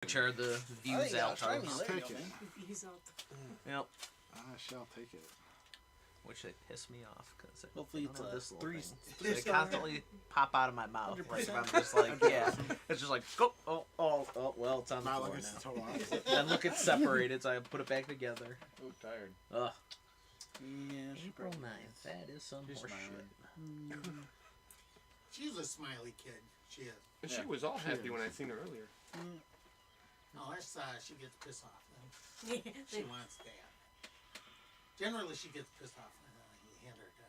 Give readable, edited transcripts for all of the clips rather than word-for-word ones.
Which are the views out I'll of. take it. Yep. I shall take it. Which they piss me off because Hopefully it's this little three. thing. They constantly pop out of my mouth. Like if I'm just like, yeah, it's just like, go, oh, well, it's on the floor now. And look, it's separated, so I put it back together. Oh, tired. Ugh. Yeah, April 9th. That is some horseshit. She's a smiley kid. She is. And she was all happy when I seen her earlier. No, that's she gets pissed off. Then she wants dad. Generally, she gets pissed off when you hand her to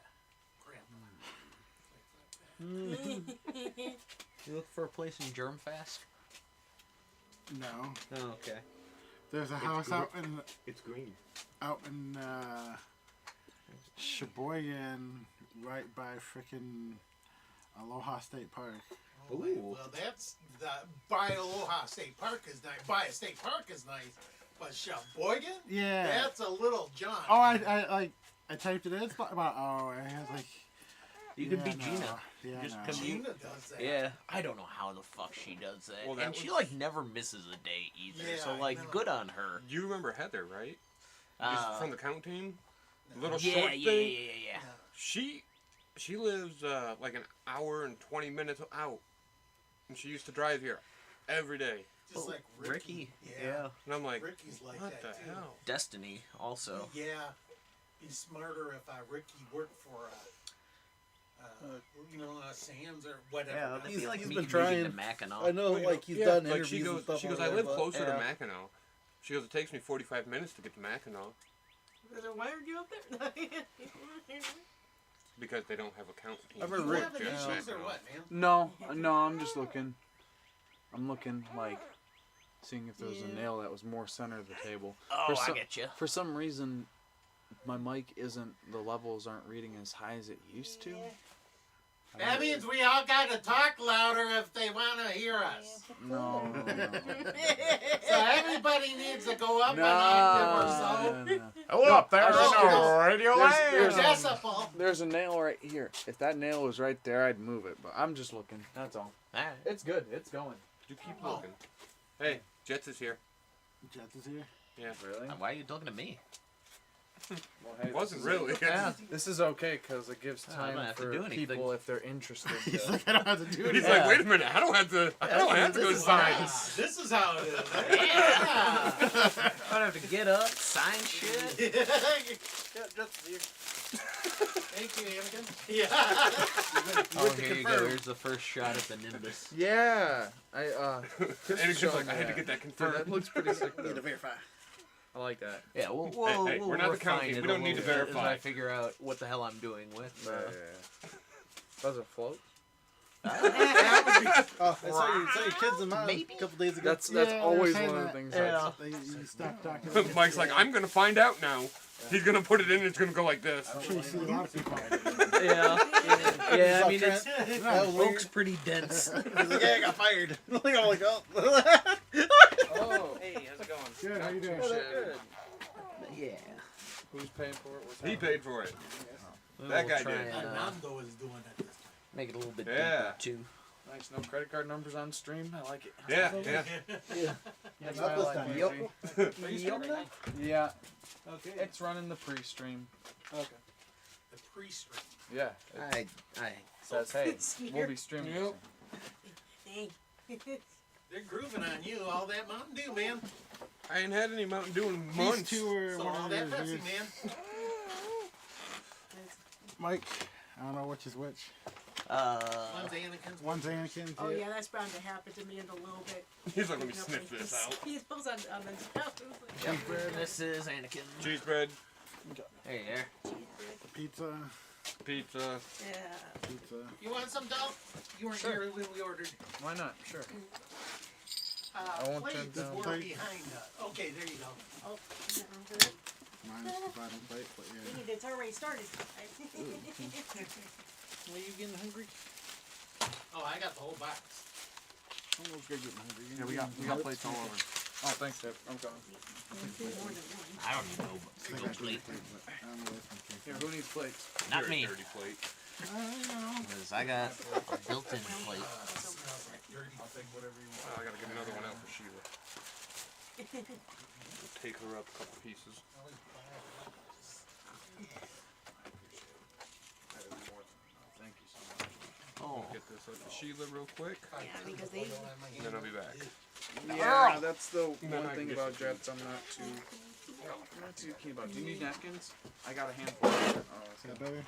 grandpa. You look for a place in Germfast? No. Oh, okay. There's a house out in It's green. Sheboygan, right by frickin' Aloha State Park. Oh, well, that's by Aloha State Park is nice. By a state park is nice, but Sheboygan? Yeah. That's a little John. Oh, I typed it in. It's about I was like. You can be no. Gina. Yeah, Just no. come Gina does that. Yeah, I don't know how the fuck she does that. Well, and she like never misses a day either. Yeah, so like, good on her. You remember Heather, right? Just from the count team? The little Yeah, short yeah, thing? yeah. She lives like an hour and 20 minutes out. And she used to drive here every day. Just like Ricky. Yeah. And I'm like, Ricky's like what that the too. hell? Destiny also. Yeah. Be smarter if Ricky worked for Sam's or whatever. Yeah, that'd be like he's me been moving trying. to Mackinac. I know, like he's Yeah, done like interviews she goes, and stuff. she goes, on I there, live but- closer to yeah. Mackinac. She goes, it takes me 45 minutes to get to Mackinac Why are you up there? because they don't have a count team. I've You heard Rick. having Just issues or Mackinac. what, man? No, I'm just looking. I'm looking, like, seeing if there was a nail that was more center of the table. Oh, For I some- get you. For some reason, my mic the levels aren't reading as high as it used to. That means we all got to talk louder if they want to hear us. No. So everybody needs to go up an octave or so. Hello up there radio There's decibel. There's a nail right here. If that nail was right there, I'd move it. But I'm just looking. That's all. Alright. It's good. It's going. You keep looking. Hey, Jets is here. Jets is here. Yeah. Really? Why are you looking at me? Well, hey, It wasn't this is- really. Yeah. This is okay because it gives I don't time have to for do anything. people if they're interested. He's to- like, I don't have to do He's anything. like, wait a minute, I don't have to go sign. This is how it is. Yeah. I don't have to get up, sign shit. Thank you, Anakin. Yeah. Oh, here you go. Here's the first shot at the Nimbus. Yeah, Chris And was it's just showing like, I me had to that. get that Dude, confirmed. that looks pretty sick Need to though. verify. I like that. Yeah, we'll Hey, we'll we're not the refine county. it We a don't need little to bit as verify. I figure out what the hell I'm doing with. Does it float? Oh, I saw your kids in mine Maybe. a couple days ago. That's Yeah, always they're one of the saying things. Yeah. You stop talking. Mike's like, I'm gonna find out now. He's gonna put it in. It's gonna go like this. I'm sure you see a lot of people. Yeah. Yeah, I mean, it's That was Oak's pretty dense. He's like, yeah, I got fired. I'm like, oh. Oh, hey, how's it going? Good, how you doing? Good. Yeah. Who's paying for it? What's He happening? paid for it. We'll That guy try did. and, Nando is doing it this time. make it a little bit Yeah. deeper too. Nice, no credit card numbers on stream. I like it. Yeah, yeah. That's Not what I this like, time. usually. Are you streaming now? Yeah, Okay. it's running the pre-stream. Okay. The pre-stream. Yeah, it I says, hey, we'll be streaming. Yep. soon. They're grooving on you. All that Mountain Dew, man. I ain't had any Mountain Dew in These months. two are So one all of that those Pepsi, weird- man. Mike, I don't know which is which. One's Anakin's. One's Anakin. Oh yeah, that's bound to happen to me in a little bit. He's like, let me sniff this out. He pulls on the top. Yep. This is Anakin. Cheese bread, Hey there. Pizza. pizza. Yeah. Pizza. You want some dough? You weren't Sure. here when we ordered. Why not? Sure. won't Plates turn down. were Plate. behind us. Okay, there you go. Oh, yeah, good. Minus the bottom plate, but yeah. It's already started. Are you getting hungry? Oh, I got the whole box. Almost getting hungry. Yeah, we got plates all over. Oh, thanks, Dave. I'm going. I don't even know. I got Plate. I don't know what's my cake. Here, who needs plates? Not You're me. a dirty plate. Because I got a built-in plate. Smells like dirty. I'll take whatever you want. Oh, I gotta get another one out for Sheila. We'll take her up a couple pieces. Thank you so much. Oh. Get this up to Sheila real quick, Yeah, because they. and then I'll be back. Yeah, that's the No, one I thing can about get jets I'm not too keen about. Do you need napkins? I got a handful. Oh, Is that better?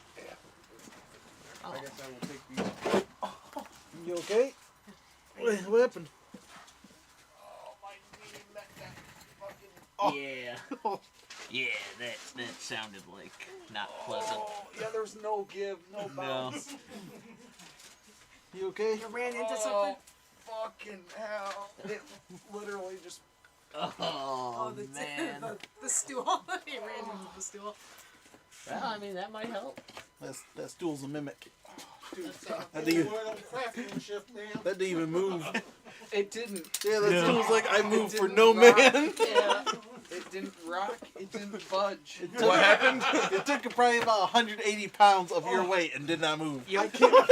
I guess I will take these. You okay? What happened? Yeah. Yeah, that sounded like not pleasant. Oh, yeah, there's no give, no bounce. You okay? You ran into something? Oh, fucking hell. It literally just. Oh, the, man. the stool. He ran into the stool. Well, I mean, that might help. That stool's a mimic. That didn't craftsmanship, man. That didn't even move. It didn't. Yeah, that stool's like I moved for didn't no rock. man. Yeah. It didn't rock. It didn't budge. What happened? It took probably about 180 pounds of your weight and did not move. I can't.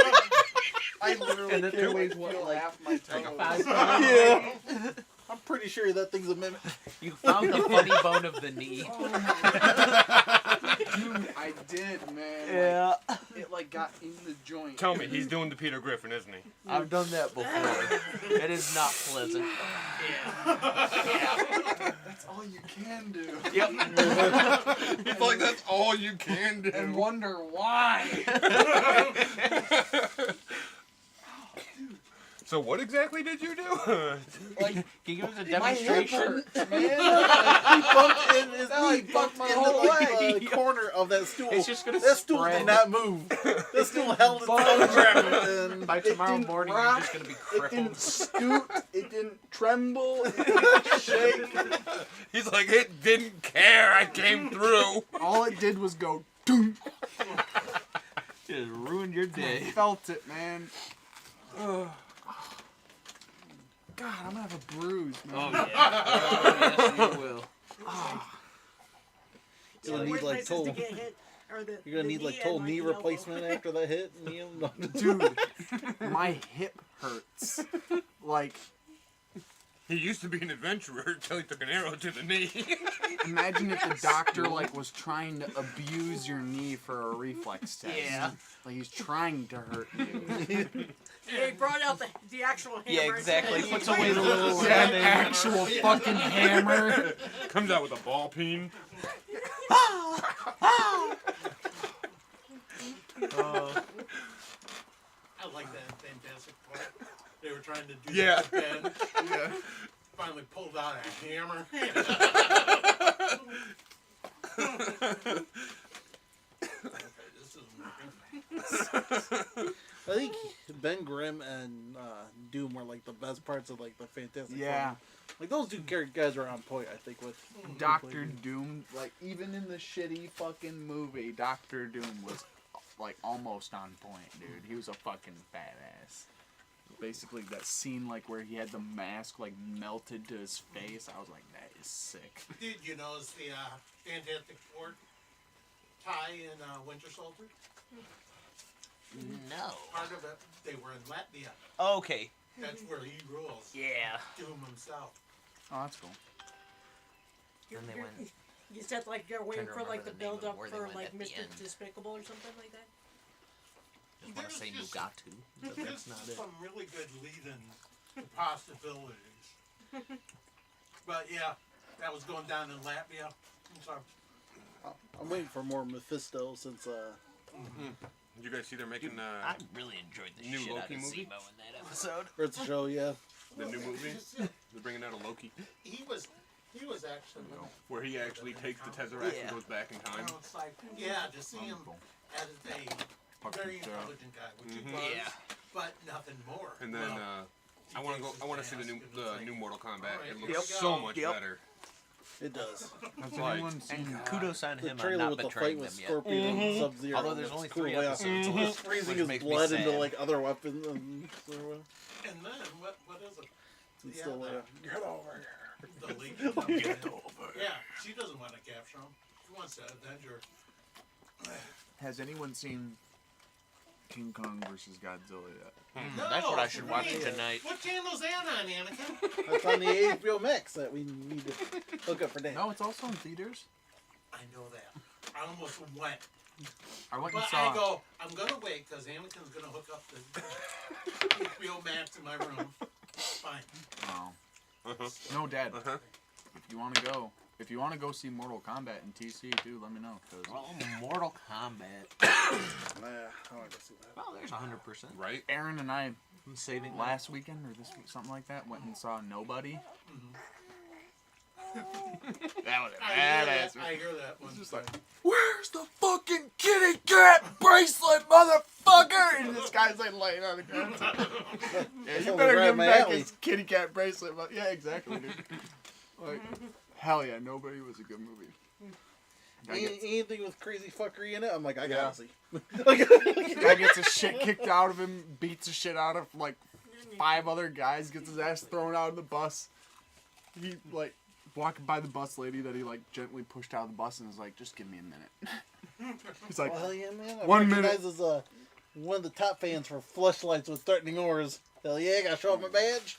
I literally And the can't thing wait is to what, feel like- half my toes. 5 pounds? Yeah. I'm pretty sure that thing's a mimic. You found the funny bone of the knee. Dude, I did, man. Yeah. Like, it like got in the joint. Tell me, he's doing the Peter Griffin, isn't he? I've done that before. It is not pleasant. That's all you can do. Yep. He's like, that's all you can do. And wonder why. So what exactly did you do? Like, Can you give us a my hip demonstration? hurts, man. He bumped in his No, knee, he bumped bumped my in whole the leg. corner of that stool. It's just gonna That stool spread. did not move. That stool held its own ground. And By tomorrow didn't morning, rock. you're just gonna be It crippled. didn't scoot. It didn't tremble. It didn't shake. He's like, it didn't care. I came through. All it did was go. Doom. Just ruined your I day. felt it, man. Ugh. God, I'm gonna have a bruise, man. Oh yeah. Oh, yes, you will. You're gonna The need worst like places total. to get hit are the, You're gonna the need like knee total and, knee the elbow. replacement after that hit. Dude, my hip hurts. Like, He used to be an adventurer until he took an arrow to the knee. imagine if the doctor like was trying to abuse your knee for a reflex test. Yeah. Like he's trying to hurt you. Yeah, he brought out the actual hammer. Yeah, exactly. and Puts said, away the little That ramming. actual fucking hammer. Comes out with a ball peen. I like that fantastic part. They were trying to do Yeah. that bend. Yeah. Finally pulled out a hammer. Okay, this isn't working. I think Ben Grimm and Doom were like the best parts of like the Fantastic Yeah. Four. Like those two guys are on point. I think with Doctor Doom, like even in the shitty fucking movie, Doctor Doom was like almost on point, dude. He was a fucking badass. Basically, that scene like where he had the mask like melted to his face, I was like, that is sick. Did you notice the Fantastic Four tie in Winter Soldier? No. Part of it, they were in Latvia. Okay. That's where he rules. Yeah. Doom himself. Oh, that's cool. Then they went. You said like you're waiting Trying to for like the remember the name build of up where they for went like at the Mr. end. Despicable or something like that. Just want to say There's just- Mugatu, but There's that's not just it. some really good lead-in possibilities. But yeah, that was going down in Latvia. So, I'm waiting for more Mephisto since Did you guys see they're making I really enjoyed the New shit out Loki of movie? Zemo in that episode. or it's a show, yeah. the new movie? They're bringing out a Loki he was actually. where he actually takes the Tesseract Yeah. and goes back in time. It's like, yeah, to see him Cool. as a very intelligent guy, which he was, Yeah. but nothing more. And then Well, I want to go. I want to see the new Mortal Kombat. It looks Yep. so much Yep. better. It does. Has Like- anyone seen And kudos on The him on trailer not with the betraying fight them with yet. Scorpion and Sub-Zero. Although there's looks only cool, 3 yeah. episodes Just left, freezing which his makes me blood into sad. like other weapons and so and then what is it? it's Yeah, still that- get over here. The league. Get over. Yeah, she doesn't want to capture him. She wants to Avenger. Has anyone seen King Kong versus Godzilla yet. No, That's what I should watch man. tonight. What channel's that on, Anakin? That's on the HBO Max that we need to hook up for Dan. No, it's also in theaters. I know that. I almost went. I went and But saw. I go, I'm going to wait because Anakin's going to hook up the HBO Max in my room. Fine. Oh. Uh-huh. No, Dad. Uh-huh. If you want to go see Mortal Kombat in TC too, let me know. Cause Well, Mortal Kombat. I want to go see that. Well, there's 100%. Right? Aaron and I I'm saving last weekend or this week, something like that, went and saw Nobody. That was a I hear badass. that. I hear that one. Just like, where's the fucking kitty cat bracelet, motherfucker? And this guy's like laying on the ground. Yeah, you Sounds better right give up him my back alley. his kitty cat bracelet. But yeah, exactly, dude. Like, hell yeah, Nobody was a good movie. Guy gets, Anything with crazy fuckery in it, I'm like, I Yeah. gotta see. guy gets his shit kicked out of him, beats the shit out of like 5 other guys, gets his ass thrown out of the bus. He like walking by the bus lady that he like gently pushed out of the bus and is like, just give me a minute. He's like, Well, hell yeah, man. I 1 minute. recognize as one of the top fans for Fleshlights with Threatening Oars. Hell yeah, gotta show off my badge.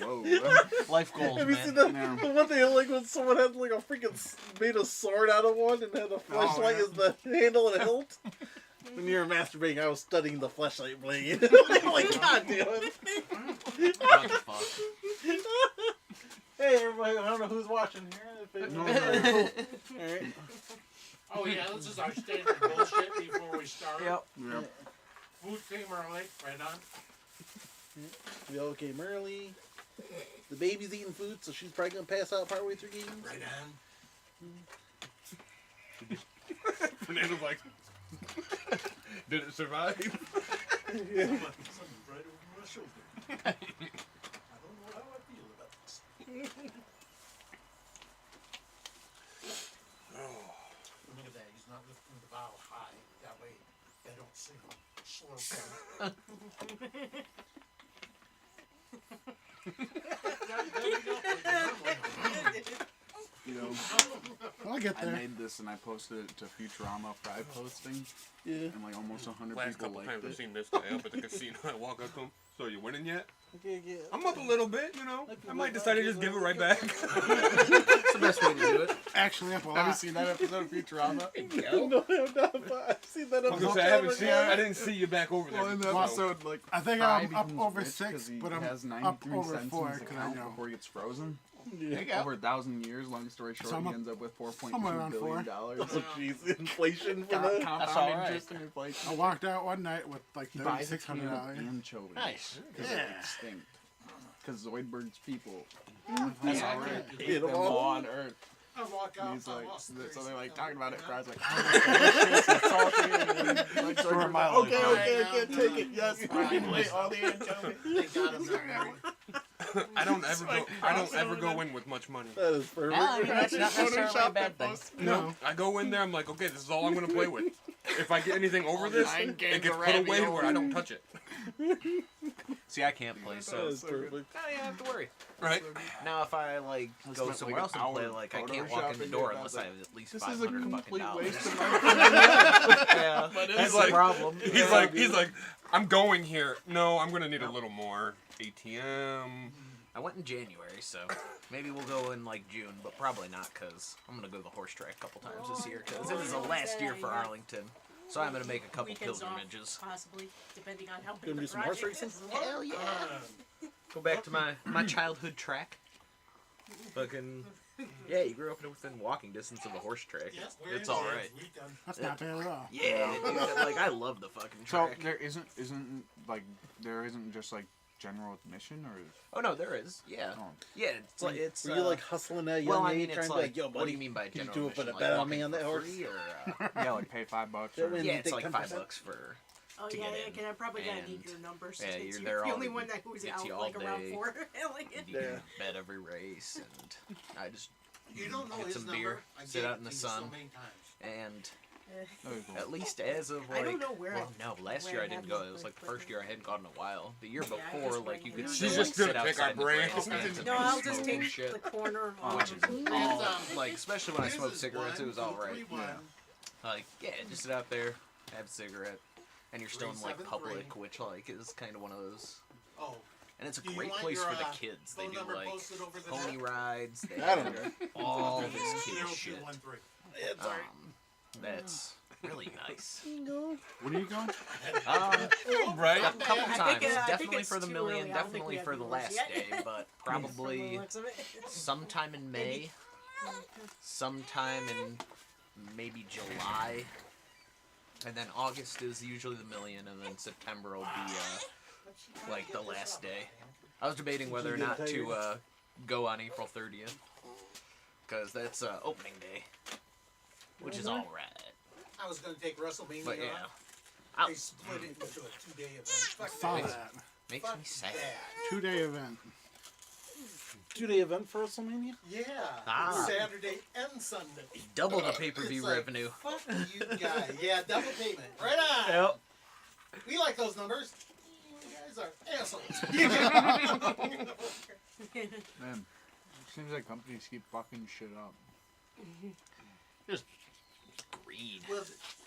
whoa. Life goals, Have you man. seen that? No. The one thing like when someone had like a freaking made a sword out of one and had a flashlight yeah. as the handle and hilt? When you were masturbating, I was studying the flashlight blade. I'm like, God damn it. What the fuck? Hey everybody, I don't know who's watching here. If it- Alright. Oh, yeah, this is our standard bullshit before we start. Yep. Yeah. Food came early. Right on. We all came early. The baby's eating food, so she's probably gonna pass out partway through games. Right on. Fernando's like, did it survive? Something's right over my shoulder. I don't know how I feel about this. Look at that. He's not lifting the bottle high. That way they don't see him. Slow down. You know, I'll get I there. made this and I posted it to Futurama Pride posting, Yeah. and like almost 100 Last people couple liked times I've it. seen this guy up at the casino, I walk up to him. So you winning yet? Okay, yeah. I'm up a little bit, you know. I might decide to just give it right back. That's the best way to do it. Actually, up a Have you lot. seen that episode of Futurama? No, I'm not, but I've seen that I was gonna say, I haven't seen. I didn't see you back over there. Well, in the so- episode, like, I think Fry I'm up becomes over rich 6, 'cause he but I'm has up 93 over cents 4 in his because I account know. before he gets frozen. Yeah. Over 1,000 years, long story short, So I'm he up- ends up with somewhere $4.2 around billion. Oh, jeez. Inflation for Compound that? all right. interest and inflation. I walked out one night with like He buys a can of $3,600. anchovies. Nice. Because they're extinct. Because Zoidberg's people. That's Yeah, all right. Hit 'em them all. on Earth. I walk And out. he's I like, lost so they're like 36 talking about it. pounds. Fry's like, oh, this is salty. And then, like, For Zoidberg's my like, life. okay, I can't take it. Yes, wait, all the anchovies. Thank God I'm not married. I don't ever go. I don't ever go in with much money. That is perfect. No, that's not necessarily a bad thing. No, I go in there. I'm like, okay, this is all I'm gonna play with. If I get anything over this, 9 it cans gets of put away ravioli. where I don't touch it. See, I can't play, That so is perfect. I don't have to worry. Right? Now, if I like I go spent, somewhere like, else an and play, hour like I can't walk in the photoshopping door it, and I was unless I like, have at least This is a $500 fucking complete dollars. waste of my money. Yeah, But that's it's the like- problem. He's like, I'm going here. No, I'm gonna need a little more ATM. I went in January, so maybe we'll go in like June, but probably not because I'm gonna go to the horse track a couple times this year because it is the last year for Arlington. So I'm gonna make a couple Weekends off, pilgrimages. possibly, depending on how big Gonna the do some horse project racing? is. Hell yeah! Go back to my childhood track. Fucking yeah, you grew up within walking distance of a horse track. Yes, It's all right. Weekend. That's not bad at all. Yeah, dude, like I love the fucking So track. there isn't like there isn't just like general admission or Oh no, there is. Yeah, oh. yeah. It's like it's. Were you like hustling at a young well, I age, mean, trying it's to like, be like, yo, buddy, what do you mean by could you general do it for admission? the bet on walking me on that for horse? free, or, Yeah, like pay $5 That or way- yeah, you it's take like 10%? $5 for. Oh To yeah, get yeah, in. can I probably gotta need And, your number yeah, since you're you're there the all only the- one that goes gets out you all like around day. 4. like, You Yeah. can bet every race, and I just You don't know Get his some number. beer, I sit gave out it in the to you sun. So many times. and Oh, cool. at least as of I like don't know where well, no, last where year I I didn't had go. this It was like the place, first but- year I hadn't gone in a while. The year Yeah, I before, just like you could went still She's like, just gonna sit pick our outside in the brains. grandstands and No, do I'll just smoke take and shit. the corner. Which is It's, all like, especially when I His smoked is cigarettes, it was 1, all 2, right. 3, 1. Like, yeah, just sit out there, have a cigarette, and you're still in like 373. public, which like is kind of one of those. Oh, And it's a Do you great want place your, for the kids. They phone do number like posted over the pony net? rides. They I don't have know. all this kid shit. 0213. It's alright. That's really nice. When are you going? Right? A couple I times, think definitely it's for the too million, early. I don't think definitely we have for the viewers last yet. day, but From the probably looks of it. sometime in May, sometime in maybe July, and then August is usually the million, and then September will be like the last day. I was debating whether or not to go on April 30th, because that's opening day, which is all right. I was going to take WrestleMania But yeah, off. They split it into a 2-day event. Fuck Saw that. that. makes me Fuck sad. that. 2-day event. 2-day event for WrestleMania? Yeah. Ah. Saturday and Sunday. Double the pay-per-view It's like, revenue. Fuck you guys. Yeah, double payment. Right on. Yep. We like those numbers. You guys are assholes. Man, seems like companies keep fucking shit up. Greed. Well,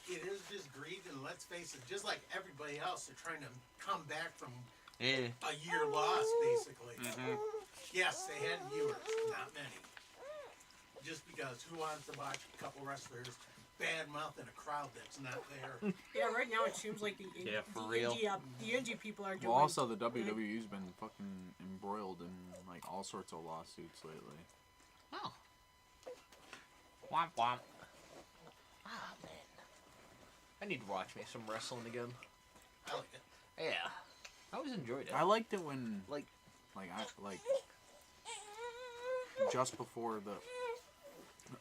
it is just greed, and let's face it, just like everybody else, they're trying to come back from Yeah. a year lost, basically. Mm-hmm. Yes, they had viewers, not many. Just because who wants to watch a couple wrestlers badmouth in a crowd that's not there? Yeah, right now it seems like the Yeah, for the real. the indie people are doing. Well, also the WWE's been fucking embroiled in like all sorts of lawsuits lately. Oh. Womp womp. Ah, man. I need to watch me some wrestling again. I like it. Yeah. I always enjoyed it. I liked it when Like, just before the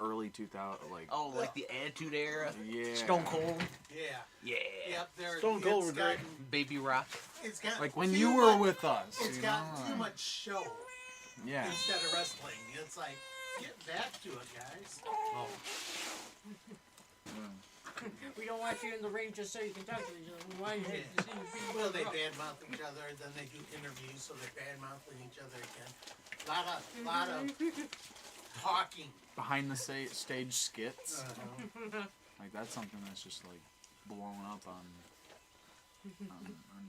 early 2000 like oh, like the Attitude Era? yeah, Stone Cold? Yeah. Yeah. Yep, there. Stone Cold it's was great. gotten- Baby Rock? It's got like when too you were much- with us. It's you got know, too like- much show Yeah. instead of wrestling. It's like, get back to it, guys. Oh. We don't want you in the ring just so you can talk to each other. We want you to see you beat Well, they up. badmouth each other, then they do interviews, so they're badmouthing each other again. Lot of talking. Behind the stage skits. Uh-huh. Like that's something that's just like blown up on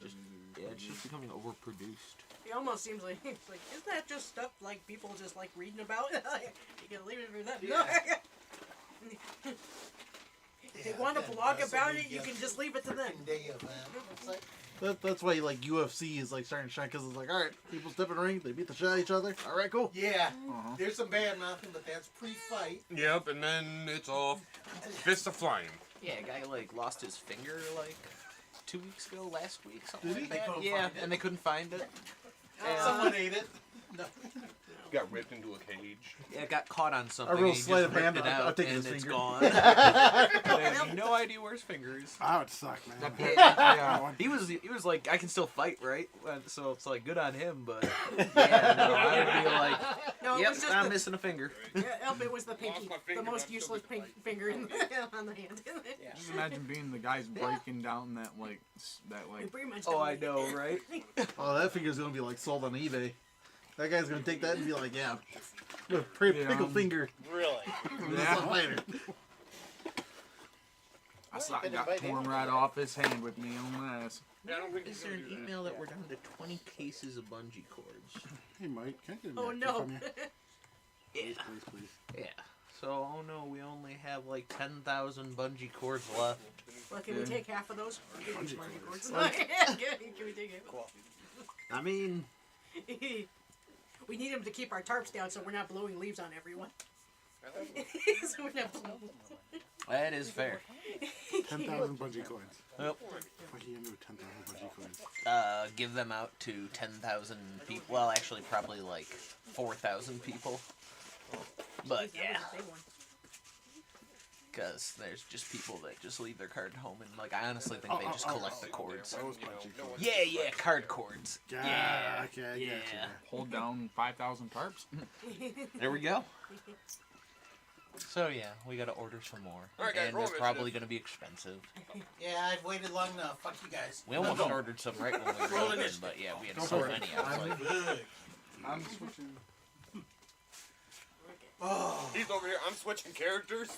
Just, WWE. yeah, it's just becoming overproduced. It almost seems like it's like isn't that just stuff like people just like reading about? You can leave it for them. Yeah. If they want to blog about it, you can just leave it to them. Day event. It's like, That's why like UFC is like starting to shine because it's like, all right, people step in the ring, they beat the shit out of each other. All right, cool. yeah, Uh-huh. there's some badmouthing, but that's pre-fight. Yep, and then it's off. Fist of Flame. Yeah, a guy like lost his finger like 2 weeks ago, last week, something Did he? like They that. couldn't Yeah, find it. and they couldn't find it. Someone ate it. No. Got ripped into a cage. Yeah, it got caught on something. real and he sleight just of hand, ripped it I'll out, take and his it's finger. gone. I have no idea where his finger is. That would suck, man. Yeah. He was like, I can still fight, right? So it's like good on him, but yeah, no, I would be like, No, it yep, was just I'm the, missing a finger. it was the pinky, my finger, the but most I'm still useless fighting. finger in on the hand. Just imagine being the guys breaking down that like It pretty much Oh, I don't- know, right? Oh, that finger's gonna be like sold on eBay. That guy's gonna take that and be like, yeah, Yeah. pickle finger. Really? Yeah. Later. I saw it got torn right off his hand with me on this. Yeah, I don't think Is there an email that we're down to 20 cases of bungee cords? Hey, Mike, can I get a Oh napkin no! from you? Yeah. Please, please. Yeah. So, oh no, we only have like 10,000 bungee cords left. Well, can we take half of those? Bungee cords. Like- Can we take half? I mean, We need them to keep our tarps down so we're not blowing leaves on everyone. So we're not blowing. that is fair. 10,000 bungee coins. Yep. What can you do with 10,000 bungee coins? Give them out to 10,000 people. Well, actually, probably like 4,000 people. But yeah, That was a big one. because there's just people that just leave their card at home, and like I honestly think they just collect the cords. Those bungee coins. Yeah, card cords. Yeah, okay, I get yeah. you. Hold down 5,000 tarps. There we go. So yeah, we gotta order some more, Alright, guys, and roll they're initiative. probably gonna be expensive. Yeah, I've waited long enough. Fuck you guys. We almost ordered some right when we were Roll open, initiative. but yeah, we had Go so for it. many. I was like, Good. I'm switching. Oh. He's over here. I'm switching characters.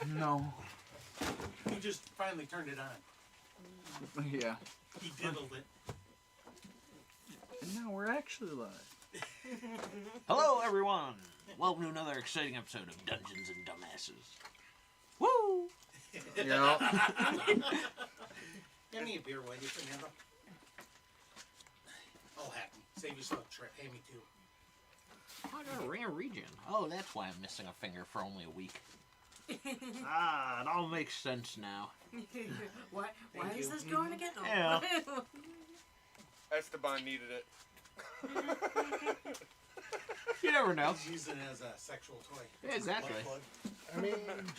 No. He just finally turned it on. Yeah. He diddled it. And now we're actually live. Hello, everyone. Welcome to another exciting episode of Dungeons and Dumbasses. Woo! Yeah. Hand me a beer, will you, Fernando? Oh, heck. Save yourself a trip. Hand me two. I got a rare region. Oh, that's why I'm missing a finger for only a week. Ah, it all makes sense now. Why Thank is you. this going again? Oh. Yeah. Esteban needed it. You never know. He's using it as a sexual toy. Yeah, exactly. Butt plug. I mean,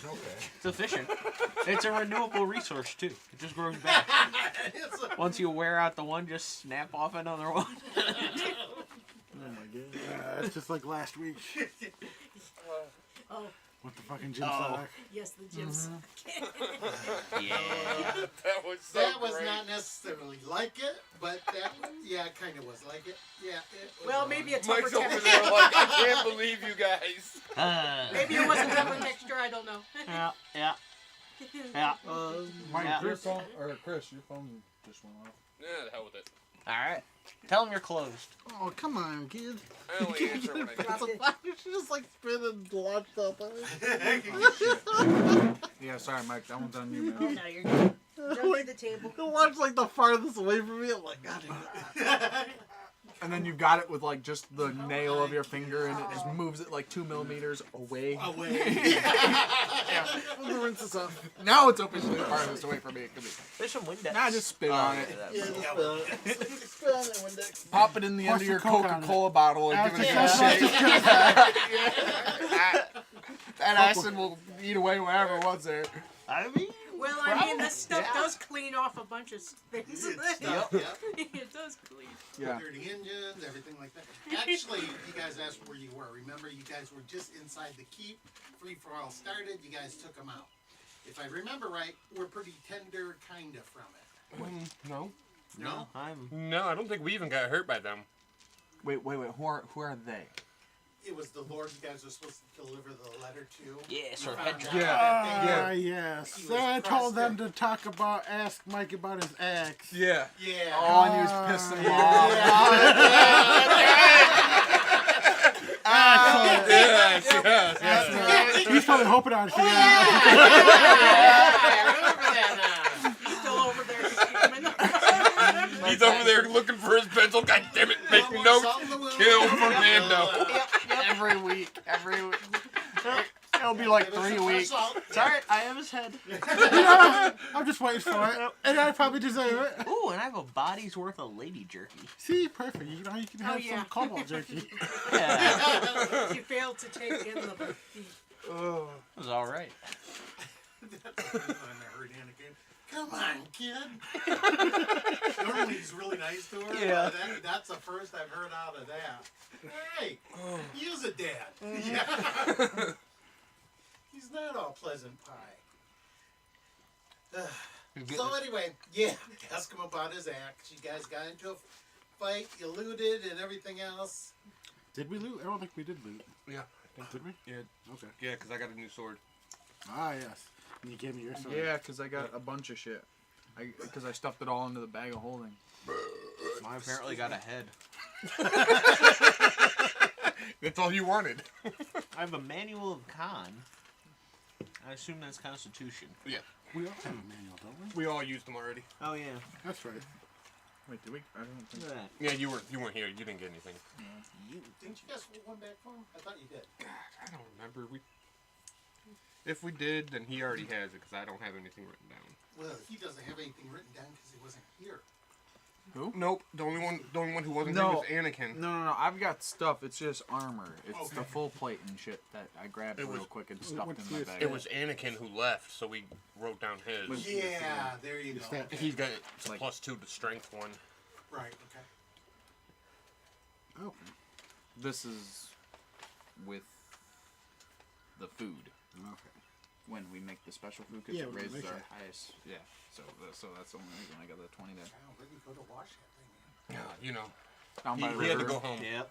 okay. It's efficient. It's a renewable resource, too. It just grows back. It's a- Once you wear out the one, just snap off another one. Oh my god. It's just like last week Oh, with the fucking gym Oh. sock. yes, the gym's. Yeah. That was so that was great. not necessarily like it, but that, yeah, kind of was like it. Yeah. It was Well, wrong. maybe a tougher Mike's over texture. there like, I can't believe you guys. Maybe it wasn't tougher texture. I don't know. Yeah. Yeah. Mike, Yeah. Your phone, or Chris, your phone just went off. Yeah, the hell with it. Alright. Tell them you're closed. Oh, come on, kid. I only answer when I Dropped it. She just like spit and launched up. Yeah, sorry, Mike. That one's on you, Oh, man. no, you're good. Jump to the table. It launched like the farthest away from me. I'm like, God damn. And then you got it with like just the nail of your finger, and it just moves it like 2 millimeters away. Away. Let me rinse this off. Now it's officially the farthest away from me it could be. There's some Windex. Nah, just spit on it. Yeah, just spit on it. Spit on it, Windex. Pop it in the end Plus of the your Coke on Coca-Cola bottle and give it a good Yeah. shake. That acid will eat away whatever was there. I mean, Well, I mean, this stuff Yeah. does clean off a bunch of things. Stuff, yeah. It does clean. Yeah. Dirty engines, everything like that. Actually, you guys asked where you were. Remember, you guys were just inside the keep. Free for all started. You guys took them out. If I remember right, we're pretty tender, kinda from it. No. No. No, I don't think we even got hurt by them. Wait. Who are they? It was the Lord you guys were supposed to deliver the letter to. Yes, You or found head out Yeah. that they- Yes. He was I told them pressed to talk about, ask Mike about his ex. Yeah. Yeah. Oh, and he was pissing them off. Yes, yes, yes. He's probably hoping on it. I remember that now. Still over there screaming. He's over there looking for his pencil. God damn it, making notes. Kill Fernando. Every week. It'll be like 3 weeks. It's alright, I have his head. I'm just waiting for it. And I probably deserve it. Ooh, and I have a body's worth of lady jerky. See, perfect. You know, you can have yeah. some cobalt jerky. Yeah, She failed to take in the beef. it was alright. Come on, kid. Normally he's really nice to her. Yeah. But that's the first I've heard out of that. Hey, he's a dad. Yeah. He's not all pleasant pie. So anyway, yeah, ask him about his act. You guys got into a fight, you looted, and everything else. Did we loot? I don't think we did loot. Yeah. Did we? Yeah. Okay. Yeah, because I got a new sword. Ah, yes. And you gave me your sword. Yeah, because I got a bunch of shit. Because I stuffed it all into the bag of holding. I apparently got a head. That's all you wanted. I have a manual of con. I assume that's Constitution. Yeah. We all have a manual, don't we? We all used them already. Oh yeah. That's right. Wait, did we? I don't think. Look at that. Yeah, you weren't here. You didn't get anything. Didn't you guys hold one back for him? I thought you did. I don't remember. If we did, then he already has it because I don't have anything written down. Well, he doesn't have anything written down because he wasn't here. Nope. The only one who wasn't No. here was Anakin. No. I've got stuff. It's just armor. It's Okay. the full plate and shit that I grabbed It real was- quick and stuffed what's in my this? bag. It was Anakin who left, so we wrote down his. Yeah, there you It's go. that- He's got it's Like- +2 to strength one. Right, okay. Okay. This is with the food. Okay. When we make the special food, because Yeah, it when we raises make our it. highest. Yeah. So that's the only reason I got the 20 there. Wow, where did you go to wash that thing? Yeah, you know. Down by the He had river. to go home. Yep.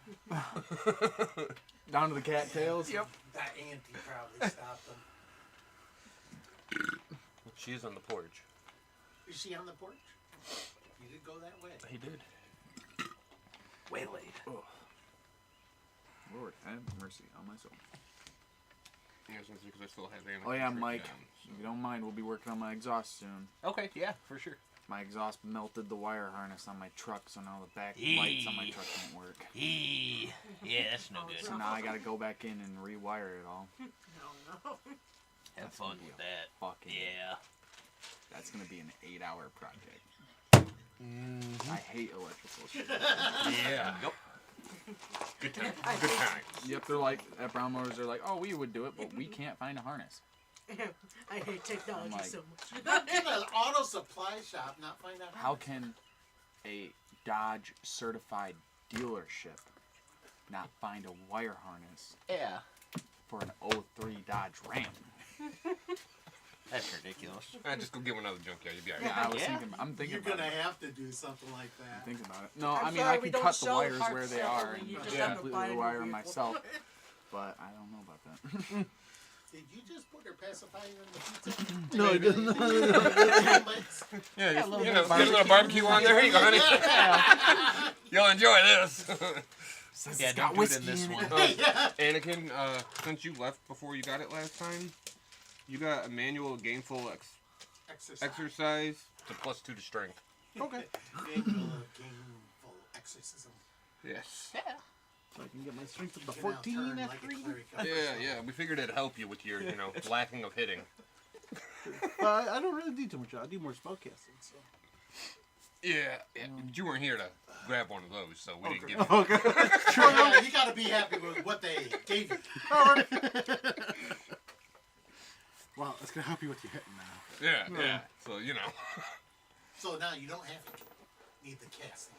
Down to the cattails. Yep. That auntie probably stopped him. She is on the porch. Is she on the porch? You did go that way. He did. Waylaid. Lord, have mercy on my soul. Yeah, because I still have Anakin Oh yeah, tricked Mike. down, so. If you don't mind, we'll be working on my exhaust soon. Okay, yeah, for sure. My exhaust melted the wire harness on my truck, so now the back Eee. lights on my truck don't work. Yeah, that's no good. So now I gotta go back in and rewire it all. No. Have fun with that. Fucking Yeah. That's gonna be an 8-hour project. I hate electrical shit. Yeah. Yep. Good time. Good time. Yep, they're like, at Brown Motors, they're like, oh, we would do it, but we can't find a harness. I hate technology I'm like- so much. How can an auto supply shop not find out? How can a Dodge certified dealership not find a wire harness Yeah. for an 03 Dodge Ram? That's ridiculous. Just go get one out of the junkyard. You'll be alright. Yeah, I was Yeah. thinking, I'm thinking You're about gonna it. have to do something like I'm that. thinking about it. No, I'm I mean, sorry, I we can don't cut the sell wires parts where they separately. are and You just have to completely buy a new wire them vehicle. myself. But I don't know about that. Did you just put her pacifier in the pizza? No, he didn't. Yeah, just, little you bit know, of get a little barbecue on there. Here you go, honey. You'll enjoy this. Says Yeah, it's got don't do it whiskey in this in one. it. Anakin, since you left before you got it last time, you got a manual gainful exercise. It's a +2 to strength. Okay. Gainful exorcism. Yes. So I can get my strength up to You can now 14 turn after like a reading. cleric. Yeah. We figured it'd help you with your, lacking of hitting. I don't really do too much. I do more spellcasting. So. Yeah. But you weren't here to grab one of those, so we didn't give you. Okay. Yeah, you gotta be happy with what they gave you. Well, it's gonna help you with your hitting now. Yeah. So, So now you don't have to need the casting.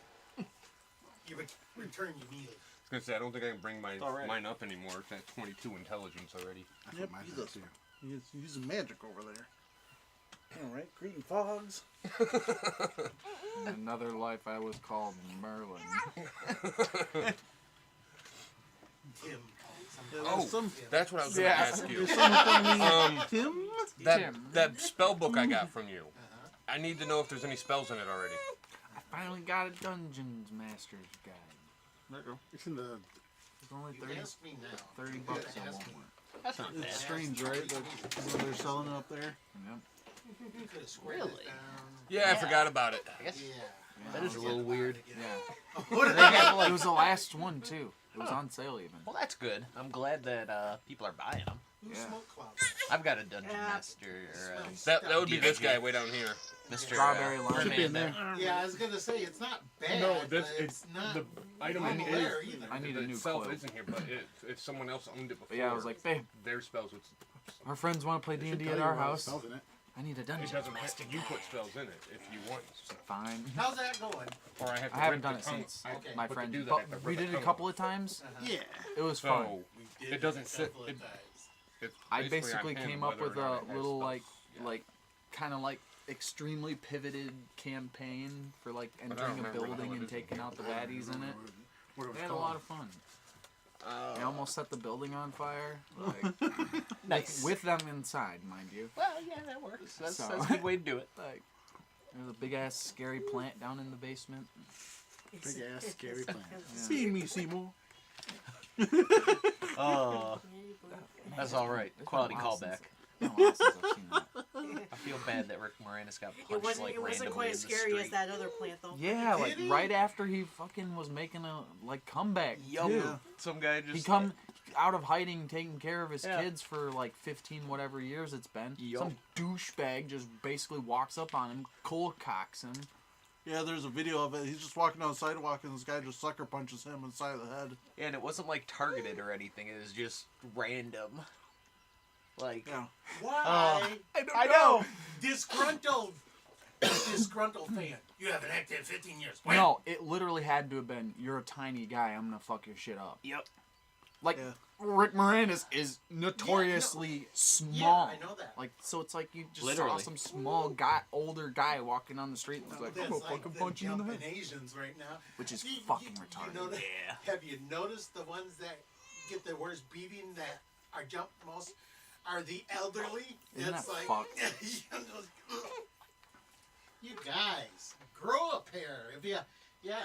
You return your meal. I was gonna say, I don't think I can bring Alright. mine up anymore. It's at 22 intelligence already. That's Yep, what mine he's does a- too. He's using magic over there. All right, creating fogs. In another life, I was called Merlin. Tim. Oh, that's what I was gonna Yeah. ask you. Tim? That spell book I got from you. I need to know if there's any spells in it already. I finally got a Dungeons Master's guide. There you go. It's in the. It's only You 30, asked me now. 30 You bucks gotta at ask Walmart. me. That's not bad. It's strange, right? That they're selling it up there. Yep. You could have squared Really? it down. Yeah, I forgot about it. I guess Yeah. that is a little weird. Yeah. They have, like, It was the last one, too. It was on sale, even. well, that's good. I'm glad that people are buying them. Blue Yeah. smoke clouds. I've got a dungeon Yeah. master, or That would be this DnD. guy way down here. Mr. Strawberry lime. Should be in there. Yeah, I was gonna say it's not bad. No, but this it's not the item normal is- there either. I need a It new itself coil. isn't here, but if someone else owned it before, But yeah, I was like, babe, their spells would. our friends want to play It should D&D tell at you our what house. spells in it. I need a It Dungeons doesn't Master have, you put spells in it if you want. Fine. How's that going? Or I have to I haven't rip done the it tongue- since Okay. my but to friend. do that, But I have to we rip did the it a tongue couple of times. Yeah. It was fun. So We did It doesn't a sit- couple of it- times. it's I basically basically on him came up whether with or a not it has little spells. kind of like extremely pivoted campaign for like don't entering a remember building how it and is. taking out the baddies in it. What it was We had a called. lot of fun. I almost set the building on fire, like, Nice. with them inside, mind you. Well, yeah, that works. That's So- a good way to do it. Like, there's a big ass scary plant down in the basement. Big ass scary plant. See me, Seymour. Oh, that's all right. It's been a Quality while callback. It's been a while since I've seen that. I feel bad that Rick Moranis got It punched wasn't. like It wasn't randomly quite in as the scary street. as that other plant, though. Yeah, like Did he? right after he fucking was making a comeback. Yup. too. Some guy just He come out of hiding, taking care of his Yeah. kids for like 15 whatever years it's been. Yup. Some douchebag just basically walks up on him, cold cocks him. Yeah, there's a video of it. He's just walking down the sidewalk and this guy just sucker punches him in the side of the head. and it wasn't like targeted or anything. It was just random. Like Yeah. Why? I know. Disgruntled fan. You haven't acted in 15 years. Wham! No, it literally had to have been, you're a tiny guy, I'm gonna fuck your shit up. Yep. Like, Yeah. Rick Moranis is notoriously small. Yeah, I know that. Like, so it's like you just Literally. saw some small guy, older guy walking down the street and was like, I'm That's gonna like fucking the punch you in the jumping head. Asians right now. Which is You- fucking you retarded. know that- Yeah. Have you noticed the ones that get the worst beating that are jumped most? are the elderly. Isn't It's that like fucked? you guys grow a pair. If you, yeah,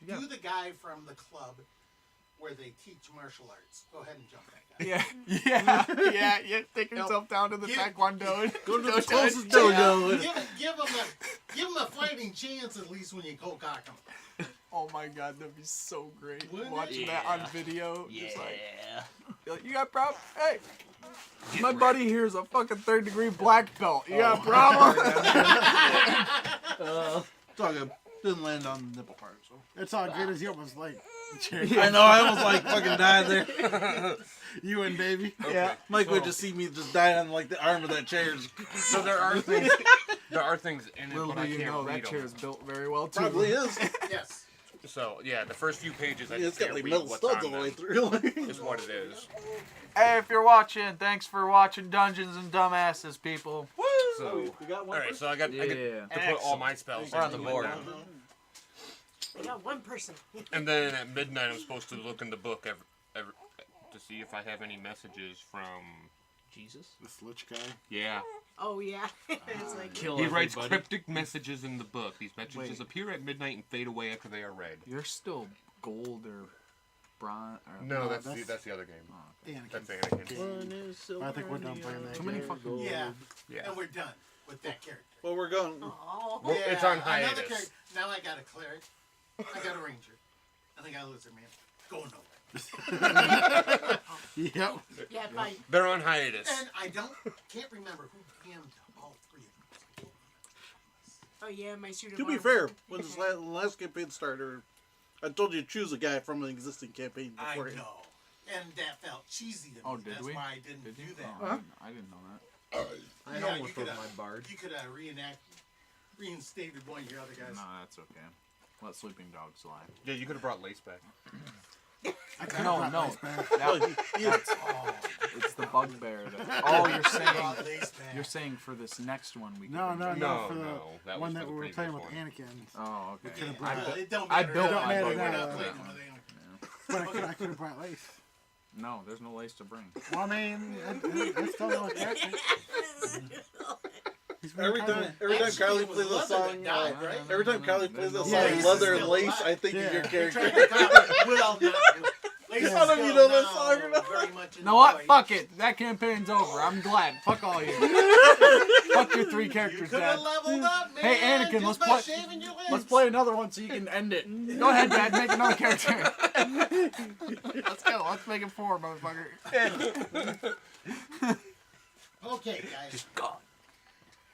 Yeah. do the guy from the club where they teach martial arts. Go ahead and jump that guy. Yeah. You take yourself down to the You- taekwondo. Go to the closest dojo. Give him a fighting chance at least when you go cock him. Oh my god, that'd be so great. Wouldn't it? Watching that on video. Yeah. Just like, you're like, you got problem? Hey, my buddy here is a fucking 3rd-degree black belt. You got a problem? It's all good. Didn't land on the nipple part, so. It's all good as he almost like. I know, I almost like fucking died there. You and baby. Yeah. Mike would just see me just die on like the arm of that chair. So there are things in it, Little but do I you can't know, read that chair them. is built very well, too. Probably is. Yes. So yeah, the first few pages I It's can't got like read metal what's studs on all the way them. through. Is what it is. Hey, if you're watching, thanks for watching Dungeons and Dumbasses, people. So We got all one. right, so I get Yeah. to put all my spells We're on the into it board. now. We got one person. And then at midnight, I'm supposed to look in the book every to see if I have any messages from. Jesus. This lich guy. Yeah. Oh yeah. It's like Kill He writes everybody. cryptic messages in the book. These messages Wait. appear at midnight and fade away after they are read. You're still gold or bronze. Or No, No, that's that's- the other game. Anakin. That's Anakin. I think we're done playing that. Too many game. fucking. Yeah. Yeah. And we're done with that character. Well, we're going. oh. Well, it's on Another hiatus. character. Now I got a cleric. I got a ranger. And I got a lizard man. Going nowhere. Yep. Yeah, fine. They're on hiatus. And I can't remember who DM'd all three of them. Oh yeah, my suit of To be armor. fair, when this last campaign started, I told you to choose a guy from an existing campaign I before. know. And that felt cheesy to me. Oh, did That's we? why I didn't Did do you? that. Oh, I didn't know that. I Yeah, almost you could wrote have- my bard. You could have reinstated one of your other guys. No, that's okay. Let sleeping dogs lie. Yeah, you could have brought Lace back. I kinda No, brought no. Lace back. That's Oh, it's the bugbear. Oh, you're saying brought Lace back. you're saying for this next one we. No, could no, bring- no. No, For the no, that one was that for the we were playing with previous Anakin. Oh, okay. could've Yeah, brought well, it don't I matter. built It don't my matter. bugbear. We're not Yeah. playing with it. But I could have brought Lace. No, there's no lace to bring. Well, I mean, I still know what character. He's very Every kind time, of- every time Actually, Carly it was plays a Leather song, that died, right? every time Carly plays a There's song, no lace. leather and Still lace, alive. I think of Yeah. your Trying character. to copy Will not. Lace I don't know if you know that song or not. very much You know what? enjoyed. Fuck it. That campaign's over. I'm glad. Fuck all you. Fuck your 3 You characters, could Dad. have leveled up, man. Hey, Anakin, just let's by play- shaving your legs. Let's play another one so you can end it. Go ahead, Dad. Make another character. Let's go. Let's make it 4, motherfucker. Okay, guys.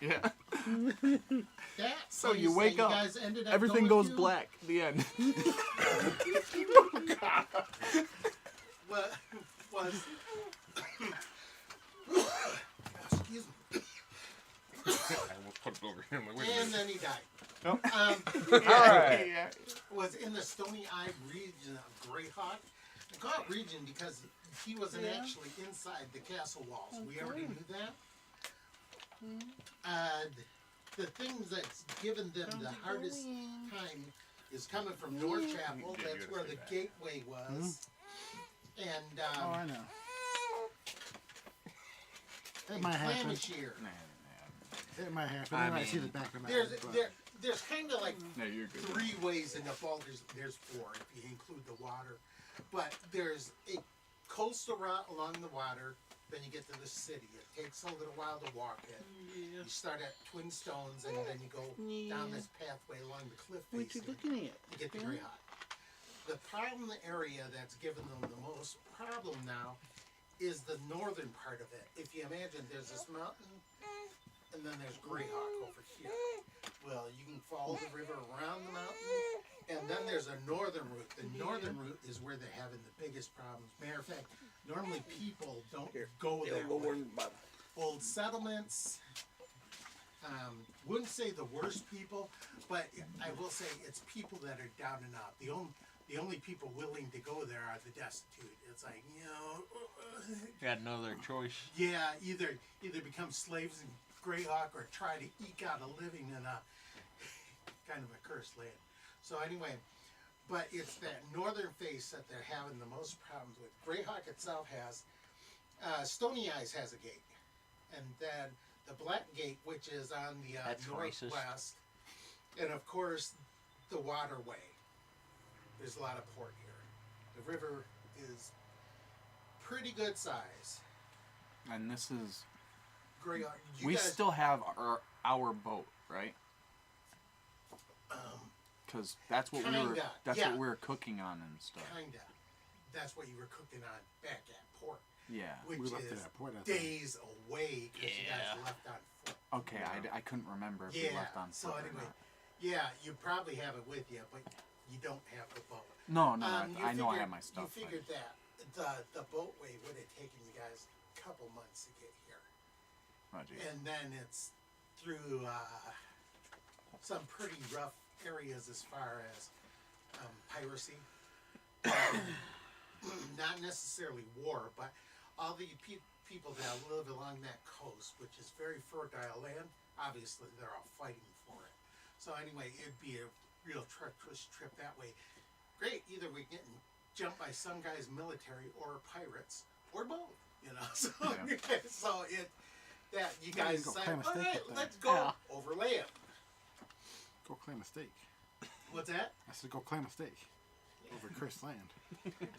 Yeah. That So you place wake that up, guys ended up Everything going goes to black. The end. Was excuse me. I almost put it over here. I'm like, wait a And minute. then he died. Nope. Alright. Yeah. Was in the stony-eyed region of Greyhawk. I call it region because he wasn't actually inside the castle walls. We already knew that. The things that's given them the hardest time is coming from North Chapel. Yeah, That's you where gotta the say gateway was. And Oh, I know. It and might happen. Clamashire. It might happen. I I might see mean, the back of my There's head, but- there's kind of like No, you're good. 3 ways in the Baldur's. There's 4 if you include the water, but there's a coastal route along the water. Then you get to the city. It takes a little while to walk it. You start at Twin Stones, and then you go down this pathway along the cliff What face. you looking at? You get to Greyhawk. The problem area that's given them the most problem now is the northern part of it. If you imagine, there's this mountain, and then there's Greyhawk over here. Well, you can follow the river around the mountain, and then there's a northern route. The northern route is where they're having the biggest problems. Matter of fact, normally people don't go there. Old settlements. Wouldn't say the worst people, but I will say it's people that are down and out. The only people willing to go there are the destitute. It's like, Got no other choice. yeah, either become slaves in Greyhawk or try to eke out a living in a kind of a cursed land. So anyway, but it's that northern face that they're having the most problems with. Greyhawk itself has Stony Eyes has a gate, and then the Black Gate, which is on the That's northwest, racist. and of course the waterway. There's a lot of port here. The river is pretty good size. And this is... Great. You we guys, still have our boat, right? Because that's what we were. Kinda, That's yeah. what we were cooking on and stuff. kinda. That's what you were cooking on back at port, Yeah. which We left it is at port, I think. days away because you guys Yeah. left on foot. Okay, I couldn't remember if we Yeah. left on So foot or anyway, not. yeah, you probably have it with you, but you don't have the boat. No, no, You I know I figured- have my stuff. You but- figured that the boatway would have taken you guys a couple months to get here, Oh, geez. and then it's through some pretty rough areas as far as piracy. Not necessarily war, but all the people that live along that coast, which is very fertile land, obviously they're all fighting for it. So anyway, it'd be a real treacherous trip that way. Great, either we're getting jumped by some guy's military or pirates, or both, you know. So, Yeah. so that you Yeah, you guys go decide, claim a all steak right, up there." let's go Yeah. overland. Go claim a steak. What's that? I said go claim a steak. Over Chris land.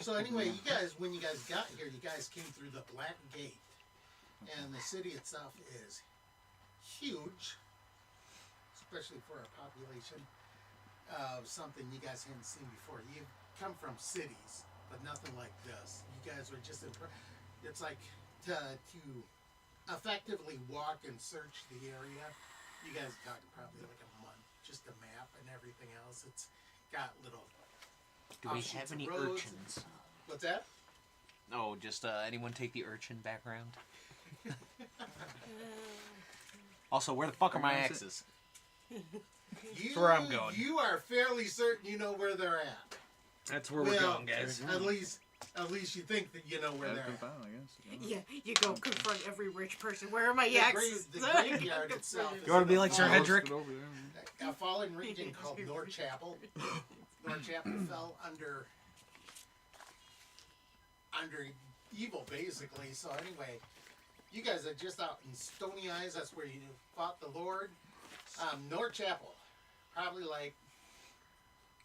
So anyway, you guys, when you guys got here, you guys came through the Black Gate, and the city itself is huge, especially for a population of something you guys hadn't seen before. You come from cities, but nothing like this. You guys were just it's like to effectively walk and search the area. You guys are talking probably like a month, just a map and everything else. It's got little. Do we offshoots have of any roads. urchins? What's that? Oh, just anyone take the urchin background? Also, where the fuck are my axes? You, where I'm going. You are fairly certain you know where they're at. That's where Well, we're going, guys. At least you think that you know where they're That's at. fine, I guess. Yeah, you go confront every rich person. Where are my The axes? graveyard itself. You wanna be like Sir Sir Hedrick? A fallen region called North Chapel. North Chapel fell under evil, basically. So anyway, you guys are just out in Stony Eyes. That's where you fought the Lord. North Chapel, probably like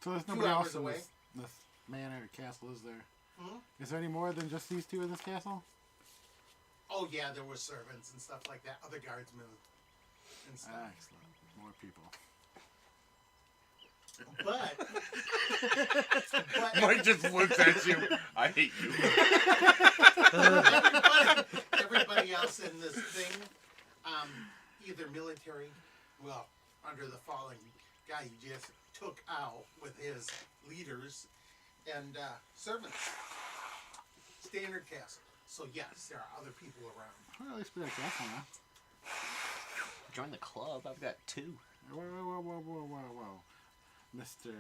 So there's 2 nobody hours else in away. this manor or castle, is there? Hmm? Is there any more than just these two in this castle? Oh yeah, there were servants and stuff like that, other guardsmen and stuff. Excellent. More people. But Mike just looks at you. I hate you. everybody else in this thing, either military, well, under the fallen guy you just took out with his leaders, and servants. Standard castle. So yes, there are other people around. Well, at least we got a castle now. Join the club. I've got 2. Whoa. Mr.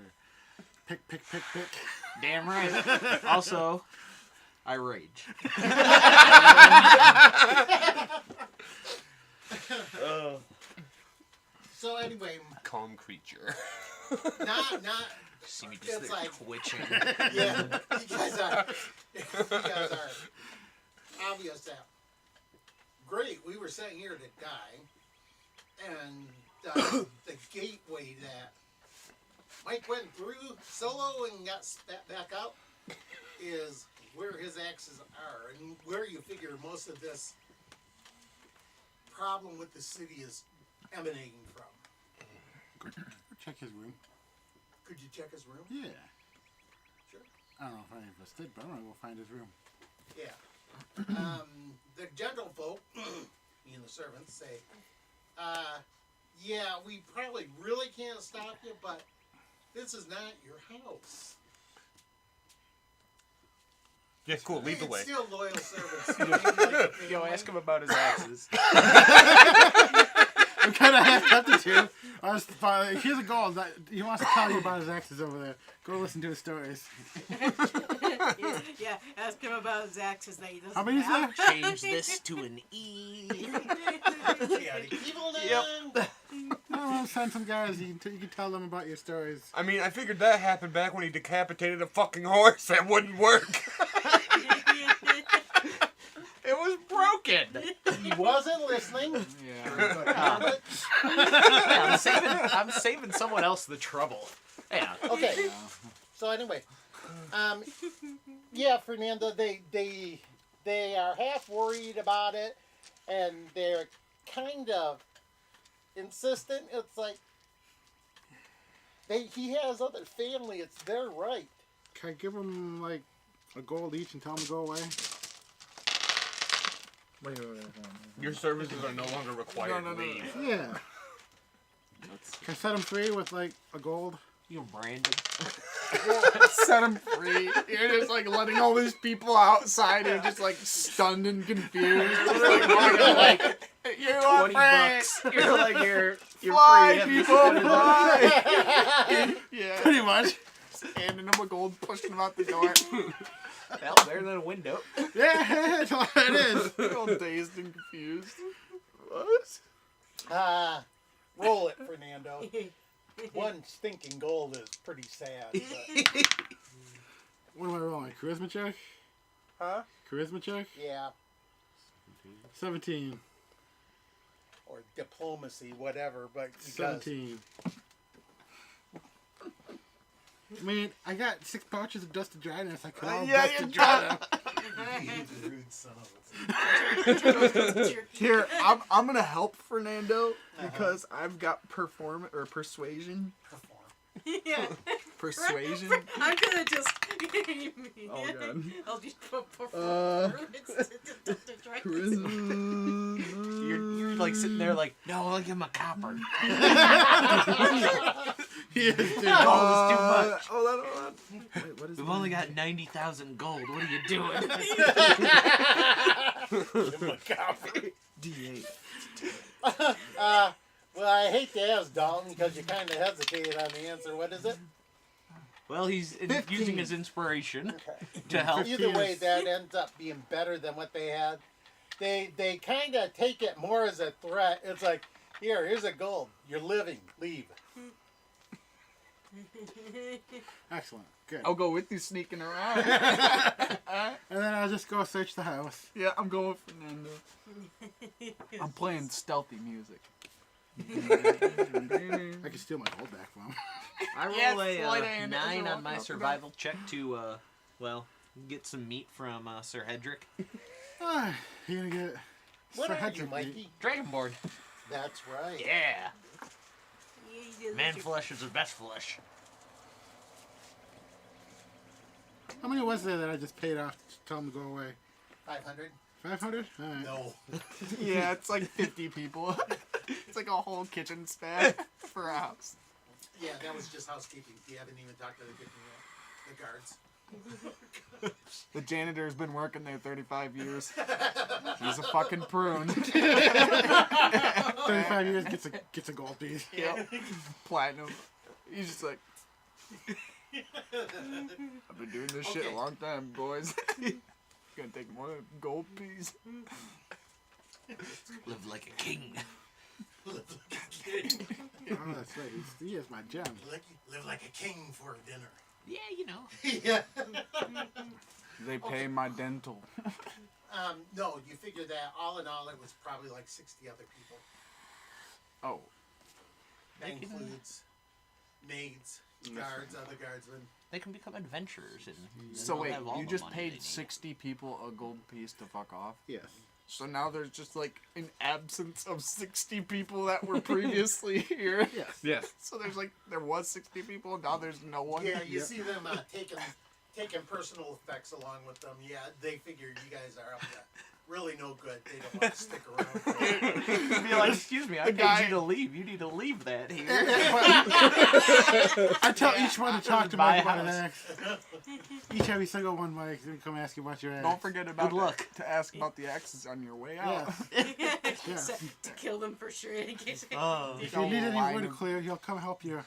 Pick. Damn right. Also, I rage. So anyway, Calm creature. not See me just It's there like- twitching. yeah, you guys are obvious that. Great, we were sitting here to die, and the gateway that Mike went through solo and got spat back out is where his axes are, and where you figure most of this problem with the city is emanating from. Check his room. Could you check his room? Yeah. Sure. I don't know if any of us did, but I'm gonna go find his room. Yeah. The gentlefolk, and the servants say, yeah, we probably really can't stop you, but this is not your house. Yeah, cool. Lead the It's way. still loyal servants. Yo, ask him about his axes. I'm kind of half tempted to. Here's a goal. He wants to tell you about his exes over there. Go listen to his stories. Yeah, ask him about his axes that he doesn't How many is have. there? Change this to an E. Yeah, the evil man. Yep. I don't know, send some guys. You can tell them about your stories. I mean, I figured that happened back when he decapitated a fucking horse. That wouldn't work. It was joking. He wasn't listening. Yeah. Yeah, I'm saving someone else the trouble. Yeah. Okay. So anyway, yeah, Fernando, they are half worried about it, and they're kind of insistent. It's like he has other family. It's their right. Can I give them like a gold each and tell them to go away? Wait. Your services are no longer required. No. Leave. Yeah. Can I set them free with like a gold? You Brandon. Set them free. You're just like letting all these people outside and just like stunned and confused. Just, like, you are 20 free. bucks. You're like you're Fly, free. people, fly. Yeah. Pretty much. Just handing them a gold, pushing them out the door. Well, better than a window. Yeah, that's all it is. They're all dazed and confused. What? Roll it, Fernando. One stinking gold is pretty sad. But... What am I rolling? Charisma check? Huh? Charisma check? Yeah. 17. Or diplomacy, whatever, but because 17. I mean, I got 6 pouches of dusted dryness. I could all Yeah, dusted you dryness. rude son of a... Here, I'm gonna help Fernando because I've got persuasion. Perform. Yeah. Persuasion. I'm gonna just. Oh, God. I'll just put You're like sitting there like, no, I'll give him a copper. Yeah, dude. Gold is too much. Hold on. Wait, what is We've only got 90,000 gold. What are you doing? D8. Well, I hate to ask Dalton because you kind of hesitated on the answer. What is it? Well, he's 15. using his inspiration to help. Either way, that ends up being better than what they had. They kind of take it more as a threat. It's like, here's a gold. You're living. Leave. Excellent. Good. I'll go with you sneaking around. And then I'll just go search the house. Yeah, I'm going with Fernando. I'm playing stealthy music. I can steal my gold back from him. I roll Yes, a sleight of hand as 9 you're on my walking up survival check to, get some meat from Sir Hedrick. You're gonna get What Sir are you, Hedrick Mikey? meat. Dragonborn. That's right. Yeah. Man flesh is the best flesh. How many was there that I just paid off to tell them to go away? 500? 500? Alright. No. Yeah, it's like 50 people. It's like a whole kitchen span for a house. Yeah, that was just housekeeping. You haven't even talked to the guards. The janitor's been working there 35 years. He's a fucking prune. 35 years gets a gold piece. Yep. Platinum. He's just like, I've been doing this shit a long time, boys. It's gonna take more than a gold piece. Live like a king. Oh, that's right. He is my gem. Live like a king for dinner. Yeah, you know. Yeah. They pay my dental. No, you figure that all in all, it was probably like 60 other people. Oh. That includes maids, guards, other guardsmen. They can become adventurers. And So they'll wait, have all you the just money they paid need. 60 people a gold piece to fuck off? Yes. So now there's just like an absence of 60 people that were previously here. Yes. Yes. So there was 60 people, and now there's no one. Yeah, you Yep. see them taking personal effects along with them. Yeah, they figure you guys are up to really no good. They don't want to stick around. Be like, excuse me, I paid guy- you to leave. You need to leave that here. I tell each one to talk to Buy Mike a about an house. axe. Each every single one, Mike, they come ask you about your axe. Don't forget about Good luck. to ask about the axes on your way out. Yeah. To kill them for sure in case. If you need any wood clear, he'll come help you.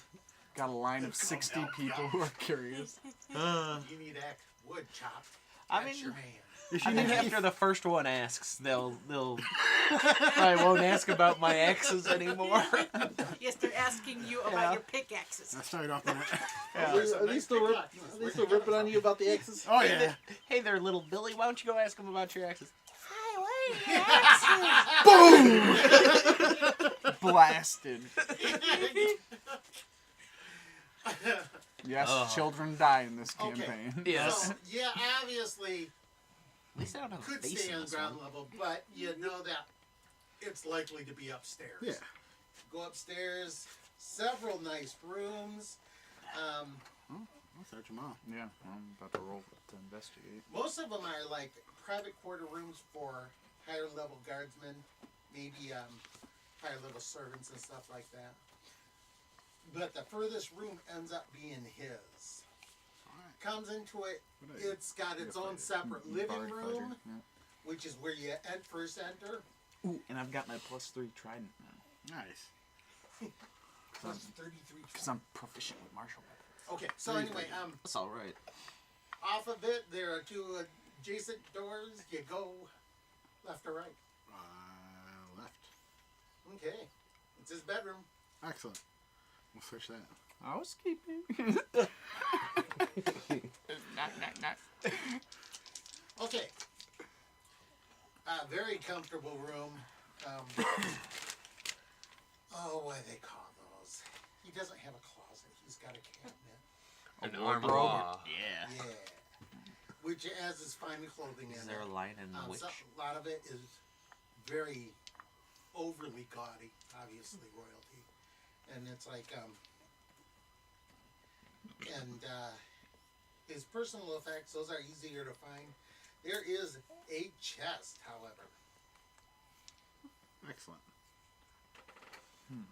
Got a line of 60 people who are curious. You need wood chopped. I That's mean, your man. If I you think need after the first one asks, they'll probably won't ask about my axes anymore. Yes, they're asking you about your pickaxes. I started off with that. Are they still ripping on you about the axes? Oh yeah. Hey there, little Billy. Why don't you go ask them about your axes? Blasted. Yes, Oh. children die in this Okay. campaign. Yes. So, yeah, obviously At least I don't have a could face stay in on this ground one. level, but you know that it's likely to be upstairs. Yeah. Go upstairs. Several nice rooms. I'll search them all. Yeah, I'm about to roll to investigate. Most of them are like private quarter rooms for higher level guardsmen, maybe higher level servants and stuff like that. But the furthest room ends up being his. Comes into it, it's got its own separate living Bard room, fighter, yeah. which is where you first enter. Ooh, and I've got my +3 trident now. Nice. Plus 33. Because I'm proficient with martial weapons. Okay, so anyway, That's all right. off of it there are two adjacent doors. You go left or right. Left. Okay, it's his bedroom. Excellent. We'll switch that. Housekeeping. Not. Okay. Very comfortable room. What do they call those? He doesn't have a closet. He's got a cabinet. An wardrobe? armoire. Yeah. Yeah. Which has his fine clothing Is in there it. a line in the witch? A lot of it is very overly gaudy, obviously royalty. And it's like, his personal effects, those are easier to find. There is a chest, however. Excellent. Can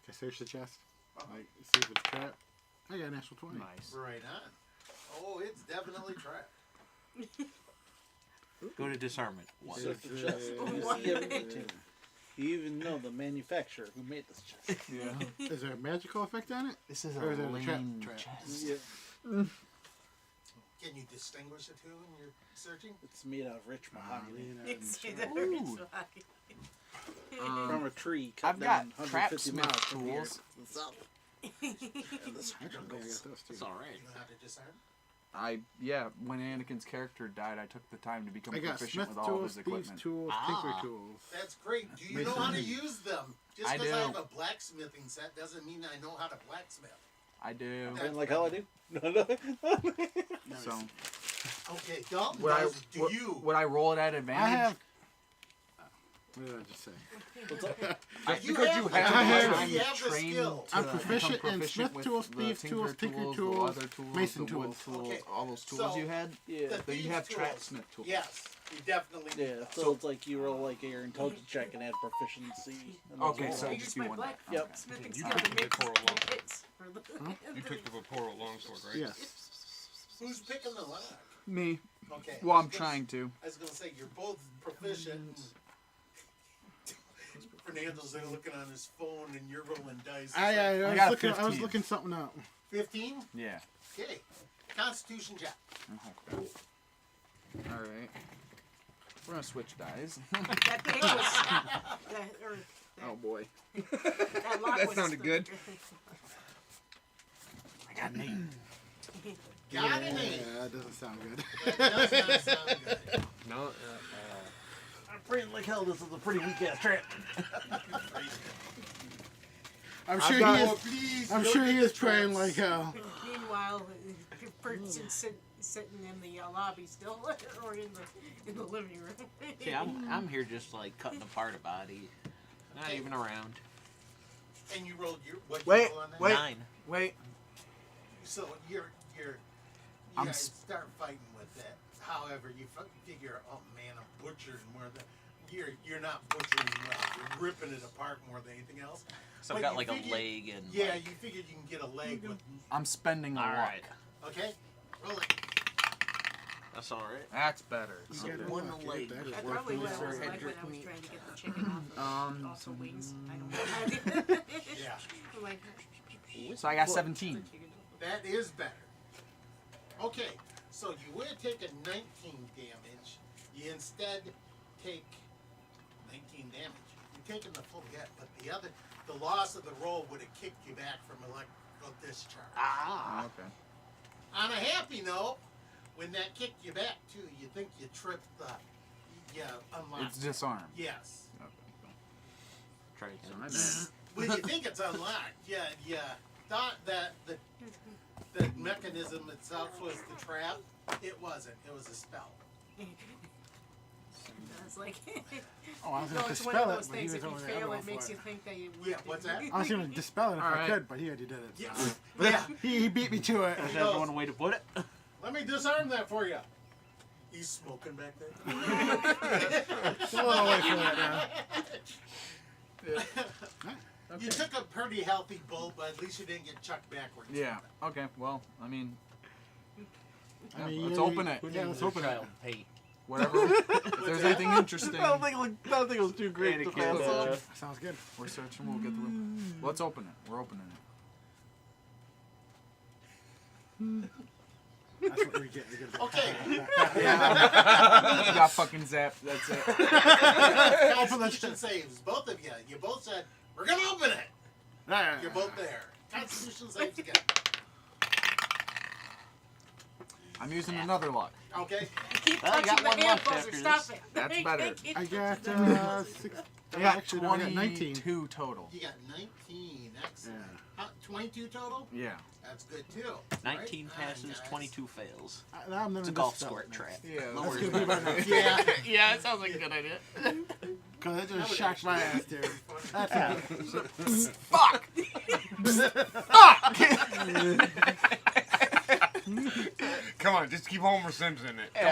I search the chest? Uh-huh. Like, see if it's trapped? I got an actual 20. Nice. Right on. Oh, it's definitely trapped. Go to disarmament. One. Search the chest. You see everything. You even know the manufacturer who made this chest. Yeah. Is there a magical effect on it? This is Or is it a a trap? lean Trap. chest. Yeah. Can you distinguish the two when you're searching? It's made out of rich mahogany. It's Ooh. From a tree cut I've got down 150 trapsmith miles from here. tools. Actually, I got those too. That's all right. You know how to disarm? When Anakin's character died, I took the time to become I got proficient smith with all of tools, his thieves equipment. tools, tinker tools. That's great. Do you know how to use them? Just I because I do. have a blacksmithing set doesn't mean I know how to blacksmith. I do. Okay. And like how I do? No, no. So Okay, Dalton would I does. Do you? would I roll it at advantage? I have. What did I just say? You because have, you the have skill. time You have the trained skill. to I'm become proficient in proficient smith with tools, the thieves tools, tinker the tools, other tools, mason the wood tools. tools, Okay, all those tools so- you had. Yeah. The So you thieves' have tools. trapsmith tools. Yes, you definitely. Yeah, so it's like you roll like your intelligence check and add proficiency. And those Okay, rolls. so I just used be my one black die. Yep. smithing You skill took to the make Vaporal long- hits for the. You took the Vaporal longsword, right? Yes. Who's picking the lock? Me. Okay. Well, I I'm was gonna- trying to. I was gonna say you're both proficient. Fernando's there looking on his phone, and you're rolling dice. I got a was 15. looking something up. 15. Yeah. Okay. Constitution check. All right. We're gonna switch dice. That thing was. Oh boy. That lock That was sounded good. I got an 8. Got an 8. Yeah, that doesn't sound good. That does not sound good. No. I'm praying like hell. This is a pretty weak ass trap. I'm sure got- he Oh, is. please. I'm don't sure get he the is praying traps. like hell. Meanwhile, Bert's sitting in the lobby still, or in the living room. See, I'm here just like cutting apart a body. Not even around. And you rolled your what? Wait, you roll on that? wait. 9. Wait. So you I'm guys s- start fighting with it. However, you figure, oh man, I'm butchering more than you're not butchering well. You're ripping it apart more than anything else. So But I've got you like figured- a leg and. Yeah, like, you figured you can get a leg with. I'm spending a All luck. right. Okay, roll it. That's all right. That's better. So Okay. one Okay, leg. that is That's worth probably it. what I was Sir like Hedrick when I was meat. trying to get the chicken off of also wings. I don't know. Yeah, I'm like, So I got 17. that is better. Okay, so you would take a 19 damage. You instead take 19 damage. You're taking the full hit, but the loss of the roll would have kicked you back from electrical discharge. Ah. Okay. On a happy note, when that kicked you back too, you think you tripped unlock. It's disarmed. Yes. Try again. So my bad. Well, you think it's unlocked. Yeah. Thought that the mechanism itself was the trap. It wasn't. It was a spell. It's like, Oh, I was no, going to it's one of dispel those it, but he things. was If you over there. fail, I'm it all makes for you it. think that you. Yeah, what's that? I was going to dispel it if I Alright. could, but he already did it. Yeah. So. Yeah. He beat me to it. That's knows? one way to put it. Let me disarm that for you. He's smoking back there. It's a little away from that now. Okay. You took a pretty healthy bull, but at least you didn't get chucked backwards. Yeah. Okay. Well, I mean, I mean, let's you- open it. Yeah, let's open it. Child hate. Whatever. If there's anything interesting, I don't think it was too great to Anakin, pass up. Sounds good. we're searching. We'll get the. Let's open it. We're opening it. That's what we get. We get the- Okay. You got fucking zapped. That's it. Constitution saves. Both of you. You both said, we're going to open it. Yeah. You're both there. Constitution saves again. I'm using another lock. Okay? Keep Well, I touching got the one hand left closer. after Stop this. it. That's better. I got 6. I got Actually, no, I got 19. 22 total. You got 19. Excellent. Yeah. 22 total? Yeah. That's good too. 19 Right on, passes, guys. 22 fails. Now I'm It's gonna a golf dispel squirt it trap. Yeah. No That's worries gonna be about my it. next. Yeah. Yeah, it sounds like a good idea. Because it just shocked my ass, dude. That's it. Fuck! Come on, just keep Homer Simpson in it. Come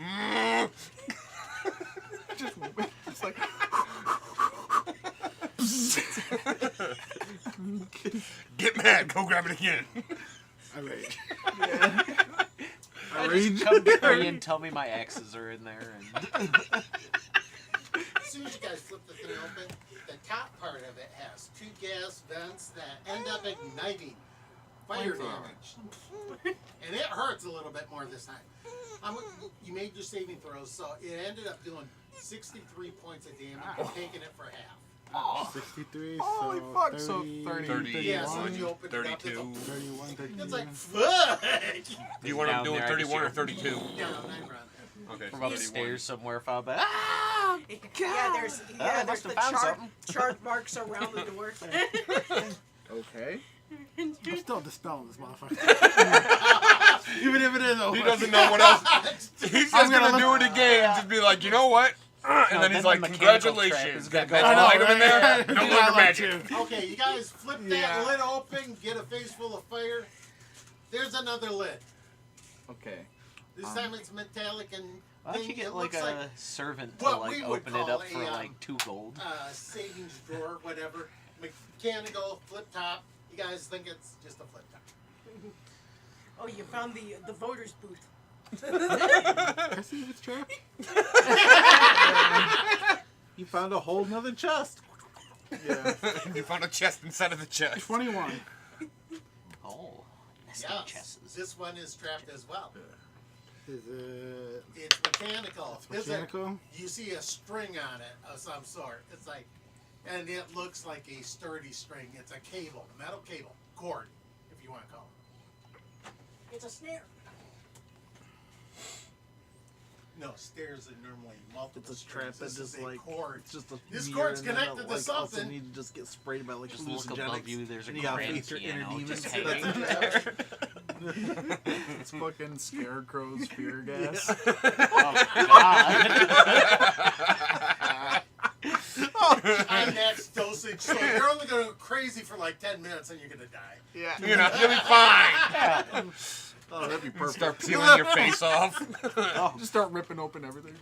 on. It's like, Get mad. Go grab it again. I rage. Just come get me and tell me my exes are in there. And As soon as you guys flip the thing open, the top part of it has 2 gas vents that end up igniting fire damage. And it hurts a little bit more this time. You made your saving throws, so it ended up doing 63 points of damage, taking it for half. 63, holy so fuck, 30, so 30. Yeah, so when you open it up, 32. 31, 32. it's like, fuck! Do you want to Down do it there, I 31 or just- 32? Down, I run. Okay, from 31. upstairs somewhere, found by. Ah! Yeah, there's I there's must the have found something. chart marks around the door. Okay. I'm still dispelling this motherfucker. Even if it is over. He doesn't know what else. He's just I'm gonna gonna do it again and just be like, you know what? And No, then he's then like, the mechanical trap congratulations. is gonna Got go that off. item in there? right? No I longer like magic. you. Okay, you guys flip that lid open, get a face full of fire. There's another lid. Okay. This time it's metallic and Why don't you it get like looks a servant to what like we would open it call up for a, like 2 gold? savings drawer, whatever. Mechanical, flip top. You guys think it's just a flip top. Oh, you found the voters booth. Can I see if it's trapped? You found a whole nother chest. Yeah. You found a chest inside of the chest. 21. Oh, nesting Yes, chests. this one is trapped as well. Is it It's mechanical. mechanical? You see a string on it of some sort. It's like, and it looks like a sturdy string. It's a cable, metal cable, cord, if you want to call it. It's a snare. No, stairs are normally multiple. It's a trap strings. that This just is a like cord. it's just a This mirror, cord's and then connected to like, all of a sudden something. you just get sprayed by like Just look above hallucinogenics. you, there's a and you gotta grand face your inner piano demons. just That's hanging it. It's fucking scarecrow's fear gas. High max dosage, so you're only going to go crazy for like 10 minutes and you're going to die. Yeah. You know, you'll be fine. Oh, that'd be perfect. Start peeling your face off. Just start ripping open everything.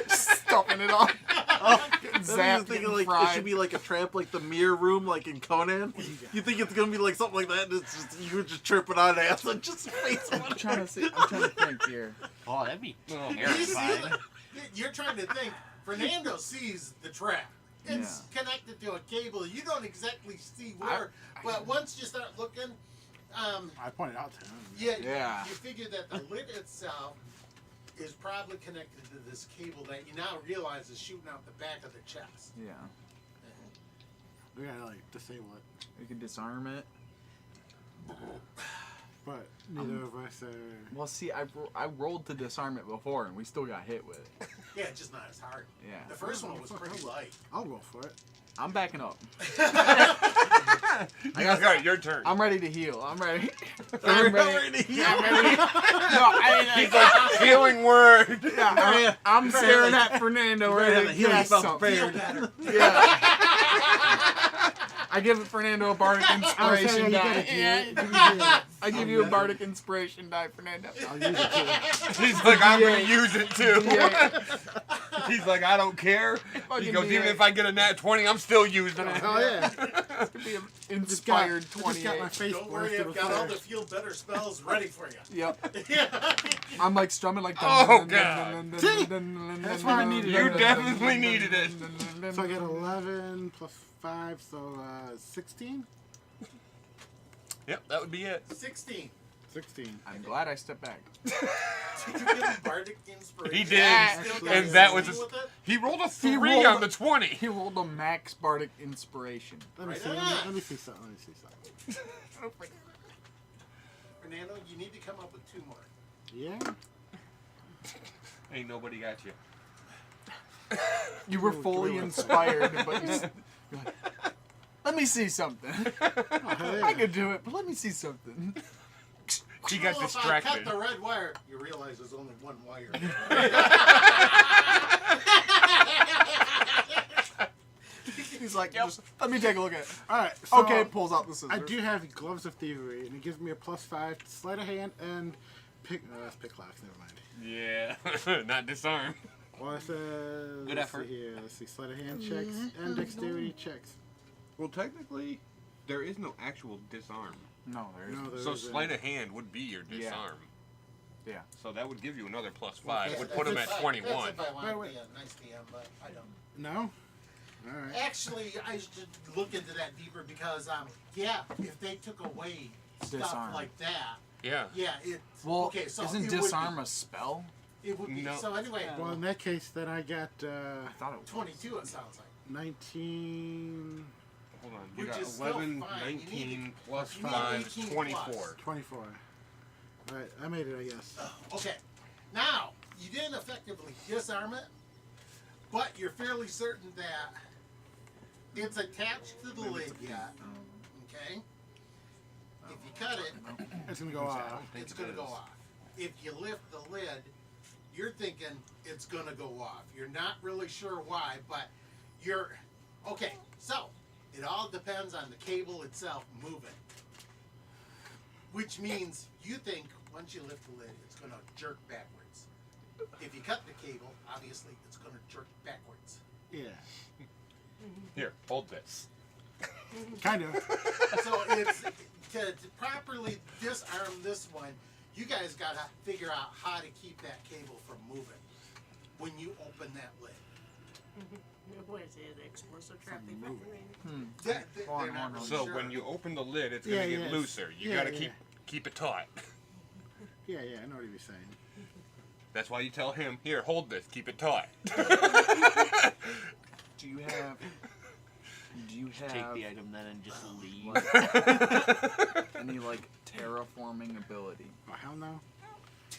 Stuffing it on. Getting I was zapped, thinking getting like fried. it should be like a trap, like the mirror room, like in Conan. You think it's gonna be like something like that? And it's just you would just tripping on acid, just face I'm one. trying to think here. Oh, that'd be You see terrifying. you're trying to think. Fernando sees the trap. It's connected to a cable. You don't exactly see where, but once you start looking, I pointed out to him. Yeah. you figure that the lid itself is probably connected to this cable that you now realize is shooting out the back of the chest. Yeah. We gotta like disable it. We can disarm it. But neither of us are. Well, see, I rolled to disarm it before, and we still got hit with it. Yeah, just not as hard. Yeah. The first one was pretty light. I'll roll for it. I'm backing up. Alright, your turn. I'm ready to heal. I'm ready. I'm I'm ready. ready to heal. I'm ready. No, He's like, healing word. yeah, I'm staring at Fernando ready to heal cast yourself something. Feel better. Yeah. I give Fernando a bardic inspiration you die. gotta do it. I give you a bardic inspiration die, Fernando. I'll use it too. He's like, I'm gonna use it too. Yeah. He's like, I don't care. He Fucking goes, even yeah. if I get a nat 20, I'm still using it. Oh yeah. It could be an I inspired just got my 28. face Don't worry, blasted I've with got all fire. the feel better spells ready for you. Yep. Yeah. I'm like strumming like. Oh, God. See? That's why I needed it. You definitely needed it. So I get 11 plus 5, so 16? Yep, that would be it. 16. 16. I'm glad I stepped back. Did you give him bardic inspiration? He did. Still got And that was 16 with it? He rolled a He 3 rolled on a- the 20. He rolled a max bardic inspiration. Let me Right see. on. Let me see something. Let me see something. Fernando, you need to come up with 2 more. Yeah? Ain't nobody got you. You were Ooh, fully three. inspired, but you're like, let me see something. Oh, hell yeah. I could do it, but let me see something. He got Well, If I distracted. cut the red wire, you realize there's only one wire. He's like, just, let me take a look at it. Alright, so Okay, pulls out the scissors. I do have Gloves of Thievery, and it gives me a +5 to sleight of hand and pick. That's picklocks, never mind. Yeah, not disarm. Well, it says. Good let's effort. See here. Let's see. Sleight of hand checks and dexterity checks. Well, technically, there is no actual disarm. No, there No, isn't. there So isn't. sleight of hand would be your Yeah. disarm. Yeah. So that would give you another +5. Yeah, Would put him at that's 21. That's if I want to Wait, be a nice DM, but I don't. No? Alright. Actually, I should look into that deeper because, yeah, if they took away stuff Disarm. like that, Yeah. yeah, it. Well, okay, so isn't it would disarm be, a spell? It would be. No. So anyway, Well, in that case, then I got I thought it was. 22. It sounds like. 19. Hold on. You Which got is still 11, fine. You 19 need- plus you need 5 is 18 24. plus. 24. Alright, I made it, I guess. Okay, now you didn't effectively disarm it, but you're fairly certain that it's attached to the lid yet. Okay. If you cut it, It's gonna go off. it's gonna go off. If you lift the lid, you're thinking it's gonna go off. You're not really sure why, but you're okay. So it all depends on the cable itself moving, which means you think once you lift the lid, it's gonna jerk backwards. If you cut the cable, obviously it's gonna jerk backwards. Yeah. Here, hold this. Kind of. So it's to properly disarm this one, you guys gotta figure out how to keep that cable from moving when you open that lid. What is it? Explosive trap thing? They're not really So sure. when you open the lid, it's Yeah, gonna get yeah, looser. You yeah, gotta yeah. keep it taut. Yeah, I know what you're saying. That's why you tell him, here, hold this, keep it taut. Do you have? Take the item then and just leave. Any like terraforming ability? Oh, hell no.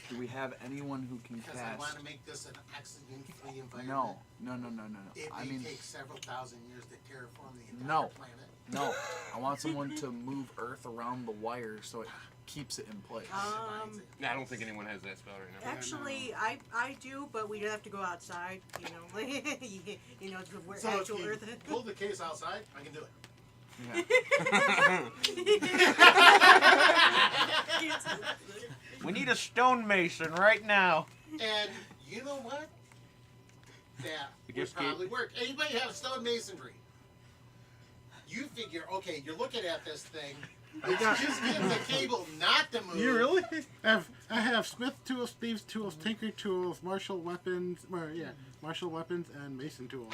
Do we have anyone who can Because I want cast? to make this an accident-free environment. No. It I may mean, take several thousand years to terraform the entire No. planet. no. I want someone to move Earth around the wire so it keeps it in place. Nah, I don't think anyone has that spell right now. Actually, I do, but we'd have to go outside. You know, you know, to where So if actual you Earth. pull the case outside, I can do it. Yeah. We need a stonemason right now. And you know what? That would guess probably work. Anybody have stonemasonry? You figure, okay, you're looking at this thing. Just get the cable not to move. You really? I have Smith tools, Thieves tools, Tinker tools, martial weapons, martial weapons, and Mason tools.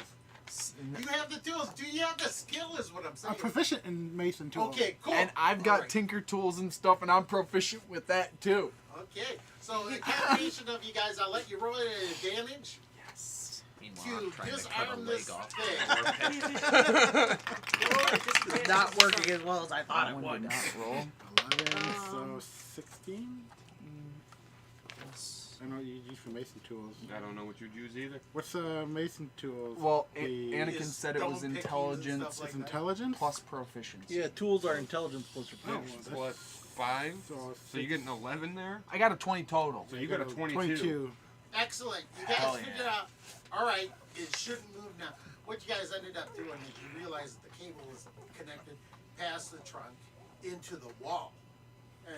You have the tools. Do you have the skill? Is what I'm saying. I'm proficient in Mason tools. Okay, cool. And I've got Alright. tinker tools and stuff, and I'm proficient with that too. Okay, so the combination of you guys, I'll let you roll it damage Meanwhile, to I'm trying to cut a disarm this leg off. thing. It's not working as well as I thought That it one did would. not roll. 11, Um, so 16? I know you use for Mason tools. I don't know what you'd use either. What's Mason tools? Well, The- Anakin Is said it was stone pickings and intelligence stuff like It's that. intelligence? plus proficiency. Yeah, tools are intelligence plus your Oh, proficiency. that's- Plus 5. So, So you get an 11 there. I got a 20 total. So you got a 22. 22. Excellent. You guys Hell yeah. figured out, all right, it shouldn't move now. What you guys ended up doing is you realized that the cable is connected past the trunk into the wall.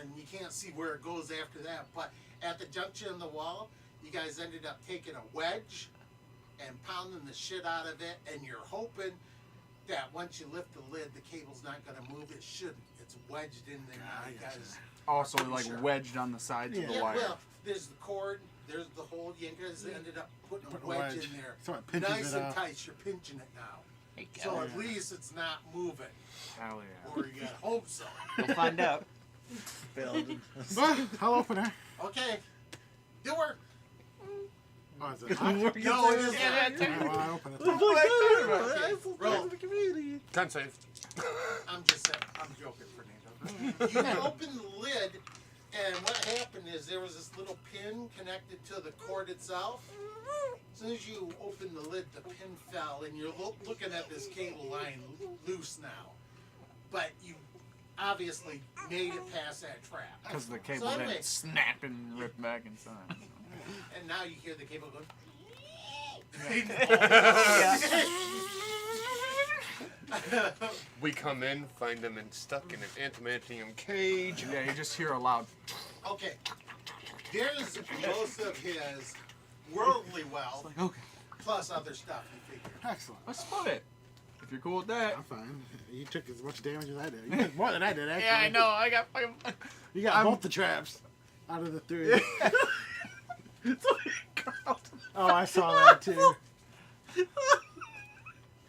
And you can't see where it goes after that. But at the junction of the wall, you guys ended up taking a wedge and pounding the shit out of it. And you're hoping that once you lift the lid, the cable's not going to move. It shouldn't. It's wedged in there now. You guys. Also, Pretty like sure. wedged on the sides of the Yeah, wire. well, there's the cord, there's the hole. You guys ended up putting Put a a wedge wedge. in there. So it pinches Nice it and off. tight. You're pinching it now. Hey, So Yeah. at least it's not moving. Hell yeah. Or you got hope so. We'll find out. Failed. Ah, I'll open her. Okay. Do her. Oh, is it? No, it is not. Well, I open it. Roll. Con save. I'm just saying. I'm joking, Fernando. You open the lid, and what happened is there was this little pin connected to the cord itself. As soon as you open the lid, the pin fell, and you're looking at this cable line loose now. But you obviously made it past that trap. Because the cable So anyway- didn't snap and rip back inside. And now you hear the cable going. We come in, find them stuck in an adamantium cage. Yeah, you just hear a loud. Okay. There's most of his worldly wealth, Okay, plus other stuff, you figure. Excellent. let's split it. If you're cool with that. I'm fine. You took as much damage as I did. You took more than I did, actually. Yeah, I know. I got. You got both the traps out of the 3. Oh, I saw that too.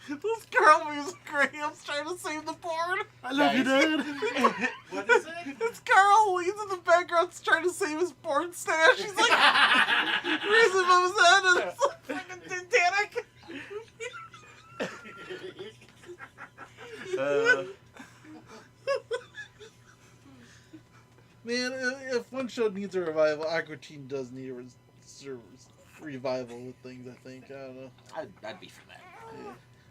This girl was great. I'm trying to save the board. I love you, dude. What is it? This girl leads in the background trying to save his porn stash. She's like, raising above his head, and it's like freaking Titanic. Man, if one show needs a revival, Aqua Teen does need a revival with things, I think. I don't know. I'd be for that.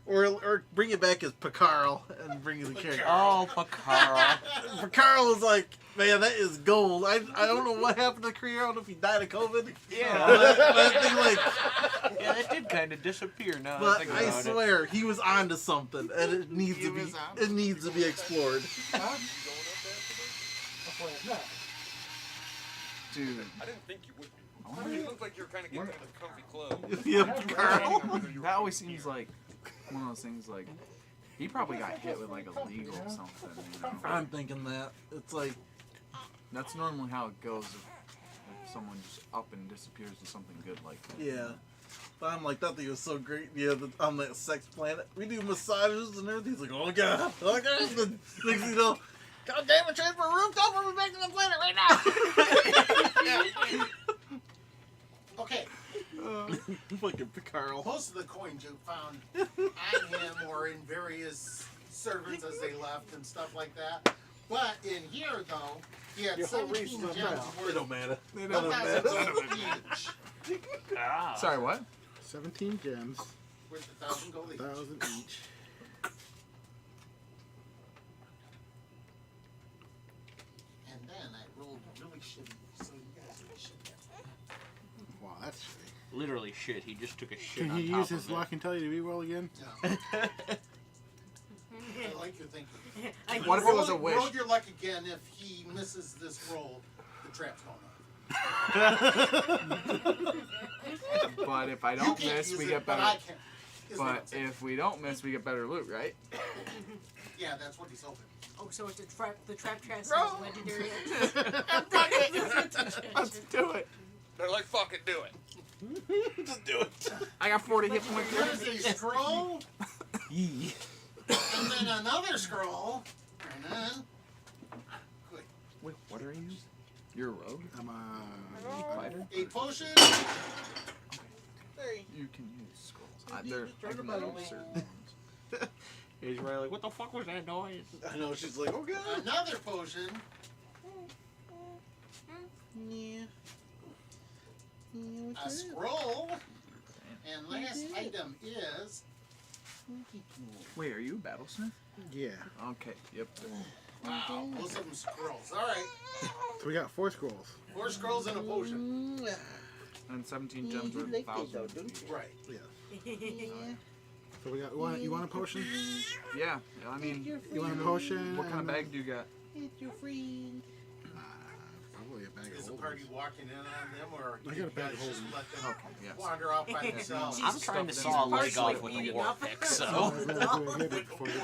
Or bring it back as Picarl and bring the character. Oh, Picaro. Picarl was like, man, that is gold. I don't know what happened to Kree. I don't know if he died of COVID. Yeah. But I think, like, Yeah, that did kind of disappear now. but I swear he was onto something, and it needs He to be was on- it needs to be explored. Dude. I didn't think you would. You look like you're kind of getting into comfy clothes. Yeah, Picarl. That always seems like one of those things. Like he probably got hit with like a legal something. You know? I'm thinking that it's like, That's normally how it goes if someone just up and disappears to something good like that. yeah. But I'm like, that thing was so great. Yeah, on that sex planet, we do massages and everything. He's like, oh god, oh god. The next thing you know, god damn it, transfer rooftop, we're back to the planet right now. Okay. Fucking Picarl. Most of the coins you found on him or in various servants as they left and stuff like that. But in here, though, he had Your whole 17 race is gems unbound. It worth don't matter. It 1,000 don't matter. gold each. Sorry, what? 17 gems, Worth 1,000 gold each. 1,000 each. And then I rolled really shitty, so you guys really shitty. Wow, that's shitty. Literally shit. He just took a shit Can on he top use of his it. luck and tell you to be well again? No. I like your thinking. What if it was a Roll- wish? Roll your luck again. If he misses this roll, the trap's going off. But if I You don't can't miss, use we it, get but better. I can. Is what I'm But saying. if we don't miss, we get better loot, right? Yeah, that's what he's hoping. Oh, so it's a trap. The trap chest Bro. is legendary. Let's do it. They're like, fucking do it. Just do it. I got 40 hit points. There's a scroll, and then another scroll, and then. Quick. Wait, what are you? You're a rogue? I'm Fighter? A potion. You can use scrolls. I can use certain ones. He's really like, what the fuck was that noise? I know, she's like, oh god. Another potion, a scroll. And last item is Wait, are you a battlesmith? Yeah. Okay. Yep. wow, most of them scrolls. All right, So we got 4 scrolls. 4 scrolls and a potion. And 17 gems or 1,000. Right. So we got you want a potion? Yeah. I mean, You want a potion? what kind of and- bag do you got? Probably a bag Is of the holders. party walking in on them, or I do got you a bag guys of just holding. let them Okay. Yes. wander off by themselves? I'm trying to She's saw a leg partially off with a eating war up. pick, Oh, so. I really do a hit it before you go.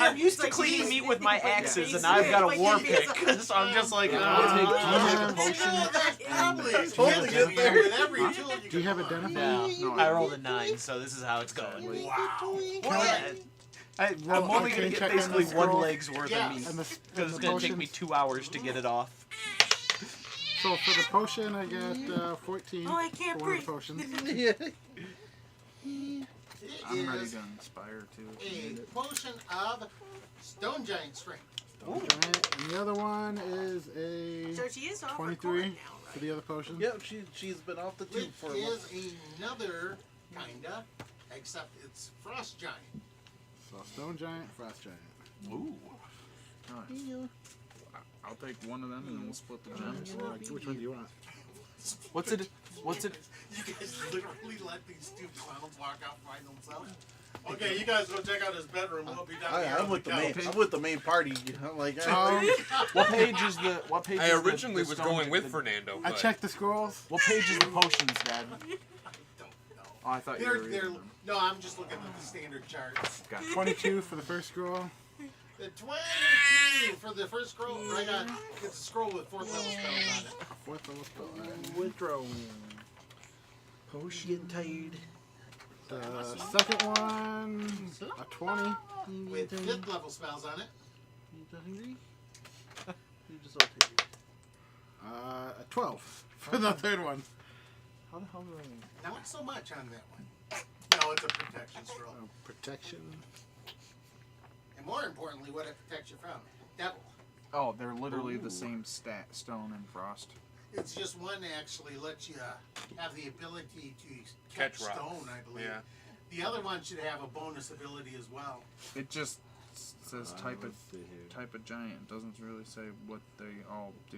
I'm used to cleaning meat with my axes, and I've got a war pick, so I'm just like, I'll take Totally get there with every tool you Do you have can find. identify? yeah, I rolled a 9, so this is how it's going. Wow. I'm Well, only can gonna you get check on basically the 1 scroll? leg's worth Yeah. of meat. And the, Because it's gonna take me 2 hours to get it off. So for the potion, I got 14 Oh, I can't for one of breathe. the potions. It I'm ready is to inspire too. a potion of stone giant strength. Giant. And the other one is a So she is off 23 record now, for right? the other potion. Yep, she's been off the Which tube for a while. is another kinda, except it's frost giant. So stone giant, frost giant. Ooh. Nice. I'll take one of them and then we'll split the gems. Which one do you want? What's it? What's it? You guys literally let these 2 clowns walk out by themselves. Okay, you guys go check out his bedroom. We'll be down here. I'm with the main. I'm with the main party. I'm like, What page is the? What page? I is the- originally the was stone- going with the- Fernando, I but checked the scrolls. What page is the potions, Dad? Don't know. Oh, I thought you were They're, reading them. no, I'm just looking at the standard charts. Gotcha. 22 for the first scroll. The 22 for the first scroll, right on. It's a scroll with 4th level spells on it. A 4th level spell. Alright. withdraw. Potion tired. The second one, a 20. With 5th level spells on it. You hungry? You just all take it. A 12 for the third one. How the hell do I? Not so much on that one. No, it's a protection scroll. Protection. And more importantly, what it protects you from. Devil. Oh, they're literally the same stone and frost. It's just one actually lets you have the ability to Catch catch rocks. stone, I believe. yeah. The other one should have a bonus ability as well. It just says type of giant. It doesn't really say what they all do.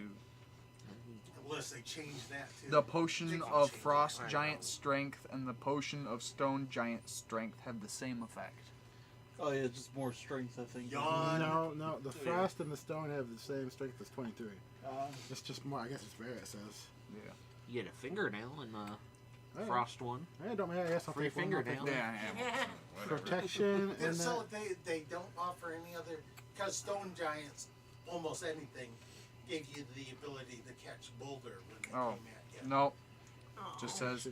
Unless they change that too. The potion They can of change frost that. I giant know. strength and the potion of stone giant strength have the same effect. Oh yeah, just more strength, I think. Yawn. No, the frost and the stone have the same strength as 23. It's just more, I guess it's rare, it says. Yeah. You get a fingernail in the Alright. frost one. Hey, don't matter, I guess I'll Free take one, I'll take fingernail. one. Yeah. Whatever. Protection And and so they don't offer any other, because stone giants, almost anything, gave you the ability to catch boulder when they Oh. came at you. No, Oh. just says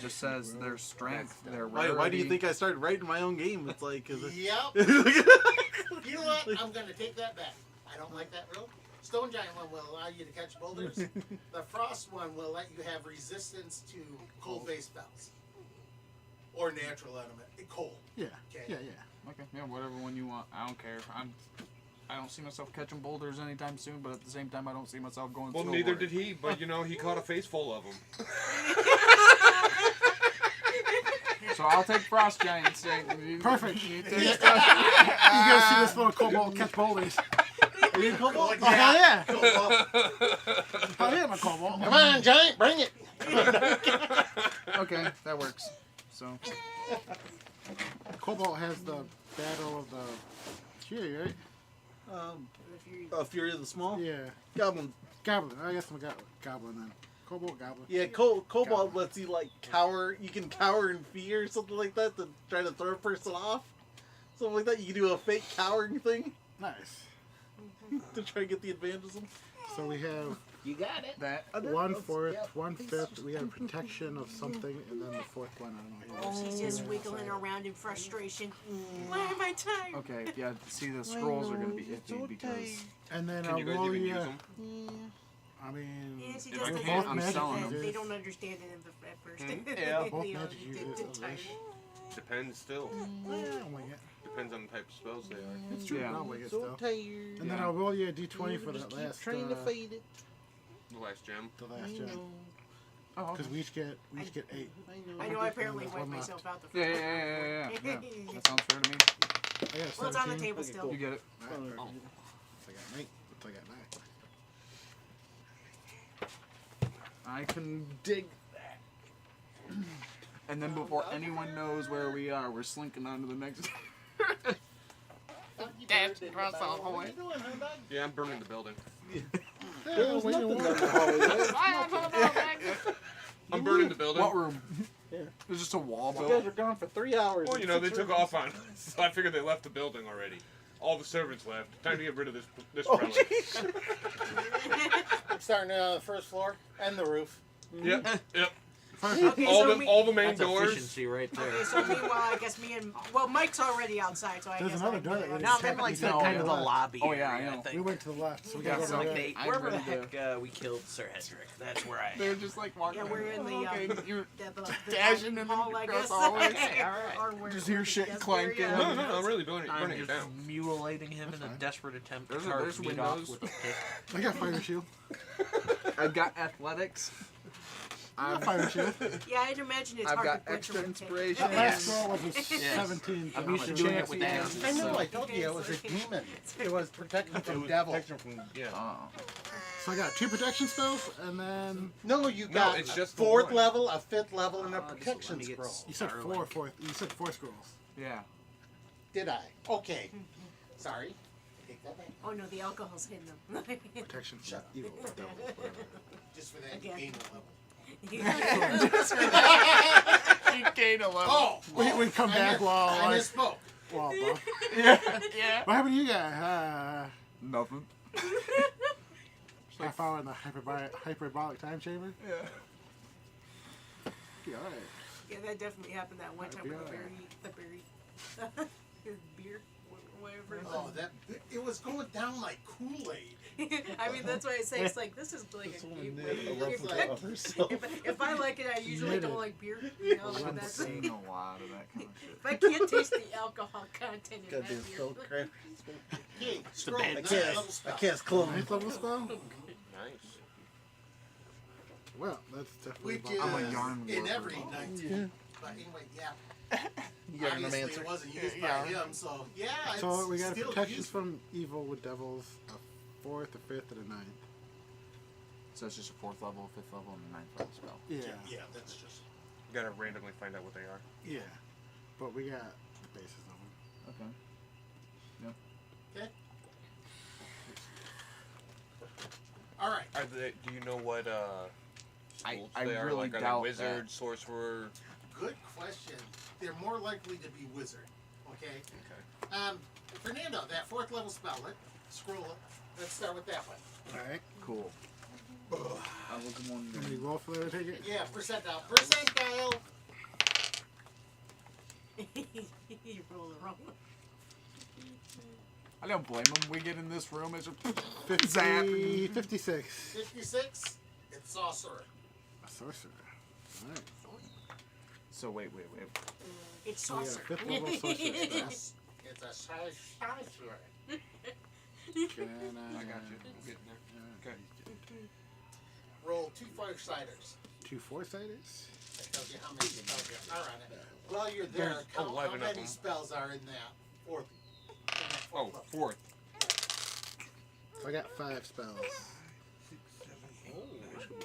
just says their strength, their Why do you rarity. think I started writing my own game? It's like, Yep. it... You know what? I'm going to take that back. I don't like that rule. Stone giant one will allow you to catch boulders. The frost one will let you have resistance to cold-based spells. Or natural element. Cold. Yeah, Okay. yeah. Okay, yeah, whatever one you want. I don't care. I don't see myself catching boulders anytime soon, but at the same time, I don't see myself going. Well, neither did he, but you know, he caught a face full of them. So I'll take frost giant strength. Perfect. You You take gotta see this little cobalt catch boulders. Are you cobalt? Oh, hell yeah! Cobalt. Oh, yeah, my cobalt. Come on, giant, bring it. Okay, that works. So Cobalt has the battle of the Fury, right? Fury of the Small? Yeah. Goblin. Goblin. I guess I'm a goblin then. Cobalt goblin. Yeah, Cobalt lets you like cower. You can cower in fear or something like that to try to throw a person off. Something like that. You can do a fake cowering thing Nice. to try to get the advantage of them. So we have You got it. that 1/4, 1/5. We have protection of something, and then the fourth one, I don't know. Oh, she's just wiggling around in frustration. Why am I tired? okay, yeah. See, the scrolls are gonna be iffy because And then Can I'll you guys roll even you. use them? I mean, Yeah, she If I doesn't can, have I'm it. selling They them. don't understand it at first. Yeah, both They magic are users. tired. Depends still. I'll wing it. Depends on the type of spells they are. It's true. Yeah. I'll wing it still. tired. And then I'll roll you a d20 for that last, trying to fade it. The last gem. the last gem. Oh, okay. Because we each get 8. I know I apparently There's wiped one myself out the Yeah, first yeah. That sounds fair to me. I got Well, it's on the 17. table still. You get it. Alright, perfect. Oh. So I got 9. So I got 9. I can dig that. And then before anyone knows where we are, we're slinking on to the next. Dash across the hallway. Yeah, I'm burning the building. There was nothing down the hallway. I'm burning the building. What room? Yeah. There's just a wall You guys built. were gone for 3 hours. Well, you know, they took off on us, so I figured they left the building already. All the servants left. Time to get rid of this Oh, relic. jeez. I'm starting on the first floor and the roof. Yep, yep. Okay, All so the main That's doors. efficiency right there. Okay, so meanwhile, I guess Mike's already outside, so I There's guess another I door that can we No, just I'm like the No, kind of the yeah. lobby. Oh, yeah, I area, know. think. We went to the left, so we Yeah, got to so go Like to the they, right. wherever the ready to- heck we killed Sir Hedrick. That's where I. They're just like walking. Yeah, we're in the, okay, you're the dashing in hall, I across guess. the hallway. Okay, alright. Or where- Just hear where the shit guest clanking. area No, is. no, no, I'm really burning I'm it just down. mutilating him That's in a fine. desperate attempt to There's carve meat off windows. with a pick. I got fire shield. I've got athletics. I got fire shield. Yeah, I'd imagine it's I've hard got to extra butcher inspiration. That last scroll was a 17. I'm so used to I'm doing a it with the champion. hands. I know, So. I told you it was a demon. It was protecting from devil. Yeah. Oh. So I got 2 protection spells, and then No, you No, got it's just the 4th one. level, a 5th level, and a Just let protection me get scroll. you said Starlight. 4. You said 4 scrolls. Yeah. Did I? Okay. Sorry. Take that back. Oh no, the alcohol's hitting them. Protection, Shut evil, devil, whatever. Just for that, you Again. gain a level. You gain a level. Oh! We come back while I like, misspoke. while buff. Yeah. Yeah. What happened to you guys? Nothing. Half hour in the hyperbolic time chamber? Yeah. Yeah, alright. Yeah, that definitely happened that one time with Yeah. the berry beer, whatever. Oh, it was going down like Kool-Aid. I mean, that's why I say it's like this is like This a woman gateway. did a replica of herself. If I like it, I usually don't like beer. You know, I'm but that's seeing a lot of that kind of shit. if I can't taste the alcohol content in Got that this beer. so crap. Okay, scroll. bad I ninth can't. level I spell. can't clone. 9th level spell? Nice. Well, that's definitely Which about is I'm a yarn in warper. every night. Yeah. But anyway, yeah. You got an Obviously, answer. it wasn't used Yeah. by him, so yeah. So it's we got a still protection used. from evil with devils, a 4th, a 5th, and a 9th. So it's just a 4th level, 5th level, and a 9th level spell. Yeah. Yeah, that's just. You gotta randomly find out what they are. Yeah. But we got the basis of them. Okay. Okay. All right. Are they? Do you know what schools I they are? really Like, are doubt they wizard, that. sorcerer? Good question. They're more likely to be wizard. Okay. Okay. Fernando, that 4th level spell. Scroll it. Let's start with that one. Alright. Cool. I was Can we wondering. roll for that to take it? Yeah, percentile. Percentile. You roll the wrong one. I don't blame him. We get in this room as a 50, 56. 56. It's sorcerer. A sorcerer. Alright. So wait. It's So we got a saucer. 5th level sorcerer spell. It's a sorcerer. Can, I got you. I'm getting there. Okay. Roll 2 4-siders. 2 4-siders. That tells you how many spells there are on it. While you're there, There's count how 11 of many them. spells are in that 4th. Oh, 4th. So I got 5 spells.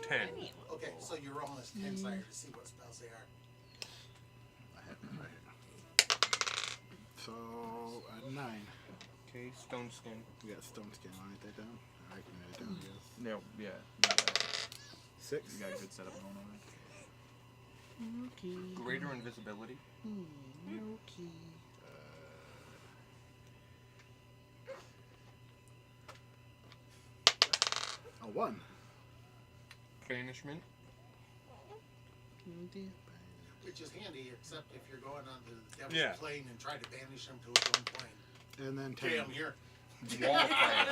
10. Okay, so you're rolling as 10-sider to see what spells they are. I have them right here. So, a 9. Okay, stone skin. We got stone skin. Want to write that down? I can write it down, I guess. Yeah. You 6. got a good setup going on. Greater invisibility. A 1. Banishment. Which is handy, except if you're going on the devil's Yeah. plane and try to banish him to his own plane. And then 10. Okay, I'm here. Wall fire.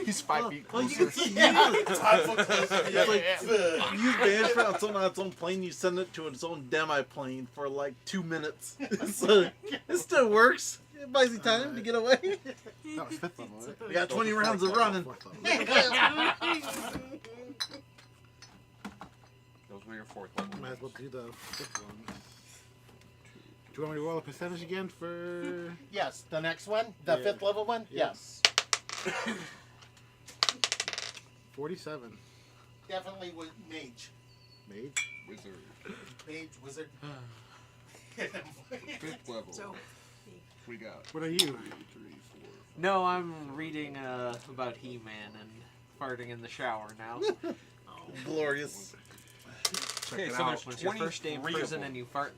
He's 5 feet Well, you closer. can see It's like, use banishment on someone on its own plane. You send it to its own demi plane for like 2 minutes. So it still works. It buys you time to get away. That was 5th level, right? We got 20 rounds of running. 4th level. or your 4th level. Might as well do the 5th one. Do you want me to roll a percentage again for... Yes, the next one, the Yeah. 5th level one. Yeah. Yes, 47. definitely with mage, Mage. wizard. 5th level. So, We got What are you? 2, 3, 4. No, I'm reading about He-Man and farting in the shower now. Glorious. Okay, it so out. there's It's your first day in 23 of prison them. and you fart.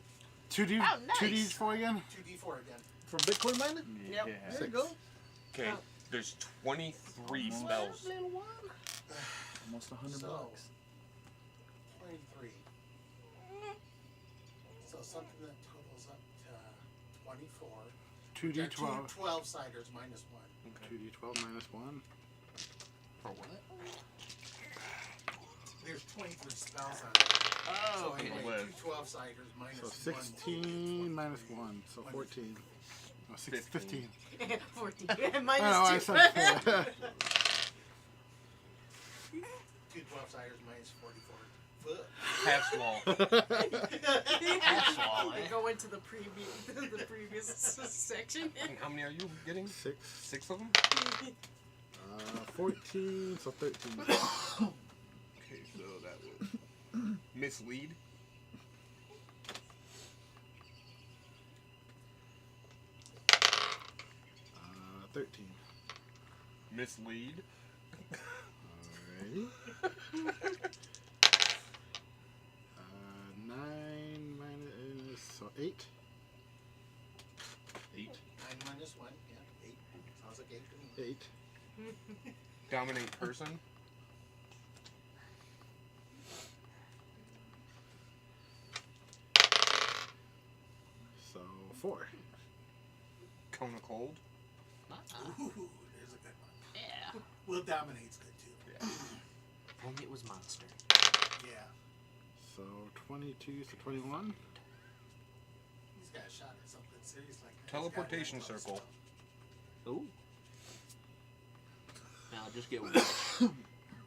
2D, Oh, nice. 2D4 again? 2d4 again. For Bitcoin mining? Yep. Yeah. There you go. Okay, there's 23 spells. Almost 100 So, bucks. 23. So something that totals up to 24. 2D12. 12 ciders minus 1. 2D12 minus 1. For what? There's 23 spells on it. Oh, So okay. anyway, Live. 2 12 ciders minus So 1. 16 minus 1. So 14. No, 15. 14. Oh, Minus I 2. said 4. 2 12 ciders minus 44. Fuck. Half small. We go into the previous section. And how many are you getting? 6. 6 of them? 14. So 13. Okay, so that was mislead. 13. Mislead. Alrighty. 9 minus... So 8. 8. 9 minus 1. Yeah, 8. Sounds like 8 to me. 8. Dominate person. So 4. Cone of cold. Ooh, there's a good one. Yeah. Will Dominate's good too. If only it was monster. Yeah. So 22 to 21. He's got a shot at something serious like that. Teleportation He's got circle. Ooh. Now just get one.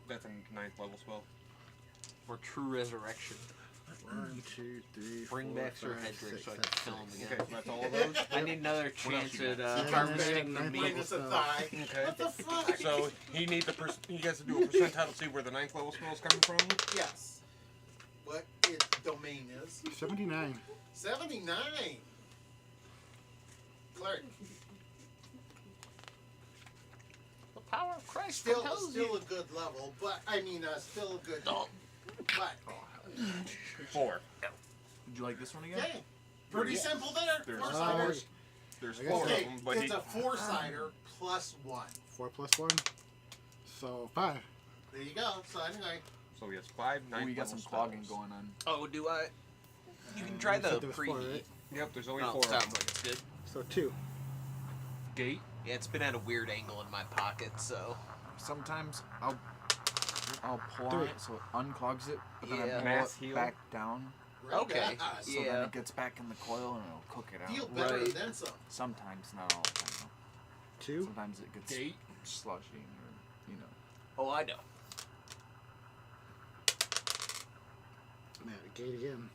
That's a 9th level spell. Or true resurrection. 1, 2, 3, Bring 4, back Sir 5, Hedrick 6, so I can 7, film him Okay, again. so that's all of those. I need another What else chance you at got? harvesting the Ninth meat. minus a thigh. Okay. What the fuck? So he needs he has to do a percentile to see where the 9th level spell is coming from. Yes. What its domain is. 79. 79. Clark. The power of Christ Still compels you. a good level, but I mean, still a good. Oh. But 4. Would you like this one again? okay, pretty simple there. There's 4 four. ciders. There's I 4 got of Okay, them, but it's a 4 cider plus 1. 4 plus 1. So 5. There you go. So anyway, so he has 5 9th Oh, you got level some clogging spells. going on. Oh, do I? You can try You the said there was 4, preheat. right? Yep, there's only Oh, 4 of sounds them. like it's good. So 2. Gate. Yeah, it's been at a weird angle in my pocket, so. Sometimes I'll pull Do on it. it so it unclogs it, but then Yeah. I pull Mass it heal. back down Okay. so Yeah. then it gets back in the coil and it'll cook it out. feel better Right. than some. Sometimes, not all the time. 2. Sometimes it gets Gate. slushy or, you know. Oh, I know. Yeah, gate again.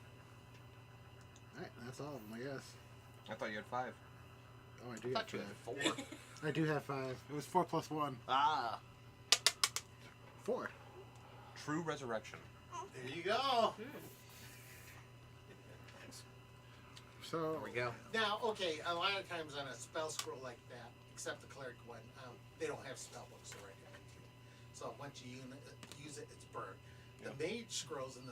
Alright, that's all of them, I guess. I thought you had 5. Oh, I I do have thought you 5. had 4. I do have 5. It was 4 plus 1. Ah. 4. True resurrection. There you go. So, There we go. Now, okay, a lot of times on a spell scroll like that, except the cleric one, they don't have spell books already. So once you use it, it's burned. The mage scrolls and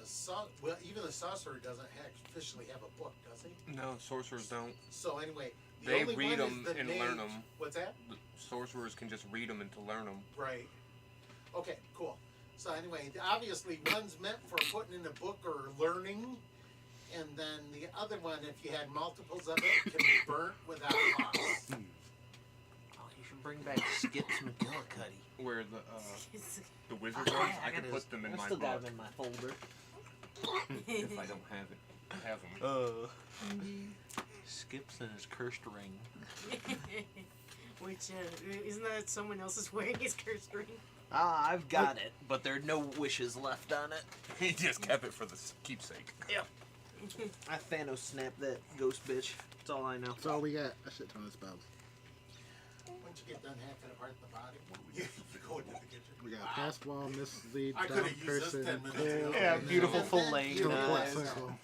well, even the sorcerer doesn't officially have a book, does he? No, sorcerers don't. So anyway, the They only read one is them the and mage. learn them. What's that? The sorcerers can just read them and to learn them. Right. Okay, cool. So anyway, obviously one's meant for putting in a book or learning, and then the other one, if you had multiples of it, can be burnt without loss. Oh, you should bring back Skips McGillicuddy. Where the wizard Ah, ones, I got can his- put them in I my still got book them in my folder. if I don't have it. Have them. Skips and his cursed ring. Which, isn't that someone else is wearing his cursed ring? Ah, I've got it, but there are no wishes left on it. He just kept it for the keepsake. Yep. I Thanos snapped that ghost bitch. That's all I know. So we got a shit ton of spells. Once you get done hacking apart the body, you go into the kitchen. We got pass wall, mislead, I dumb coulda used this person, 10 minutes pull, ago. Yeah, And beautiful then- fillet. teleport Nice. circle.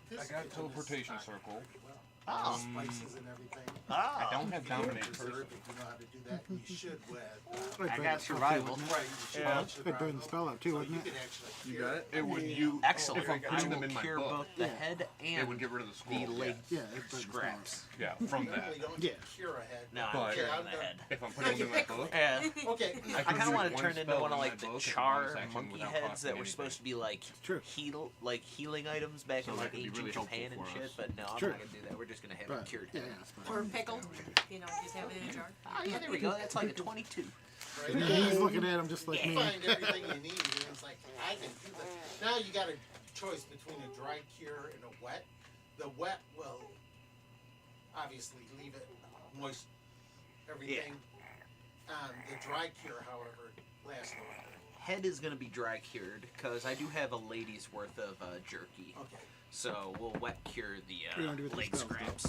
This I got kitchen teleportation is stocked circle. pretty well. Oh. Spices and everything. Ah. I don't have dominate Reserve person. if you know how to do that. You should with. I got survival. Right, you should. Yeah. with Could burn the spell up too, So wouldn't you it? could actually You cure got it? It would you Excellent. if I'm I putting will them in my cure book. both the Yeah. head It and would get rid of the scroll. the leg Yeah, it burns the spell. scraps. Yeah, from You that. normally don't Yeah. cure a head. No, I'm But- curing Yeah, the head. If I'm putting them in my book, Yeah. Okay. I kind of use want to one turn into spell one of in like my the book as a char bonus action monkey without heads costing that were supposed to be like True. healing items back So in that like could be ancient really helpful Japan and for shit. us. But no, I'm True. not gonna do that. We're just gonna have But, it cured yeah, head. that's fine. Or pickled. You know, just have it in a jar. Oh yeah, there we go. That's like a 22. Right And now, he's looking at him just like you me. find everything you need, and it's like, I can do that. Now you got a choice between a dry cure and a wet. The wet will obviously leave it moist, everything. The dry cure, however, lasts longer. Head is gonna be dry cured because I do have a lady's worth of jerky. Okay. So we'll wet cure What do you wanna do the with the leg spells, though? scraps.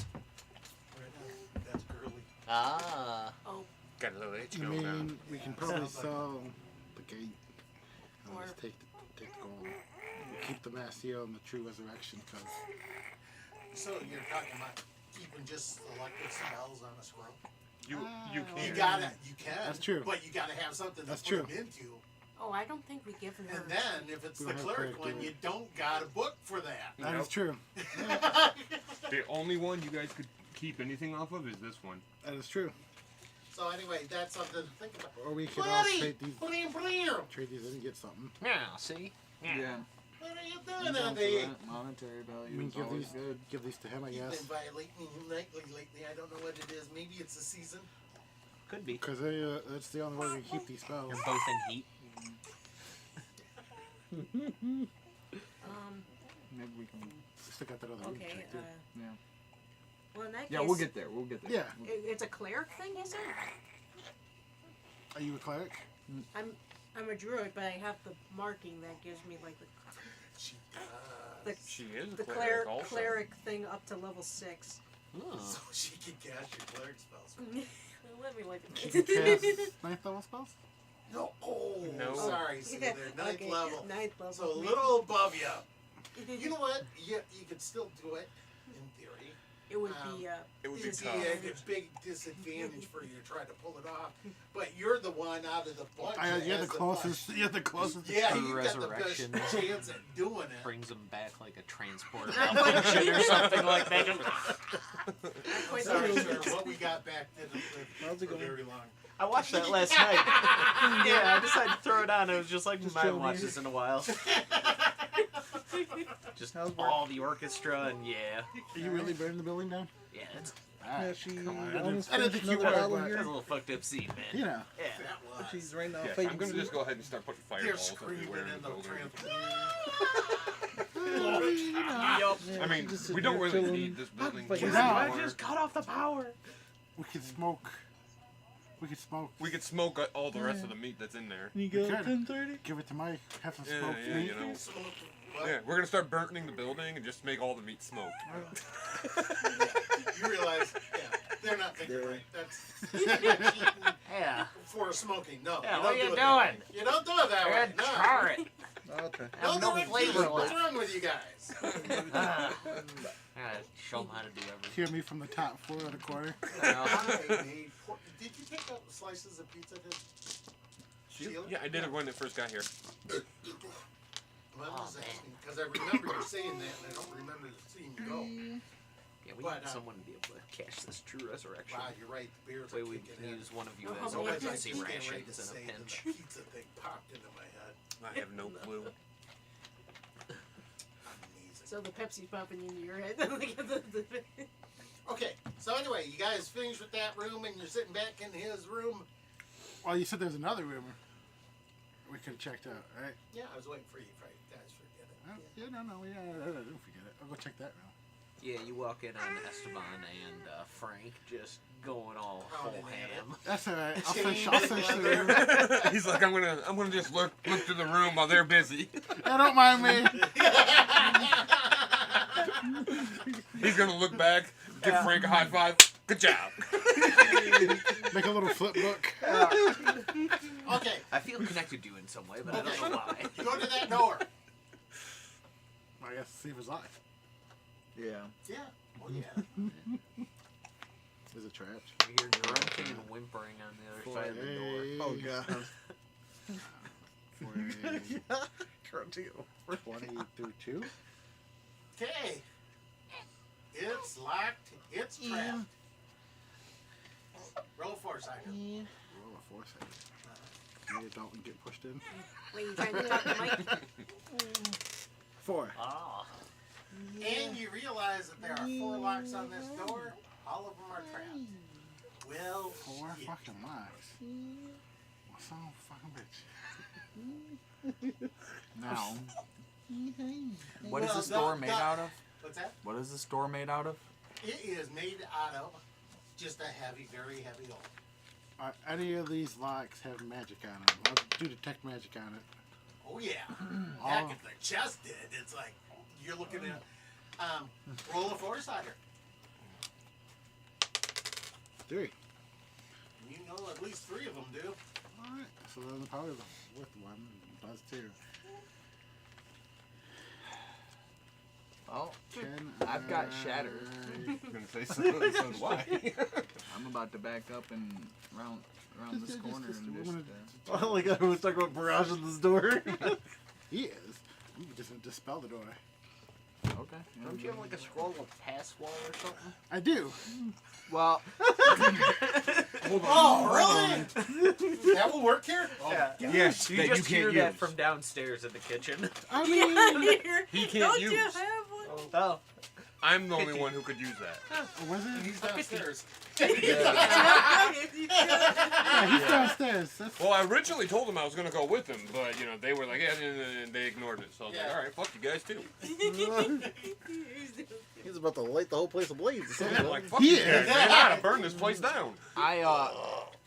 Right now, that's girly. Ah. Oh, got a little I itch going on. mean, we can probably Sounds like- sell the gate. And Or- just take the gold. We'll keep the mass seal and the true resurrection because So you're talking about keeping just selected spells on a scroll? You You can. you can. That's true. But you gotta have something to That's put true. them into. oh, I don't think we give her. And then, if it's We the don't have cleric cleric, one, do we? you don't got a book for that. that Nope. is true. The only one you guys could keep anything off of is this one. That is true. So anyway, that's something to think about. Or we could Buddy! trade these Blim, blim! trade these in and get something. Yeah. See. Yeah. What are you I'm doing down out for there? that. Monetary value We can is give always these good. give these to him, I You've guess, been violating me nightly lately. I don't know what it is. Maybe it's the season. Could be. because that's the only way we can keep these spells. You're both in heat. Maybe we can. We still got that other room Okay. check too. Yeah. Well, in that Yeah, case, we'll get there. We'll get there. Yeah. We'll It's a cleric thing, you said? Are you a cleric? I'm a druid, but I have the marking that gives me like She the She is a the cleric also. cleric thing up to level 6. Oh. So she can cast your cleric spells. Let me look She at can this. cast ninth level spells? No. Oh, No. sorry. See, they're ninth Okay, level. Ninth level. So a little above you. You know what? You could still do it in theory. It would be It would be It's tough. a big disadvantage for you to try to pull it off. But you're the one out of the bunch. that You're the has closest. You're the closest. Yeah, The you got the best resurrection. chance at doing it. Brings them back like a transport malfunction or something like that. quite Sorry, the- sir. What we got back didn't live How's it for going? very long. I watched that last night. Yeah, I decided to throw it on. It was just like, I haven't watched this in a while. Just all the orchestra and yeah. Are you really burning the building down? Yeah, it's, Yeah, she on. almost I didn't finished think you another were, bottle but- that's a here. little fucked up scene, man. You know. Yeah. That was. She's right now Yeah, fading I'm gonna sleep. just go ahead and start putting They're fireballs screaming everywhere in in the the building. Yup. Yeah, I mean, she's just we sitting don't here really chilling. need this building. Fucking here hell. anymore. cut off the power. We could smoke. We could smoke. We could smoke all the rest of the meat that's in there. You go We at could. 10:30. Give it to Mike. Have some Yeah, smoked yeah, meat. you know. Well, Yeah, we're gonna start burning the building and just make all the meat smoke. You realize, yeah, they're not thinking Yeah. right. That's cheating Yeah. for smoking. No, Yeah, you what don't are you do it that way. doing? You don't do it that We're way. gonna No. char it. Okay. Don't no do it. flavor What's left. wrong with you guys? Show them how to do everything. Hear me from the top floor of the corner. I made did you take out slices of pizza? Sheila? Yeah, I did it when it first got here. Well, I was asking because I remember you saying that, and I don't remember seeing you go. Yeah, we But, need someone to be able to catch this true resurrection. Wow, you're right. The beers That way are we kicking can in. use one of you Oh, as how many emergency Getting ready to rations say in a that pinch. The pizza thing popped into my head. I have no clue. Amazing. So the Pepsi's popping into your head. Okay, so anyway, you guys finished with that room, and you're sitting back in his room. Well, you said there's another room we could have checked out, right? Yeah, I was waiting for you, guys. Forget it. Oh, yeah, no, don't forget it. I'll go check that room. Yeah, you walk in on Esteban and Frank just going all whole ham. That's alright. I'll search the room. He's like, I'm gonna just look through the room while they're busy. Yeah, don't mind me. He's gonna look back, give Frank a high five. Good job. Make a little flip book. Okay, I feel connected to you in some way, but I don't know why. go to that door. I guess see if it's live. Yeah. Yeah. Oh yeah. Is it trapped? You hear grunting and whimpering on the other side of the door. Oh god. For a 20 through 2. Okay. It's locked. It's trapped. Roll a force item. Roll a force save. You don't get pushed in. Wait, you trying to talk to Mike? 4. Ah. And you realize that there are 4 locks on this door. All of them are trapped. Well, 4 shit. fucking locks. Well, son of a fucking bitch. Now, What is Well, this door made out of? What's that? What is this door made out of? It is made out of just a heavy, very heavy oak. are any of these locks have magic on them? I'll do detect magic on it. Oh yeah. Oh. Heck, if the chest did, it's like you're looking at. Roll a force item. 3. You know at least 3 of them do. Alright, so then probably with one does 2. Oh, 10. I've got shatter. I'm gonna say so do I. I'm about to back up and round this corner and I'm just. gonna- Oh my god, we're talking about barraging this door. He is. I'm just gonna dispel the door. Okay. Don't you have like a scroll of pass wall or something? I do. Well, Oh, really? That will work here? Oh, Yeah. Yes, You that just you hear can't that use. from downstairs in the kitchen. I Yeah, mean, here. He can't Don't use. you have one? Oh. I'm the only one who could use that. was it? He's downstairs. Yeah, Yeah, he's downstairs. That's, Well, I originally told them I was gonna go with them, but they were like, yeah, and they ignored it. So I was like, Yeah. all right, fuck you guys too. He's about to light the whole place ablaze. I'm like, fuck He you guys, is. man, I gotta burn this place down.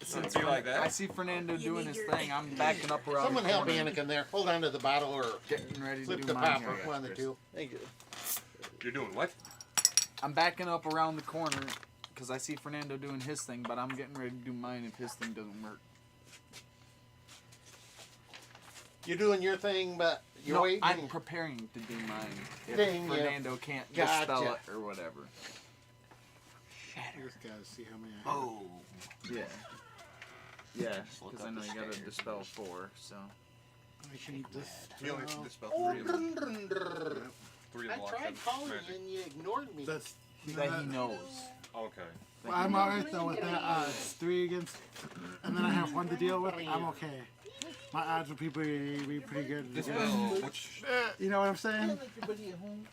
since Be like that. I see Fernando You doing need his your- thing, I'm backing up around Someone the help corner, Anakin there. Hold on to the bottle or getting ready to flip do the mine popper. here. One of the two. Thank you. You're doing what? I'm backing up around the corner because I see Fernando doing his thing, but I'm getting ready to do mine if his thing doesn't work. You're doing your thing, but you're No, waiting. I'm preparing to do mine if Dang, yeah. Fernando can't Gotcha. dispel it or whatever. I just gotta see how many I have. Oh. Yeah. Yeah, Just look because up I know the you gotta stairs dispel and 4, so. I can You only have to dispel. dispel 3 of them. I 3 of the locks tried have calling magic. you and you ignored me. That's That he knows. Okay. Well, I'm alright though with that. It's 3 against, and then I have 1 to deal with. I'm okay. My odds would be pretty good. Dispel, which You know what I'm saying?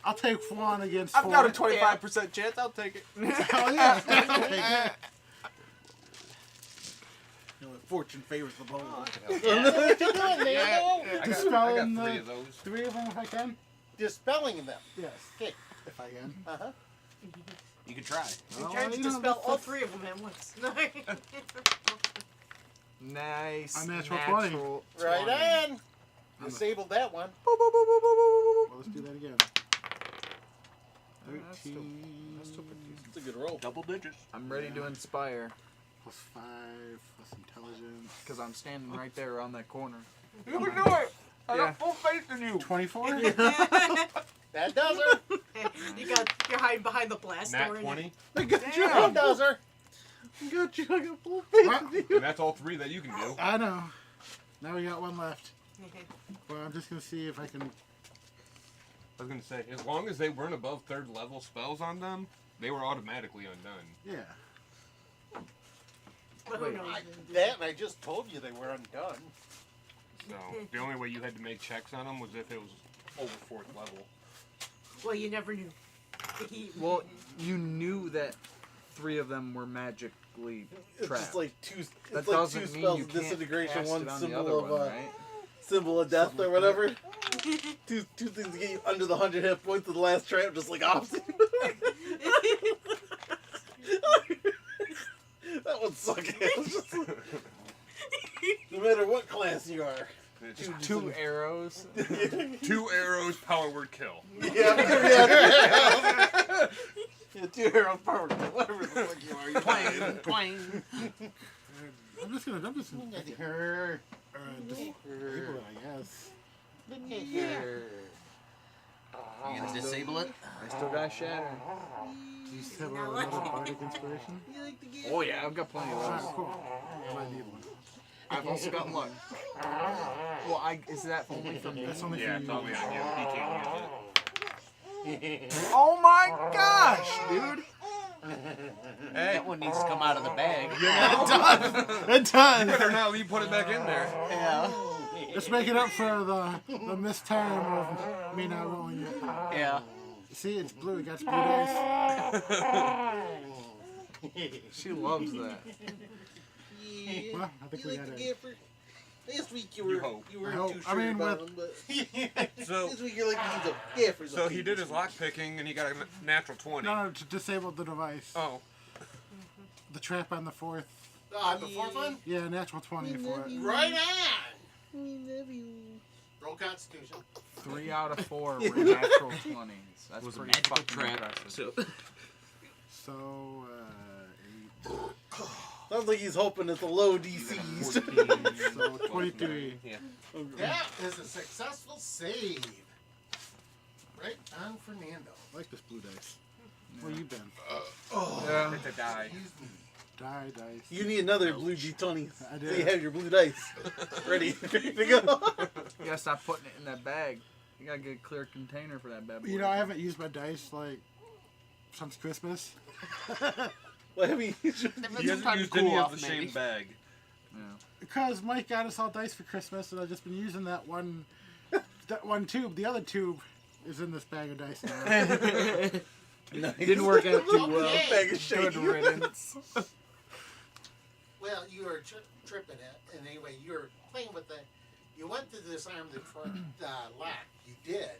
I'll take 1 against 4. I've got a 25% chance, I'll take it. Hell yeah! I'll take it. Fortune favors the bold. I Dispelling got 3 the of those. 3 of them if I can. Dispelling them. Yes. Okay. If I can. Uh-huh. You could try. You Well, tried to you know, dispel all that's- 3 of them at once. Nice. A natural 20. 20. Right on. Disabled that one. Well, let's do that again. That's still- 13 that's still pretty decent. It's a good roll. Double digits. I'm ready to inspire plus 5 plus intelligence. because I'm standing right there on that corner. You can do it! I Yeah. got full faith in you! 24? That does her. You're hiding behind the blast Nat door. 20, I got you. That does her. I got you. I got full faith in you. and that's all 3 that you can do. I know. Now we got 1 left. Well, I'm just gonna see if I can. I was gonna say, as long as they weren't above 3rd level spells on them, they were automatically undone. Yeah. But who knows? That I just told you they were undone. So the only way you had to make checks on them was if it was over 4th level. Well, you never knew. Well, you knew that 3 of them were magically It's trapped. just like 2. It's that like doesn't 2 mean spells you of can't disintegration, cast 1 it on the symbol other of one, right? symbol of death Something or like whatever. two things to get you under the 100 hit points of the last trap, just like opposite. That would suck ass. No matter what class you are. Just Two arrows. 2 arrows, power word kill. Yeah. Yeah, 2 arrows power. Whatever the fuck you are. Twang, twang. I'm just gonna disable it, I guess. You gonna disable it? I still got shatter. Do you have another bardic inspiration? Oh yeah, I've got plenty of Alright, those. cool. I might need one. I've also got luck. Well, is that only for me? That's only Yeah, for it's you. only on you. He can't use it. Oh my gosh, dude! That one needs to come out of the bag. It does! Better not leave, put it back in there. Yeah. Let's make it up for the missed time of me not rolling it. Yeah. See, it's blue. It got blue dice. She loves that. Well, I think we got it. Last week You hope. you were I hope. too I sure mean, about with- him, but So, this week you're like, he's a gaffer. so he did his lock picking and he got a natural 20. No, to disable the device. Oh, The trap on the 4th. The fourth one? Yeah, natural 20 for it. Right on! Roll Constitution. 3 out of 4 were natural 20s. That's It was a pretty magical fucking trap. impressive. So, So, 8. Sounds like he's hoping it's a low DCs. 14. So, 23. Yeah. That is a successful save. Right on Fernando. I like this blue dice. Where you been? Yeah. It's a die. Excuse me. Die dice. You need another blue G20. I So you did. have your blue dice ready to go. You gotta stop putting it in that bag. You gotta get a clear container for that bad boy. You know, I haven't used my dice like since Christmas. Well, I mean, He hasn't used any of the same bag. Yeah. Because Mike got us all dice for Christmas, and I've just been using that one tube. The other tube is in this bag of dice now. nice. Didn't work out too well. Okay. Bag of Good shake. riddance. Well, you were tripping it, and anyway, you were playing with the. You went to disarm the lock. You did.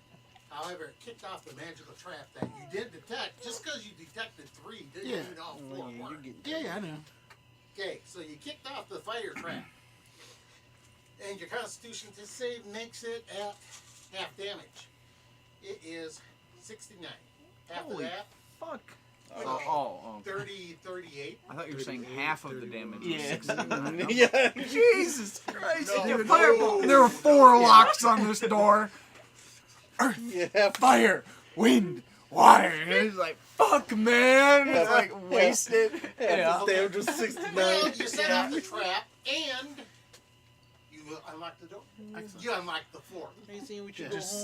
However, it kicked off the magical trap that you did detect. Just because you detected 3 didn't Yeah. mean all 4 worked. Yeah, I know. Okay, so you kicked off the fire trap. And your constitution to save makes it at half damage. It is 69. After Holy that, Fuck. Oh, 30, 38. I thought you were saying half of the damage. was Yeah. 69. Yeah. Jesus Christ. No, Dude, fireball. there were 4 locks on this door. Yeah. Fire, wind, water. And it's like, fuck, man. It's like wasted. Yeah. The damage was 69. Well, you set off the trap, and you unlocked the door. You unlocked the fourth.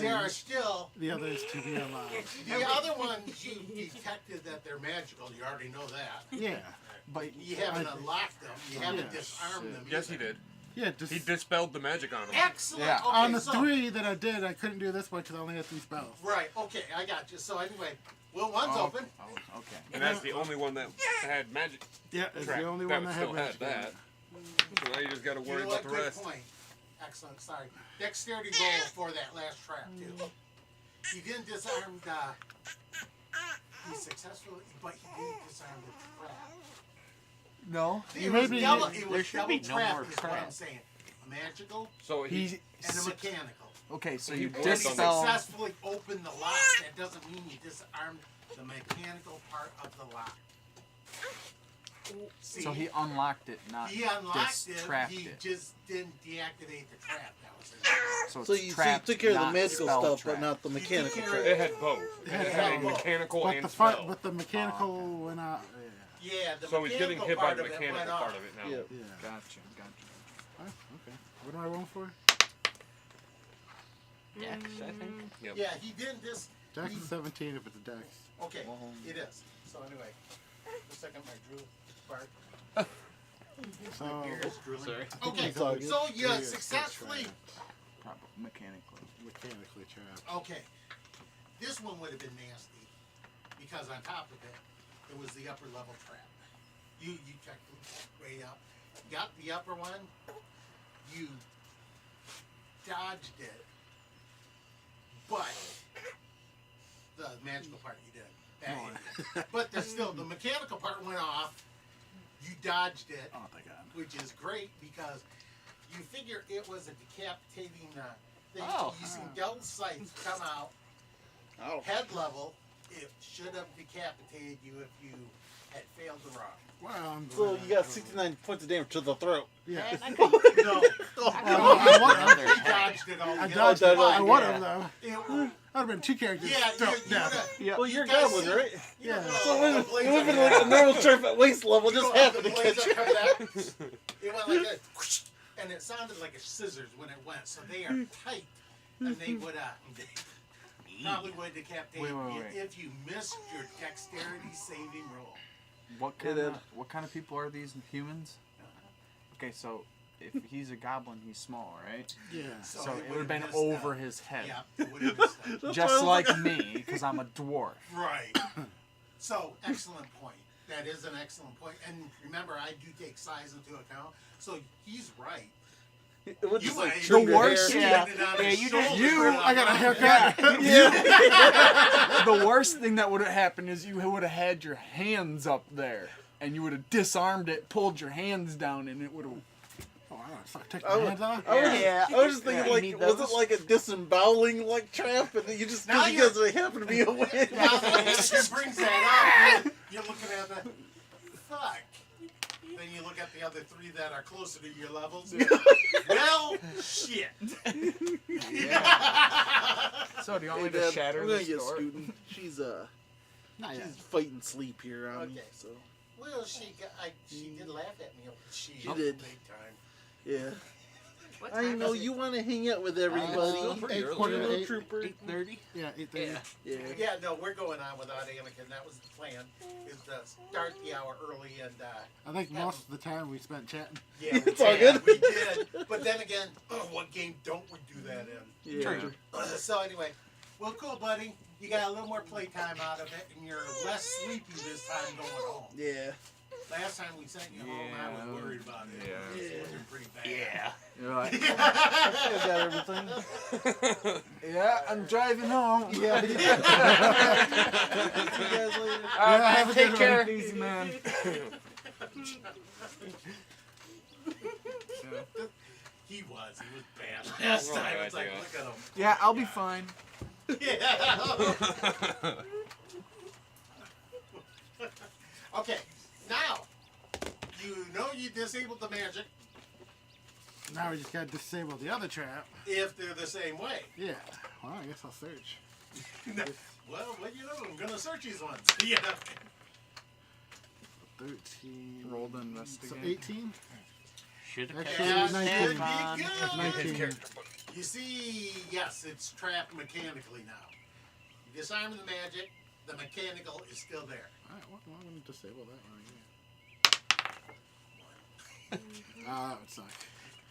There are still The other is to be unlocked. the other ones you detected that they're magical. You already know that. Yeah. But You haven't unlocked them. You haven't Yeah. disarmed them. Yes, he either. did. Yeah, just He dispelled the magic on him. Excellent. Yeah. Okay, on the so, 3 that I did, I couldn't do this one because I only had 3 spells. Right. Okay, I got you. So anyway, well, one's Oh, open. oh, okay. And that's the only one that had magic. Yeah, it's Trap. the only That one that still had had magic. that. So now you just gotta You worry know about what? the Good rest. point. Excellent. Sorry. Dexterity roll for that last trap too. He didn't disarm the. He successfully, but he didn't disarm the trap. No. It You was made me- double. It there was should double be no trap. more Is what I'm trap. saying. A magical So he, He and a mechanical. okay, so He you worked He on the- dispel. successfully opened the lock. That doesn't mean you disarmed the mechanical part of the lock. See, So he unlocked it, not he unlocked it. distrapped He it. just didn't deactivate the trap. That was it. So it's So you trapped, took care of the not magical spell stuff, trapped. but not the You took mechanical care trap. of it had both. It Yeah, had a both. mechanical But and the spell. but the mechanical went out. Yeah, the So he's getting mechanical hit by part the of it mechanical went part off. of it now. Yeah. Yeah. Gotcha. Oh, okay. What am I rolling for? Dex, I think. Yep. Yeah, he didn't just. Dex is 17 if it's a dex. Okay, it is. So anyway, the second my drew part. So, My beer is drooling. Sorry. Okay, It's all good. so you Yeah, it's successfully. Probably mechanically. mechanically trapped. Okay, this one would have been nasty because on top of it, it was the upper level trap. You checked it way up. Got the upper one. You dodged it, but the magical part you did. But there's still, the mechanical part went off. You dodged it, Oh, thank God. which is great because you figure it was a decapitating thing. Oh. You seen Del's sights come out Oh. head level. It should have decapitated you if you had failed the rock. Well, I'm So glad. you got 69 points of damage to the throat. Yeah. No, he dodged it all. I together. dodged it. I Yeah. would have, though. It- I'd have been 2 characters. Yeah, dealt you death. would've- Yeah. Well, you're a You guys goblin, see- right? Yeah. So it would have been like a normal trip at waist level, just happened to catch you. It went like that, and it sounded like a scissors when it went. So they are tight, and they would probably would decapitate Wait, you wait. if you missed your dexterity saving roll. What Yeah, kind of people are these humans? Okay, so if he's a goblin, he's small, right? Yeah. So it would have would've been missed over out. his head. Yeah, it would have missed out. That's why I Just was like me, because I'm a dwarf. Right. So excellent point. That is an excellent point. And remember, I do take size into account. So he's right. It would just might like even trim The your worst- hair. yeah. Landed on Yeah, his you just- shoulder. you- I got a haircut. The worst thing that would have happened is you would have had your hands up there, and you would have disarmed it, pulled your hands down, and it would have. Oh, I don't fuck. Take I my was, hands off. I was, Yeah. I was just thinking, Yeah, you like, need was those. it like a disemboweling like trap, and then you just Now because they happen to be a win. Now that she brings that up, you're looking at the fuck. Then you look at the other 3 that are closer to your levels. Well, shit. So do you want Hey, me to Dad, shatter I'm the gonna get door? student. She's Not yet. she's fighting sleep here on me. Okay. So Well, she did laugh at me. She did. Big time. yeah, What I time know is it? you want to hang out with everybody. still pretty Hey, early. quarter to Little 8. Trooper. 8:30. Yeah, 8:30. Yeah. Yeah. Yeah, no, we're going on without Anakin. That was the plan. Is to start the hour early and I think most of the time we spent chatting. yeah, It's all good. We did. But then again, what game don't we do that in? Yeah. True. So anyway, well, cool, buddy. You got a little more playtime out of it, and you're less sleepy this time going home. Yeah. Last time we sent you home, I Yeah. was worried about it. Yeah. It was pretty bad. Yeah. You're like, I got everything. yeah, I'm driving home. Yeah. See you guys later. All right, have a take good care. one. Easy, man. He was bad last time. It's like, look at him. Yeah, I'll be fine. Yeah. Okay, now you know you disabled the magic Now we just gotta disable the other trap. if they're the same way. Yeah. Well, I guess I'll search. Well, what you know, I'm gonna search these ones. Yeah. 13. Roll to So investigate. 18? Should have Actually, kept Yeah, it 19. on. That's 19. You see, yes, it's trapped mechanically now. You disarm the magic, the mechanical is still there. Alright, well, I'm gonna disable that one again. That would suck.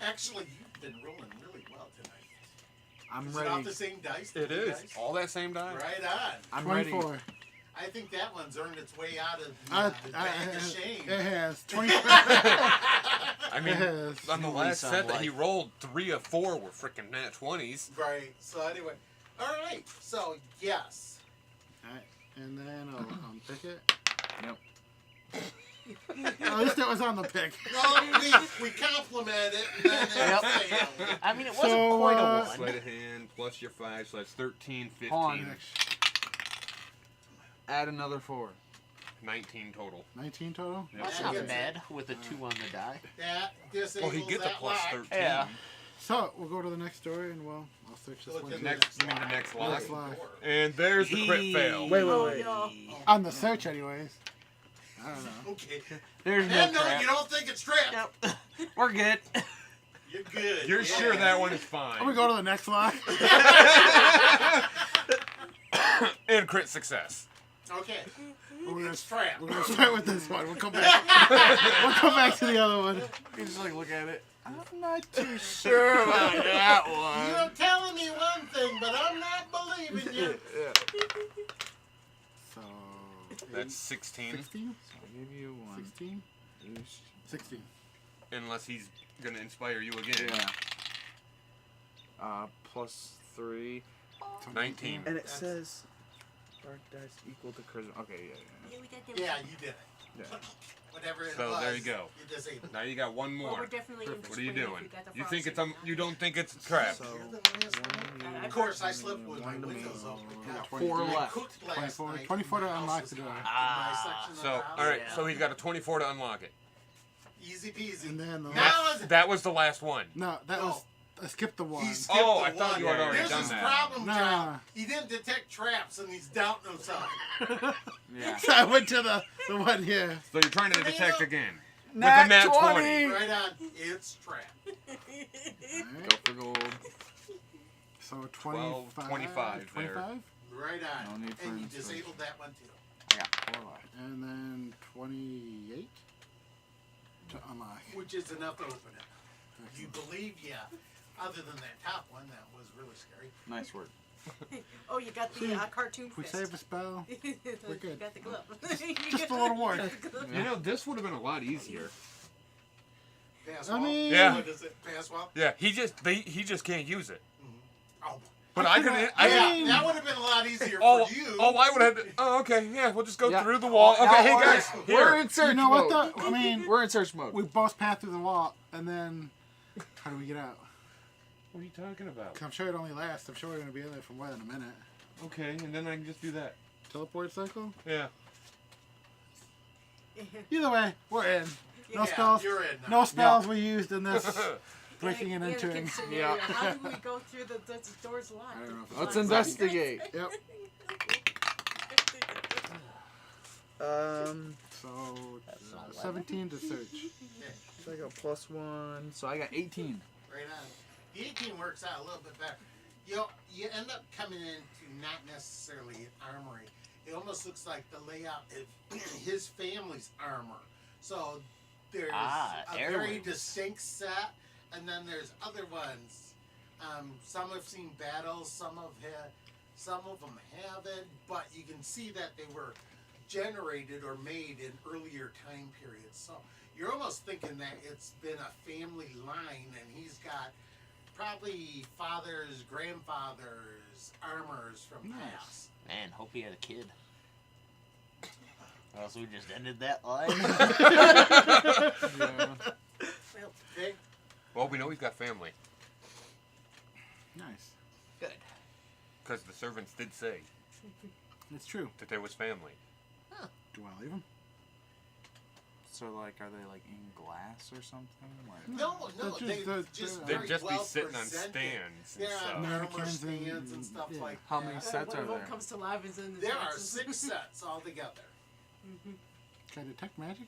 Actually, you've been rolling really well tonight. I'm Is it off ready. the same dice? It the is. dice? All that same die. Right on. I'm ready. 24. I think that one's earned its way out of the I- bag of shame. It has. 24. I mean, Yes. on the At last least I'm set that he like- rolled 3 of 4 were freaking nat 20s. Right. So anyway, all right. So yes. Alright, and then I'll unpick it. Yep. At least it was on the pick. No, we complimented it and then it failed. I mean, it wasn't So, quite a Sleight one. of hand plus your 5, so that's 13, 15. Hold on. Add another 4. 19 total. 19 total? Yep. That's Yeah, not yeah. bad with a 2 on the die. That disables Well, he gets a that plus lock. 13. Yeah. So, we'll go to the next story and I'll search this Look one. at too. Next, you mean the next lock? Next lock. And there's the crit fail. Wait, Oh, wait. no. On the search, anyways. I don't know. Okay. There's no And no, trap. you don't think it's trapped. Yep. We're good. You're good. You're yeah. sure that one is I'm fine. gonna go to the next lock. And crit success. Okay. We're gonna, It's trapped. we're gonna start with this one. We'll come back. We'll come back to the other one. You just like look at it. I'm not too sure about that one. You're telling me one thing, but I'm not believing you. So. That's 16. 16? I'll give you 1. 16? 16. Unless he's going to inspire you again. Yeah. Plus 3. 19. And it says Dark dice equal to charisma. Okay, Yeah, we got them. Yeah, you did it. yeah. Whatever it So was. there you go. You disabled. Now you got one Well, more. we're definitely in What are you spring if doing? we got the You think it's frosting. you don't think it's a trap? So, Of course, I slept with my windows open. Yeah, 4 I left. cooked last 24 night. 24 to The house unlock was the door. hot. In Ah. my section of So the house. all right, Yeah. so he's got a 24 to unlock it. Easy peasy. And then the Now last, it's- That was the last one. no, that No. was I skipped the one. He skipped Oh, the I thought one. you had already There's done his that. problem, Nah. John. He didn't detect traps, and he's doubting himself. Yeah. So I went to the one here. So you're trying to Fernando. detect again. Nat With a nat 20. Right on. It's trap. Go for gold. So 12, 25. 25 there. 25? Right on. No need for And you inspiration. disabled that one too. I got 4 left. And then 28 to unlock. Which is enough to open it. You believe, yeah. Other than that top one, that was really scary. Nice work. Oh, you got the cartoon If we fist. save a spell, We're good. You got the glove. just a little more. You know, this would have been a lot easier. Pass I well. mean- Yeah. What is it? Pass well? Yeah, he just can't use it. Oh. But I could. Yeah, I that would have been a lot easier oh, for you. oh, I would have. Oh, okay. Yeah, we'll just go Yeah. through the wall. Okay, hey We're- guys, We're here. in search You know what mode. though? I mean, We're in search mode. we both passed through the wall, and then how do we get out? What are you talking about? 'Cause I'm sure it only lasts. I'm sure we're gonna be in there for more than a minute. Okay, and then I can just do that. Teleport cycle. Yeah. Either way, we're in. No Yeah, spells. you're in now. No spells were used in this breaking and Anakin entering. scenario. Yeah. How do we go through the doors locked? I don't know if it's Let's like- investigate. Yep. So That's not 17 to search. So I got +1. So I got 18. Right on. The 18 works out a little bit better. You end up coming into not necessarily an armory. It almost looks like the layout of his family's armor. So there's a air very wings. distinct set, and then there's other ones. Some have seen battles, some of them haven't, but you can see that they were generated or made in earlier time periods. So you're almost thinking that it's been a family line, and he's got probably fathers, grandfathers, armors from past. Man, hope he had a kid. Or else we just ended that line. Yeah. Okay? Well, we know he's got family Nice. Good. because the servants did say It's true. that there was family. Do I leave him? So like, are they like in glass or something? Like, No, They're just- they just they're They'd very just be well sitting on presented. stands and They're on stuff. armor Mannequins stands and and- stuff yeah. like How that. many One sets of are them there? comes to life and in the There are boxes. 6 sets altogether. Can I detect magic?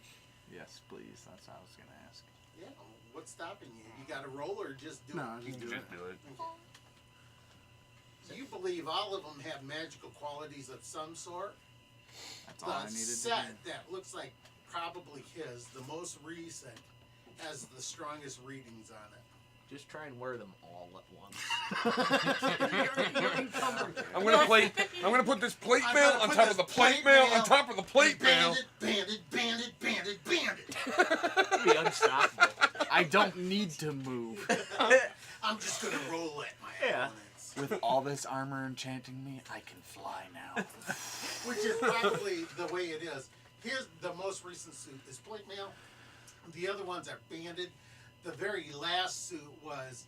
Yes, please. That's what I was gonna ask. Yeah, what's stopping you? You got to roll or just do No, it? just You do can it. just do it. So you believe all of them have magical qualities of some sort? That's all I The needed to set do. that looks like probably his, the most recent, has the strongest readings on it. Just try and wear them all at once. You're encumbered. I'm gonna put this plate I'm mail gonna on put top of this the plate plate mail mail on top of the plate mail. Bandit. Be unstoppable. I don't need to move. I'm just gonna roll at my Yeah. opponents. With all this armor enchanting me, I can fly now. Which is probably the way it is. Here's the most recent suit is plate mail. The other ones are banded. The very last suit was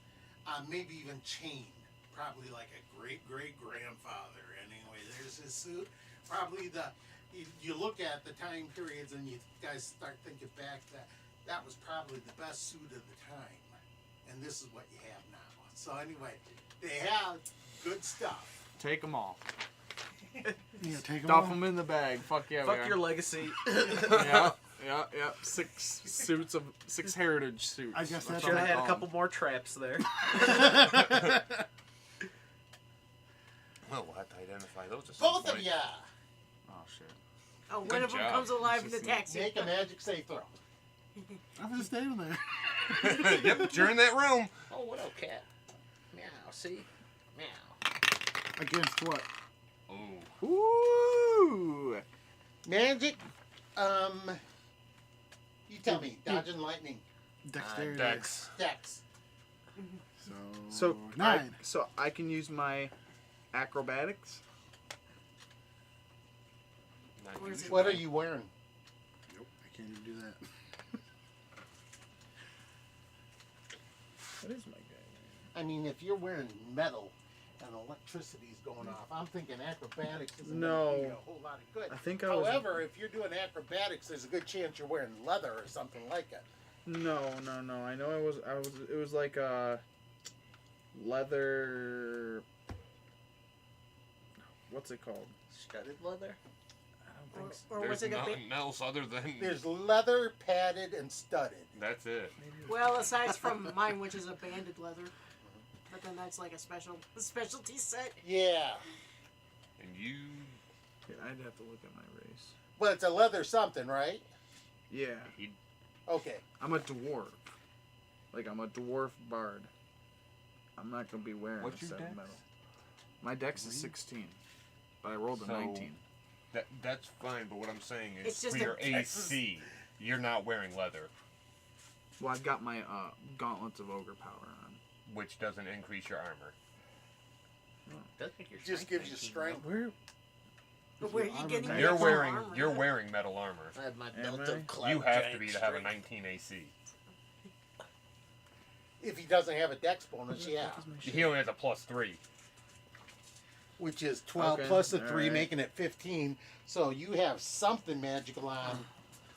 maybe even chained. Probably like a great-great-grandfather. Anyway, there's his suit. Probably you look at the time periods and you guys start thinking back that was probably the best suit of the time. And this is what you have now. So anyway, they have good stuff. Take them all. Yeah, take them Stuff all. them in the bag. Fuck yeah, we Fuck are. your legacy. Yeah. 6 suits of 6 heritage suits. I guess that's Should have all. had a couple more traps there. Well, we'll have to identify those at some Both of point. ya! Oh shit. Oh, one Good of them job. comes alive and This is- attacks you. Make a magic save throw. I was just standing there. Yep, you're in that room. Oh, what up, cat? Meow, see? Meow. Against what? Oh. Ooh. Magic, you tell me. Dodge and lightning. Dexterity. Dex. Dex. So So 9. I can use my acrobatics. Not Or is usually. it- What are you wearing? Nope, I can't even do that. What is my guy? I mean, if you're wearing metal and electricity's going off, I'm thinking acrobatics isn't No. going to do you a whole lot of good. I think I was. However, if you're doing acrobatics, there's a good chance you're wearing leather or something like it. No. I know I was. It was like leather. What's it called? Studded leather? I don't think so. Or There's was it a bit? nothing else other than There's leather, padded, and studded. that's it. Well, aside from mine, which is a banded leather, but then that's like a specialty set. Yeah, And you Yeah, I'd have to look at my race. but it's a leather something, right? Yeah, Okay. I'm a dwarf. Like I'm a dwarf bard. I'm not gonna be wearing What's a your set of dex? metal. My dex is 16, but I rolled a So- 19. that's fine, but what I'm saying is It's just for your a- AC, you're not wearing leather, Well, I've got my gauntlets of ogre power on. which doesn't increase your armor. Does make your Just strength gives you 19, strength. Where? But where are you getting You're You're that wearing armor? you're wearing metal armor. though. I have my Am belt I? of cloud You have to giant be to have a strength. 19 AC. If he doesn't have a dex bonus, yeah. He only has a +3. Which is 12 Okay, plus a 3, alright. making it 15. So you have something magical on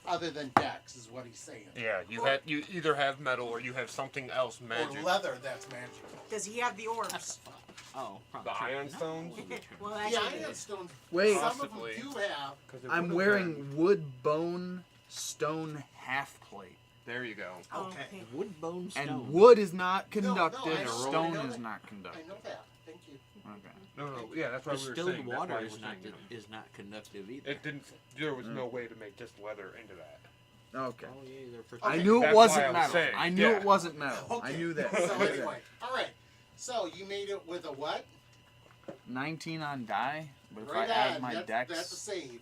other than dex, is what he's saying. Yeah, you either have metal or you have something else magic. Or leather that's magical. Does he have the orbs? Oh, The iron stones? Well, The actually, iron stones, Wait, some Possibly. of them do have. I'm wearing wood bone stone half plate. There you go. oh, Okay. okay. wood bone stone. And wood is not No, no, conductive, I know, stone I know is that. not I conductive. know that. Thank you. Okay. No, yeah, that's why we were Distilled saying. water that's is why not we were saying, is not conductive either. It didn't. There was no way to make just leather into that. Okay. Oh yeah, they're for I Okay. knew it That's why wasn't I was metal. saying, I knew yeah. it wasn't metal. I Okay. knew that. So anyway, all right. So you made it with a what? 19 on die, but if Right I add on. my That's dex, a save.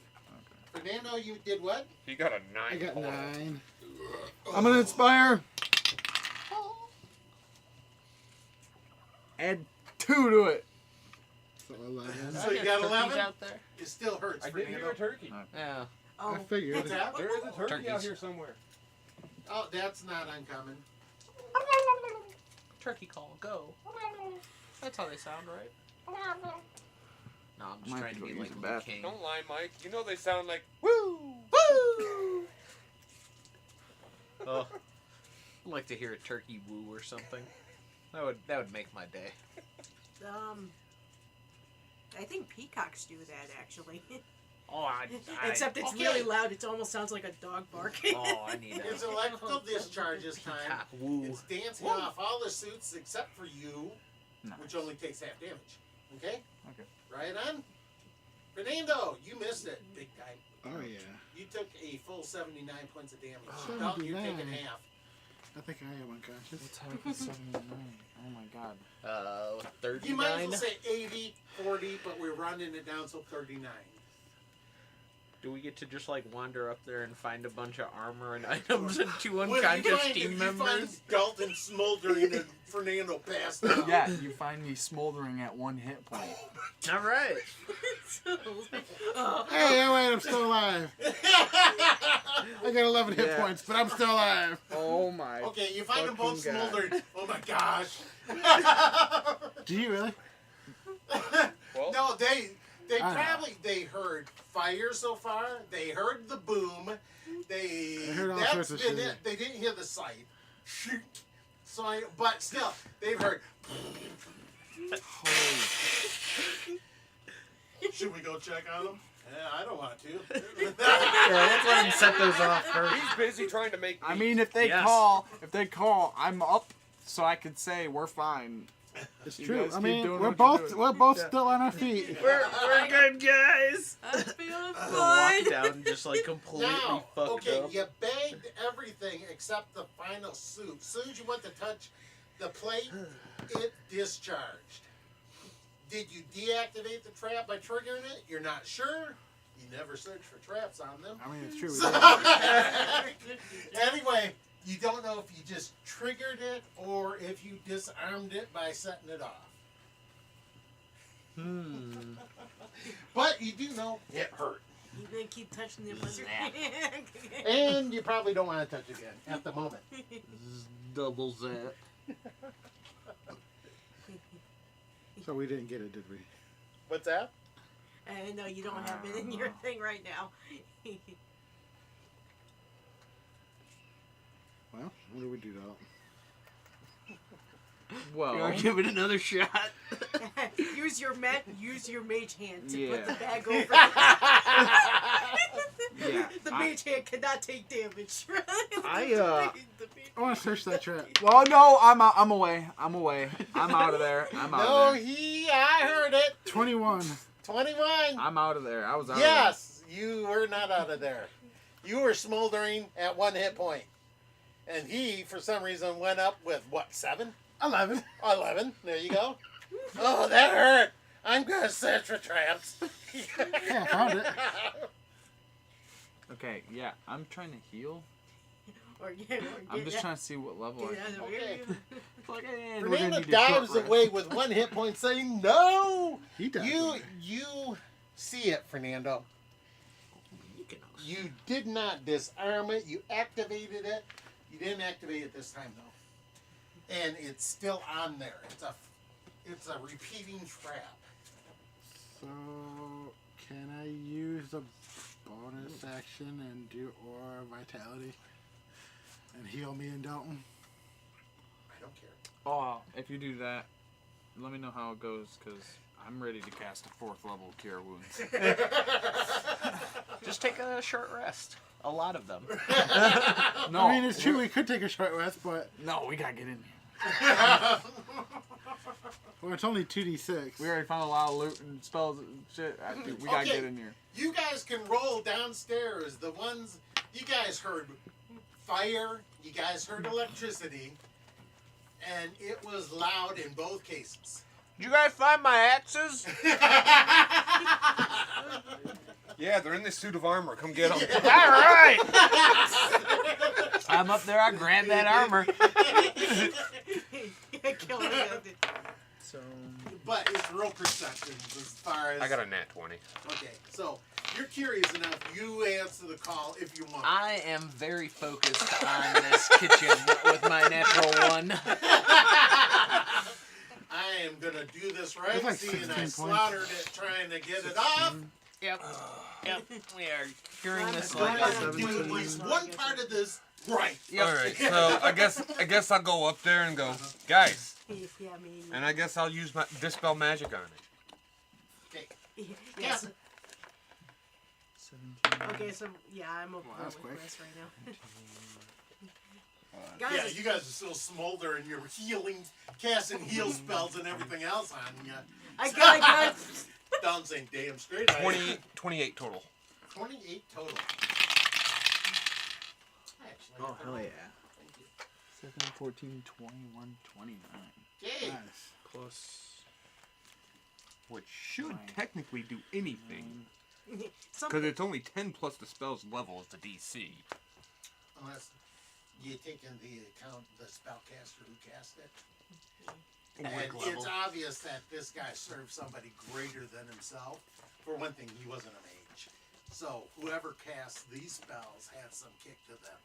Fernando, you did what? He got a 9. I got total. 9. I'm gonna inspire. add 2 to it. So 11. So you got turkeys 11? out there. It still hurts, I did Fernando. hear a turkey. Yeah. Oh, I figured. What's that? There is a turkey out Turkeys. here somewhere. Oh, that's not uncommon. Turkey call, go. That's how they sound, right? No, I'm just Might trying to go be use like the Luke bathroom. King. Don't lie, Mike. You know they sound like Woo! Woo! Oh, I'd like to hear a turkey woo or something. That would make my day. I think peacocks do that actually. Oh, I Except it's Okay. really loud. It almost sounds like a dog barking. Oh, I need It's a electrical discharges time. peacock woo. It's dancing off all the suits except for you, Nice. which only takes half damage. Okay? Okay. Right on? Fernando, you missed it, big time. Oh yeah. You took a full 79 points of damage. Oh. Dalton, you're 79. taking half. I think I am unconscious. What's happening? 79. Oh my god. 39. You might as well say 80, 40, but we're rounding it down so 39. Do we get to just like wander up there and find a bunch of armor and items and 2 Well, unconscious if team you find members? Dalton smoldering and Fernando passed out. Yeah, you find me smoldering at 1 hit point. All right. Hey, oh wait, I'm still alive. I got 11 hit Yeah. points, but I'm still alive. Oh my. Okay, you find them both Fucking God. smoldering. Oh my gosh. Do you really? well. No, they I know. probably they heard fire so far. They heard the boom. They heard all that's sorts of been shit. it. They didn't hear the sight. So but still, they've heard. Should we go check on them? Yeah, I don't want to. Yeah, let's let him set those off first. He's busy trying to make. I meat. mean, if they Yes. call, I'm up, so I could say we're fine. It's You true. guys I keep mean, doing we're what you're both doing. still on our feet. We're good, guys. I'm feeling Walk fine. down just like completely Now, fucked okay, up. you bagged everything except the final suit. As soon as you went to touch the plate, it discharged. Did you deactivate the trap by triggering it? You're not sure. You never search for traps on them. I mean, it's true. we So, did. anyway, you don't know if you just triggered it or if you disarmed it by setting it off. Hmm. But you do know it hurt. You then keep touching the buzzer. And you probably don't want to touch again at the moment. Double zap. So we didn't get it, did we? What's that? No, you don't have it in your thing right now. Well, what do we do though? Well, Give it another shot. Use your mage hand to put Yeah. the bag over. yeah. The mage hand cannot take damage. I want to search that trap. Well, no, I'm out. I'm away. I'm out of there. I'm out No, of there. I heard it. 21. 21. I'm out of there. I was out Yes, you were not out of there. You were smoldering at 1 hit point. And he, for some reason, went up with, what, 7? 11. 11. There you go. Oh, that hurt. I'm going to search for traps. Yeah, I found it. there. Okay, yeah. I'm trying to heal. I'm just trying to see what level I am. Okay. We're gonna Fernando need a short dives rest. away with 1 hit point saying, no! He does. You see it, Fernando. You did not disarm it. You activated it. You didn't activate it this time, though. And it's still on there. It's a repeating trap. So, can I use a bonus action and do Aura Vitality? And heal me and Dalton? I don't care. Oh, if you do that, let me know how it goes, because I'm ready to cast a 4th level Cure Wounds. Just take a short rest. A lot of them. No, I mean, it's true, we could take a short rest, but no, we gotta get in here. well, it's only 2d6. We already found a lot of loot and spells and shit. Dude, we gotta Okay. get in here. You guys can roll downstairs. The ones you guys heard fire, you guys heard electricity, and it was loud in both cases. Did you guys find my axes? Yeah, they're in this suit of armor. Come get them. All right. I'm up there. I grabbed that armor. Kill him. So, But it's real perception as far as. I got a nat 20. Okay, so you're curious enough. You answer the call if you want. I am very focused on this kitchen with my natural 1. I am gonna do this right. That's like See, and 16 I points. slaughtered it trying to get it off. Yep. Yep. We are curing this I like gotta do at least one part of this right. All right, so I guess I'll go up there and go, guys, Yeah, I mean, and I guess I'll use my dispel magic on it. Okay. yes. 17. Okay, so yeah, I'm okay that's with quick. this right now. Yeah, Guys, you guys are still smoldering. You're healing, casting heal spells and everything else on you. I got. Down saying damn straight. 28 total. 28 total. Actually, Oh, hell yeah. Thank you. 7, 14, 21, 29. Okay. Nice. Plus Which should Nine. technically do anything. Because Something. it's only 10 plus the spell's level is the DC. Unless you take into the account the spellcaster who cast it. And it's obvious that this guy served somebody greater than himself. For one thing, he wasn't a mage. So whoever cast these spells had some kick to them,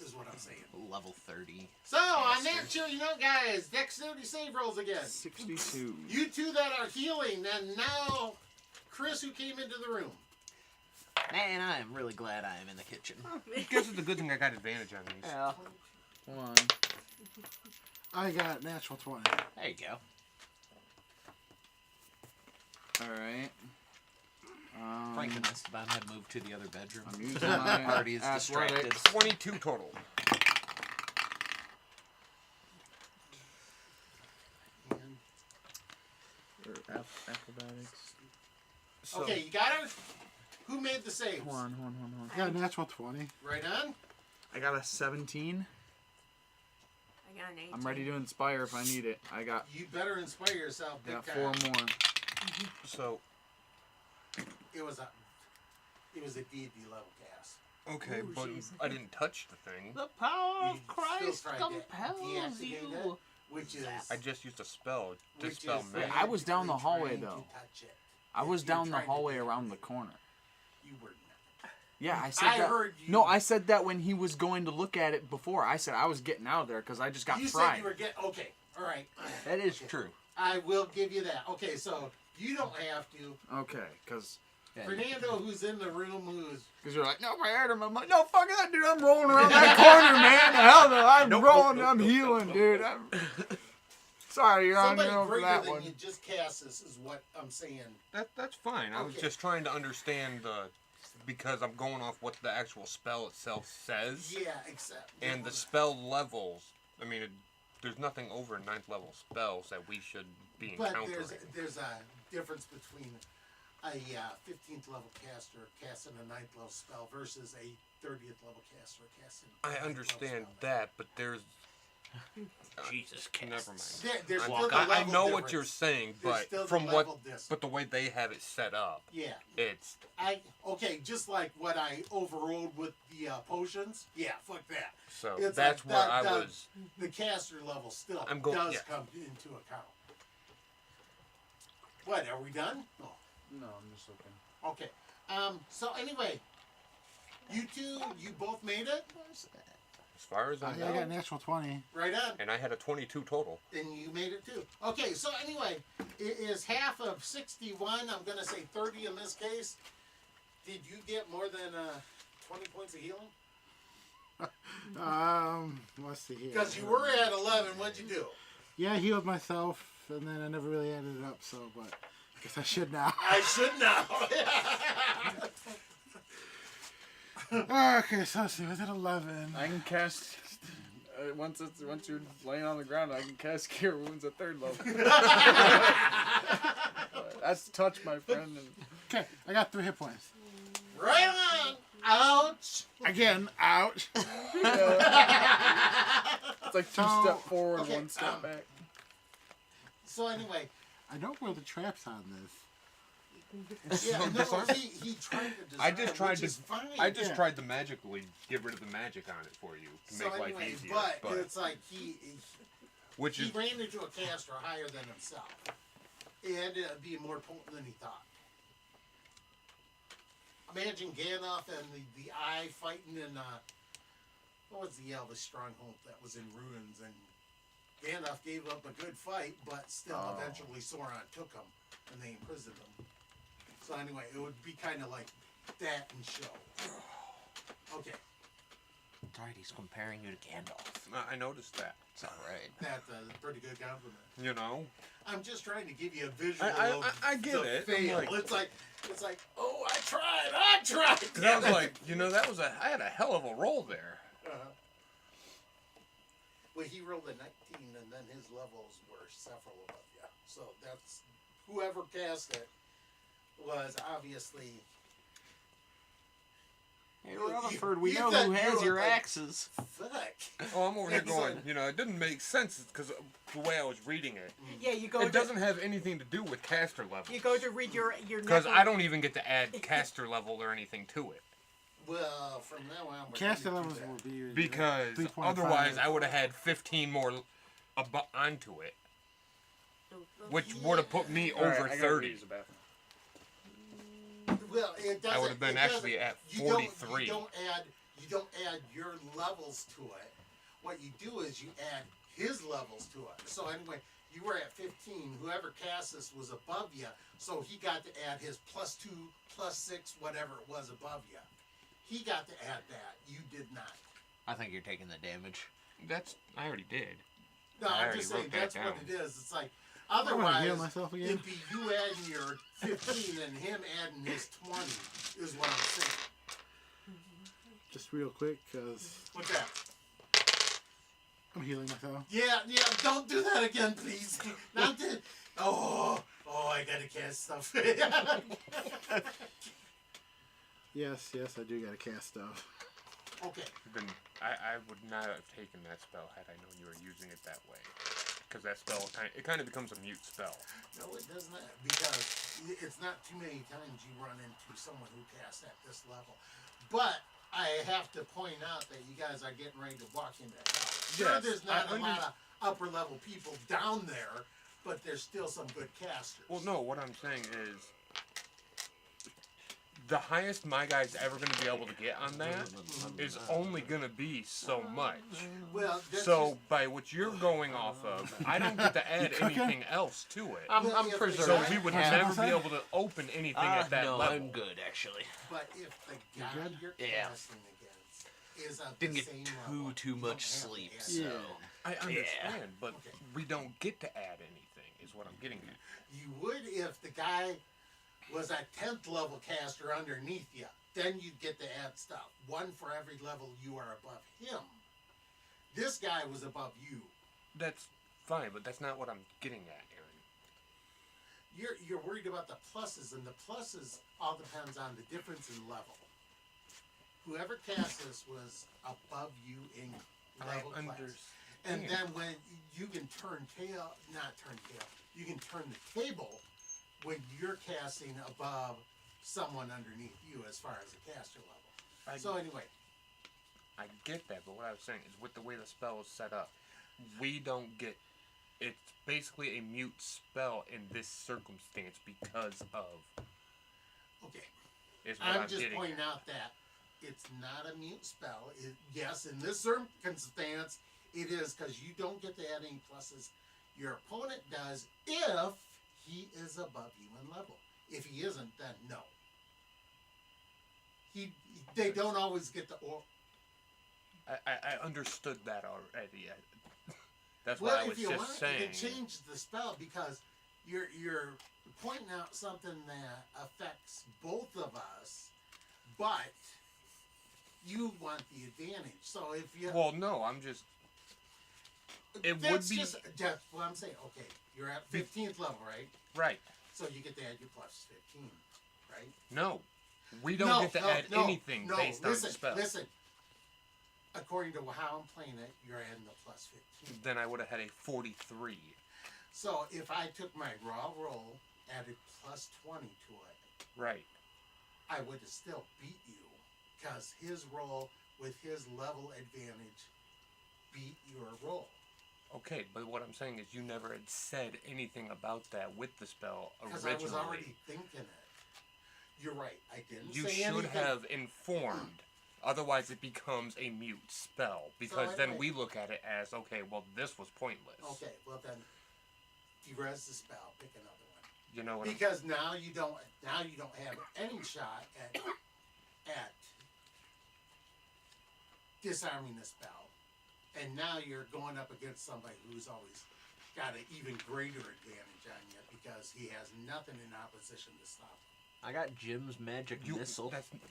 is what I'm saying. level 30. So on that show, you know, guys, dexterity save rolls again. 62. You two that are healing, and now Chris, who came into the room. Man, I am really glad I am in the kitchen. I guess it's a good thing I got advantage on these. Yeah. 1. I got natural 20. There you go. Alright. Frank must have had moved to the other bedroom. I'm using The my party is distracted. athletics. 22 total. And- Or acrobatics. So, Okay, you got her? Who made the saves? Hold on. I got a natural 20. Right on? I got a 17. I got an 18. I'm ready to inspire if I need it. I got You better inspire yourself big got time. 4 more. so It was a D&D level cast. okay, Ooh, but jeez. I didn't touch the thing. The power You of Christ still tried to compels deactivate you. it, which is I just used a spell. which Dispel is magic. I was down the frantically hallway, trying to though. touch it. I was You down the tried to hallway do it. around the corner. You were not. Yeah, I said I that. heard you. No, I said that when he was going to look at it before. I said I was getting out of there because I just got You fried. said you were getting. Okay, all right. That is true. I will give you that. Okay, so you don't have to. Okay, because Fernando, who's in the room, you're like, no, my Adam. I'm like, no, fuck that, dude. I'm rolling around that corner, man. Hell no, I'm rolling. I'm healing, dude. Sorry, you're on somebody your own for greater that than one. you just cast this is what I'm saying. That's fine. I was Okay. just trying to understand because I'm going off what the actual spell itself says. Yeah, except. And the spell levels. I mean, there's nothing over 9th level spells that we should be But encountering. there's a difference between a 15th level caster casting a 9th level spell versus a 30th level caster casting. a I 9th level understand spell. that, but there's. Jesus, Never mind. There's still Walk the out. I level know difference. what you're saying, There's but still the from what, level difference. but the way they have it set up, Yeah. it's Okay, just like what I overrode with the potions. Yeah, fuck that. so It's that's like where that- I that- was. The caster level still I'm going- does yeah. come into account. What, are we done? Oh. No, I'm just looking. Okay. So anyway, you two, you both made it? As far as I I know, got a natural 20. Right on. and I had a 22 total. And you made it too. Okay, so anyway, it is half of 61. I'm going to say 30 in this case. Did you get more than 20 points of healing? Let's see here. Because you were at 11. What'd you do? Yeah, I healed myself, and then I never really added it up, so, but I guess I should now. I should know. Okay, so let's see, was it 11? I can cast. Once you're laying on the ground, I can cast Cure Wounds at 3rd level. That's touch, my friend. And Okay, I got 3 hit points. Right on. Ouch. Again, ouch. it's like 2 So- step forward, okay, 1 step back. So anyway, I don't know the traps on this. yeah, no, Disarm? he tried to disarm, I just tried which to. is fine. I just Yeah. tried to magically get rid of the magic on it for you to So make anyway, life easier. but it's like which he is ran into a caster higher than himself. It ended up being more potent than he thought. Imagine Gandalf and the Eye fighting in what was the Elvish stronghold that was in ruins, and Gandalf gave up a good fight, but still eventually Sauron took him and they imprisoned him. So anyway, it would be kind of like that in show. Okay, That's right, he's comparing you to Gandalf. I noticed that. It's alright. that's a pretty good compliment. You know, I'm just trying to give you a visual I of get the it. I'm fail. like- It's like, oh, I tried. because I was like, I had a hell of a roll there. Well, he rolled a 19, and then his levels were several above you. So that's whoever cast it was obviously. Hey, You- Rutherford, we you know thought who you has were your like- axes. Fuck. Oh, I'm over here going. Excellent. It didn't make sense because the way I was reading it. Yeah, you go. It to, doesn't have anything to do with caster level. You go to read your Because necro- I don't even get to add caster level or anything to it. Well, from now on, we're Caster gonna do levels that. will be Because 3.5. otherwise, I would have had 15 more onto it, which would have put me over 30. Well, it doesn't. I would have been it actually doesn't- at you don't- 43. You don't add your levels to it. What you do is you add his levels to it. So anyway, you were at 15. Whoever cast this was above you, so he got to add his +2, +6, whatever it was above you. He got to add that. You did not. I think you're taking the damage. I already did. No, I I'm already just saying wrote that that's what down. it is. It's like I'm gonna otherwise heal myself again. it'd be you adding your 15 and him adding his 20 is what I'm saying. Just real quick, because What's that? I'm healing myself. Yeah, don't do that again, please. Not to, oh, I gotta cast stuff. Yes, I do gotta cast stuff. Okay. Then I would not have taken that spell had I known you were using it that way. Because that spell, it kind of becomes a mute spell. No, it does not, because it's not too many times you run into someone who casts at this level. But I have to point out that you guys are getting ready to walk into hell. Sure, Yes, there's not I a lot of upper level people down there, but there's still some good casters. Well, no, what I'm saying is the highest my guy's ever going to be able to get on that is only going to be so much. Well, that's So, by what you're going off of, I don't get to add cooking? anything else to it. I'm Well, if preserved. So Right. we would Yeah. never be able to open anything at that no, level. I'm good actually. But if the guy good? you're Yeah. casting against is of Didn't the get same too level, too you much don't have to sleep, add so Yeah. I understand, but Okay. we don't get to add anything, is what I'm getting at. You would if the guy was a 10th level caster underneath you. Then you'd get to add stuff. One for every level you are above him. This guy was above you. That's fine, but that's not what I'm getting at, Aaron. You're worried about the pluses, and the pluses all depends on the difference in level. Whoever cast this was above you in level I class. understand. And then when you can you can turn the table when you're casting above someone underneath you as far as the caster level. So anyway, I get that, but what I was saying is with the way the spell is set up, we don't get. It's basically a mute spell in this circumstance because of. okay. Is what I'm I'm just getting pointing at. out that it's not a mute spell. Yes, in this circumstance, it is because you don't get to add any pluses. Your opponent does if he is above you in level. If he isn't, then no. They don't always get the or. I understood that already. That's Well, what I was if you just want, saying. you can change the spell because you're pointing out something that affects both of us, but you want the advantage. So if you Well, no, I'm just. It that's would be just what I'm saying. Okay, you're at 15th level, right? right. So you get to add your plus 15, right? No, we don't get to add anything based on the spell. Listen. According to how I'm playing it, you're adding the plus 15. Then I would have had a 43. So if I took my raw roll, added plus 20 to it, Right. I would have still beat you because his roll with his level advantage beat your roll. Okay, but what I'm saying is you never had said anything about that with the spell Because originally. I was already thinking it. You're right. I didn't You say should anything. have informed. Otherwise, it becomes a mute spell because then we look at it as okay. Well, this was pointless. Okay, well then, de-res the spell. Pick another one. You know what? Because now you don't have any shot at disarming the spell, and now you're going up against somebody who's always got an even greater advantage on you because he has nothing in opposition to stop him. I got Jim's magic missile. This is pointless.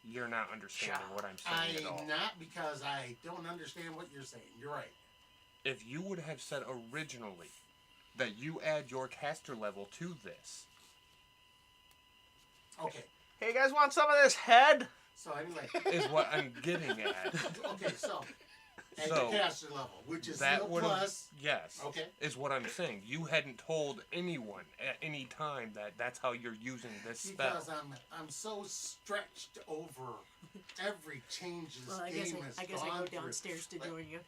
You're not understanding what I'm saying at all. I'm not because I don't understand what you're saying. You're right. If you would have said originally that you add your caster level to this, Okay. Hey, you guys want some of this head? So anyway, is what I'm getting at. okay. So at So, the caster level, which is that still would plus. yes, Okay. is what I'm saying. You hadn't told anyone at any time that that's how you're using this spell. Because I'm so stretched over every change this Well, I game guess has I gone go through. downstairs to doing it.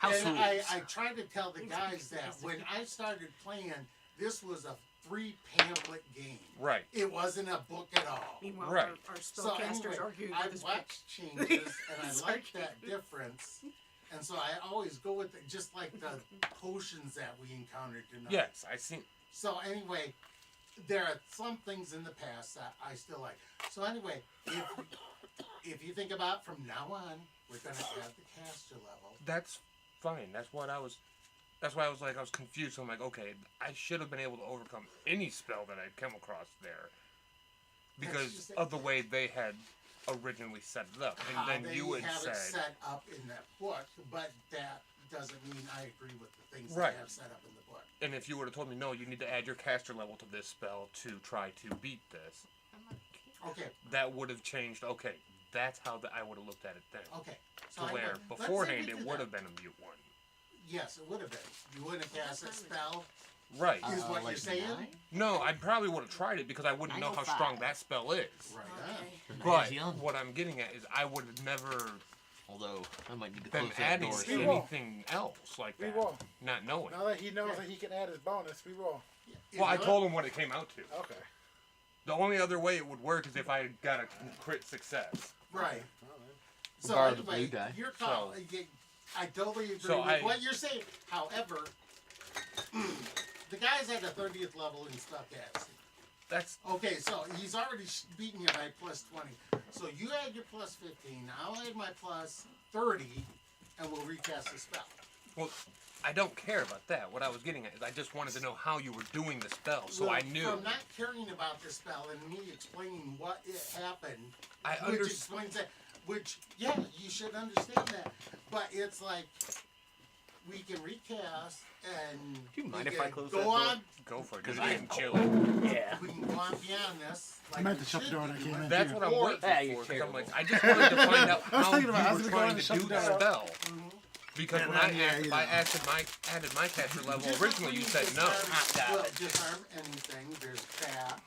And I tried to tell the guys that when I started playing, this was a 3 pamphlet game. Right. It wasn't a book at all. Meanwhile, Right. our So spellcasters anyway, arguing I with his watched changes and I Sorry. like that difference. And so I always go with it, just like the potions that we encountered tonight. Yes, I see. So anyway, there are some things in the past that I still like. So anyway, if you think about from now on, we're gonna add the caster level. That's fine. That's why I was confused. I'm like, okay, I should have been able to overcome any spell that I'd come across there because just- of the way they had originally set it up. And How then they you had have said, it set up in that book, but that doesn't mean I agree with the things Right. they have set up in the book. and if you would have told me, no, you need to add your caster level to this spell to try to beat this, Okay, that would have changed. Okay, that's how I would have looked at it then. okay. To anyway, where let's say beforehand we it do would that. have been a mute one. Yes, it would have been. You wouldn't have cast that spell. Right. Is what like you're saying? 9? No, I probably would have tried it because I wouldn't know how strong that spell is. Right. Okay. But young. what I'm getting at is I would have never Although I might need to been close that adding door. We soon. will. anything else like We that. will. Not knowing. Now that he knows that he can add his bonus, we will. If Well, I you told him what it came out to. Okay. The only other way it would work is if I got a crit success. Right. So Borrow the anyway, blue die. your call. I totally agree So with I- what you're saying. However, the guy's at the 30th level in Stuckcast. That's Okay, so he's already beaten you by plus 20. So you add your plus 15. I'll add my plus 30, and we'll recast the spell. well. I don't care about that. What I was getting at is I just wanted to know how you were doing the spell, so Well, I knew. From not caring about the spell and me explaining what it happened, I which understand. explains that. Which, yeah, you should understand that. But it's like we can recast and Do you mind we if I can close go that door? on. Go for it, 'Cause dude. I- I'm chilling. Yeah. We can go on beyond this. I Like meant we to shut the should door when be I came doing. in. That's too. what I'm Or- waiting Yeah, for. you're 'Cause I'm terrible. like, I just wanted to find out I was how thinking about it. I you was were gonna go trying and to shut do the the door. spell. Mhm. Because Yeah, when I yeah, asked, you if I know. added my caster level Just originally, you like said when no. disarm, well, disarm anything. There's that.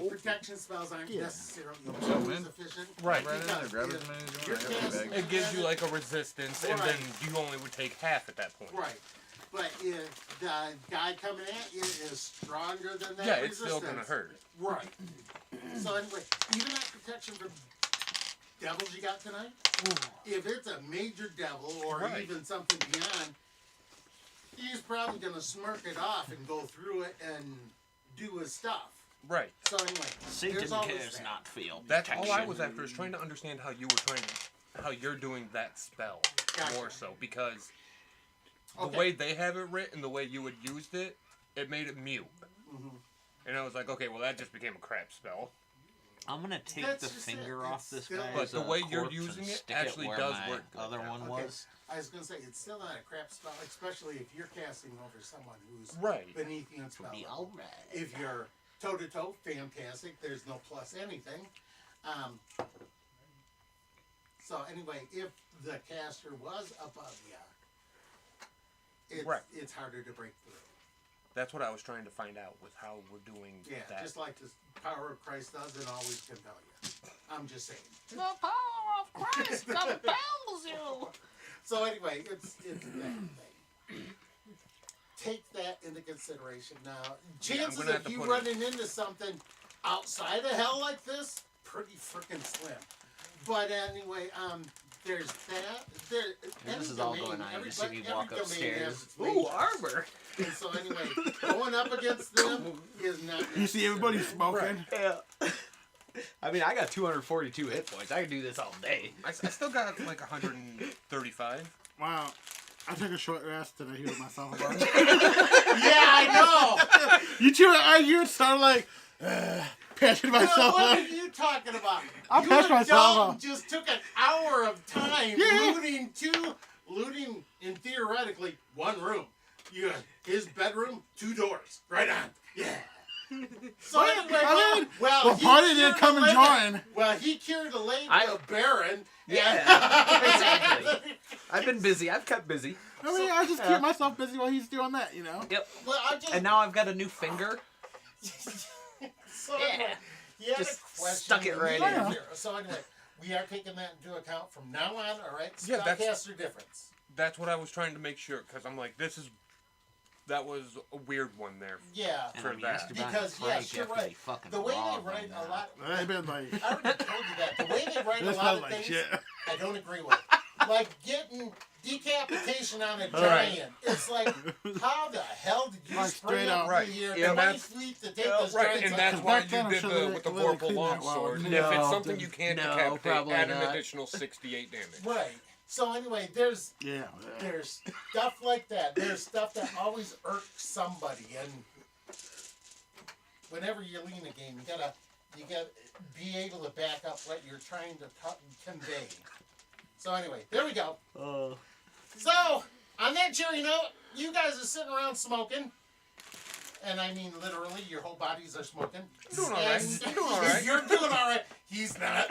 Protection spells aren't Yeah. necessarily So, man. sufficient. Right. Right in there, Because grab if as many as you you're want. I got the casting- bag. It gives you like a resistance, and then you only would take half at that point. Right. But if the guy coming at you is stronger than that Yeah, it's resistance, still gonna hurt. Right. So anyway, even that protection from devils you got tonight, if it's a major devil or Right. even something beyond, he's probably gonna smirk it off and go through it and do his stuff. Right. So anyway, Satan there's always cares that. not feel. That's all I protection. was after, is trying to understand how you were how you're doing that spell Gotcha. more so, because the Okay. way they have it written, the way you had used it, it made it mute. Mhm. And I was like, okay, well that just became a crap spell. I'm gonna take That's the just finger it. off It's this still- guy's But the way you're corpse using and it stick actually where does my work good other now. one Okay. was. I was gonna say it's still not a crap spell, especially if you're casting over someone who's Right. beneath you in spell Be level. alright. If you're toe to toe, fantastic. There's no plus anything. So anyway, if the caster was above you, it's harder to break through. That's what I was trying to find out with how we're doing Yeah, that. just like the power of Christ does, it always compel you. I'm just saying. The power of Christ compels you. So anyway, it's that thing. Take that into consideration. Now, chances gonna have of to you put running into something outside of hell like this, pretty freaking slim. But anyway, there's that. This is all going on. You just see me walk every domain has upstairs. its Ooh, mages. armor. And so anyway, going up against them is not. You see everybody necessary. smoking? Yeah. I mean, I got 242 hit points. I can do this all day. I still got like 135. Wow. I took a short rest and I healed myself a bunch. Yeah, I know. You two are arguing, so I'm like, patching Well, myself what up. are you talking about? I'll you patch and myself Dalton up. just took an hour of time Yeah. looting in theoretically one room. You got his bedroom, 2 doors, right on. Yeah. So What? anyway, I mean, well, the party didn't come and join. Well, he cured a lady, I- a Baron. Yeah, exactly. I've been busy. I've kept busy. I mean, I just keep myself busy while he's doing that, you know? Yep. Well, I just, And now I've got a new finger. so anyway, he had Just a question. stuck it right in. Here. So anyway, we are taking that into account from now on. All right, Yeah, that's- Spellcaster difference. That's what I was trying to make sure, because I'm like, that was a weird one there. Yeah. And For I mean, that. Esteban and Because, Frank yes, you're have to be right. fucking The way raw they write by a now. lot. I've been like, I already told you that. The way they write a this lot smells of like things, shit. I don't agree with. Like getting decapitation on a Right. giant. It's like, how the hell did you Like, spring straight up up. Right. here Yeah, the money that's- fleet to take those Right, giants and out? that's Because why back then, you I'm did sure the they with the really Vorpal cleaned that well. longsword. No, If it's something you can't no, decapitate, probably add an not. additional 68 damage. Right. So anyway, there's Yeah. stuff like that. There's stuff that always irks somebody, and whenever you lean a game, you gotta be able to back up what you're trying to convey. So anyway, there we go. So on that cheery note, you guys are sitting around smoking, and I mean literally, your whole bodies are smoking. You're doing all right. And You're doing all right. You're doing all right. He's not.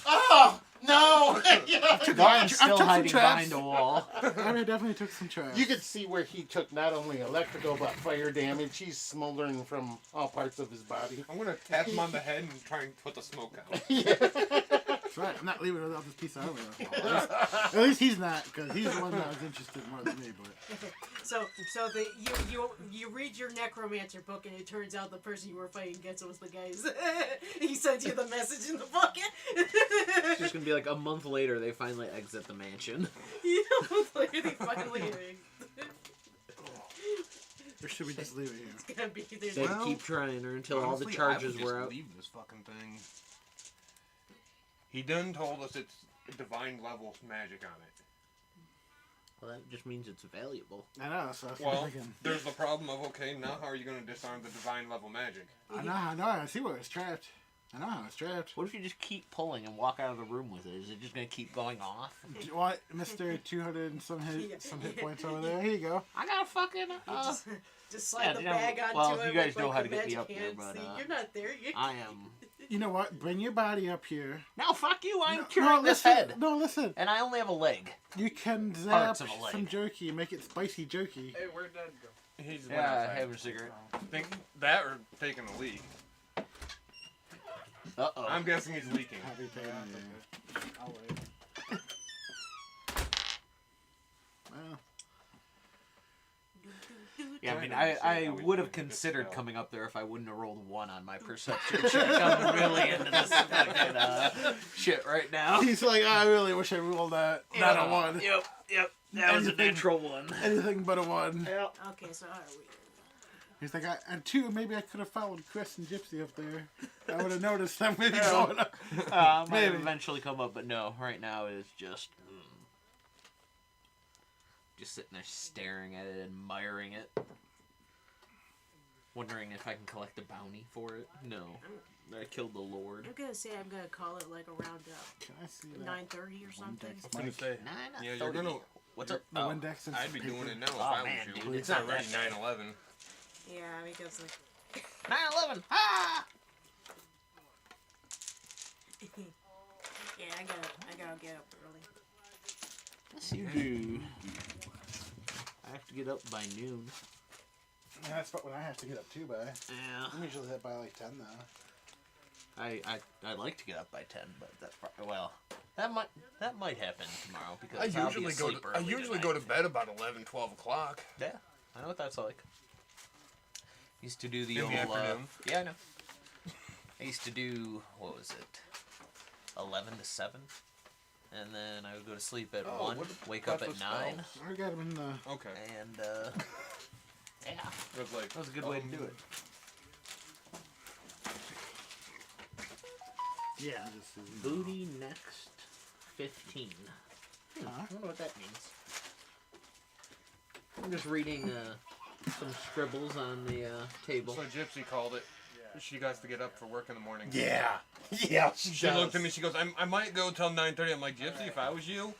Oh no! You know, I'm took still some hiding traps. behind a wall. I mean, definitely took some trash. You could see where he took not only electrical but fire damage. He's smoldering from all parts of his body. I'm going to tap him on the head and try and put the smoke out. That's right. I'm not leaving without this piece of armor. At least he's not, because he's the one that was interested more than me. But So you read your necromancer book, and it turns out the person you were fighting against was the guys. He sends you the message in the bucket. It's just gonna be like a month later, they finally exit the mansion. A month later, they finally. or should we just leave it here? It's gonna be there. They had to keep trying her until all the Honestly, charges I would were just out. leave this fucking thing. He done told us it's divine level magic on it. Well, that just means it's valuable. I know. So I was Well, thinking. there's the problem of, okay, now how are you going to disarm the divine level magic? I know. I see where it's trapped. I know how it's trapped. What if you just keep pulling and walk out of the room with it? Is it just gonna keep going off? Do you want Mr. 200 and some hit points over there? Here you go. I got a fucking. Just slide the yeah, bag onto well, it. you guys with, know like, how the to get me magic up there, hand. but, See, you're not there. I am. You know what? Bring your body up here. No, fuck you! I'm No, curing this listen. head, No, listen. and I only have a leg. You can Parts zap of a leg. some jerky, make it spicy jerky. Hey, where'd Dad go? He's Yeah, having a cigarette. Think that or taking a leak. Uh oh. I'm guessing he's leaking. Happy pain. I'll wait. Well, Yeah, I mean, I would have considered coming up there if I wouldn't have rolled 1 on my perception check. I'm really into this fucking shit right now. he's like, I really wish I rolled that. Not a 1. Yep. That was a Anything- natural 1. Anything but a 1. Okay, so how are we? He's like, and 2, maybe I could have followed Chris and Gypsy up there. I would have noticed them maybe going up. Might Maybe. eventually come up, but no. Right now it's just sitting there staring at it, admiring it, wondering if I can collect a bounty for it. No, I killed the Lord. I'm gonna say I'm gonna call it like around Can I see that? 9:30 or something. I'm gonna say, Nah, yeah, not you're 30. gonna. What's up? The Oh, Windex and I'd some be paper. doing it now if Oh, I man, was you. dude, It's it's not already that 9/11. Yeah, because like 9/11. Ah! yeah, I gotta get up early. Yes, you do. I have to get up by noon. Yeah, that's what when I have to get up too by. Yeah. I'm usually up by like 10 though. I like to get up by 10, but that's probably, well, that might happen tomorrow because I I'll be usually asleep I early usually tonight. go to bed about 11, 12 o'clock. Yeah, I know what that's like. Used to do the In old the afternoon. yeah, I know. I used to do, what was it, 11 to 7, and then I would go to sleep at 1, wake up at 9, I got him in the. Okay. and yeah, It was like, that was a good way to do it. Yeah. Booty next 15. Huh? I don't know what that means. I'm just reading some scribbles on the table. so Gypsy called it. She has to get up for work in the morning. Yeah. Yeah. She looked at me. She goes, I might go till 9:30. I'm like, Gypsy, if I was you,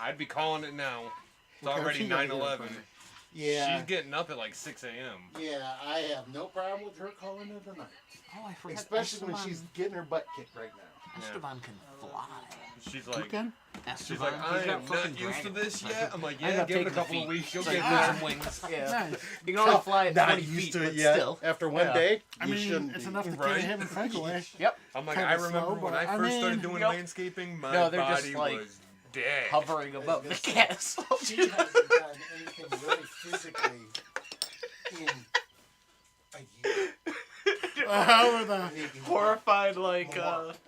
I'd be calling it now. It's What time already she gotta get up 9:11. by? Yeah. She's getting up at like 6 a.m. Yeah, I have no problem with her calling it a night. Oh, I forgot. Especially when she's getting her butt kicked right now. Esteban can fly. She's Who like, can? she's like, I am not used to this yet. I'm like, I yeah, gotta give it a take the couple of feet. weeks. You'll So get I there. some wings. Yeah. Nice. You can only fly at Not 20 used feet, to but it yet. still. After one Yeah. day, I you mean, shouldn't it's be. enough to Right? carry him and Frank away. Yep. I'm like, Kinda I remember slow, when but I I first mean, started doing yep. landscaping, my No, they're body just, like, was dead. Hovering above the castle. She hasn't done anything really physically in a year. However the Maybe Horrified, like,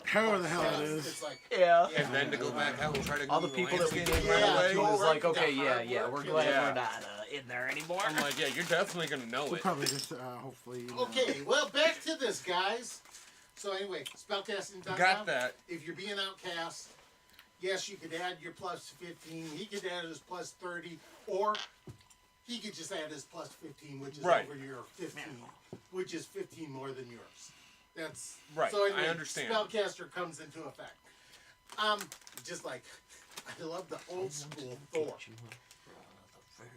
however the hell it It's is. like, yeah. And then to go back out and try to All do the people that we landscaping did right Yeah, away. It was Right. like, okay, The yeah, hard yeah, work we're and glad yeah. we're not in there anymore. I'm like, yeah, you're definitely gonna know We'll it. probably just hopefully. okay, well, back to this, guys. So anyway, spellcasting done. Got that. If you're being outcast, yes, you could add your plus 15. He could add his plus 30, or he could just add his plus 15, which is Right. over your 15, which is 15 more than yours. That's Right, So anyway, I understand. Spellcaster comes into effect. Just like I love the old school Thor.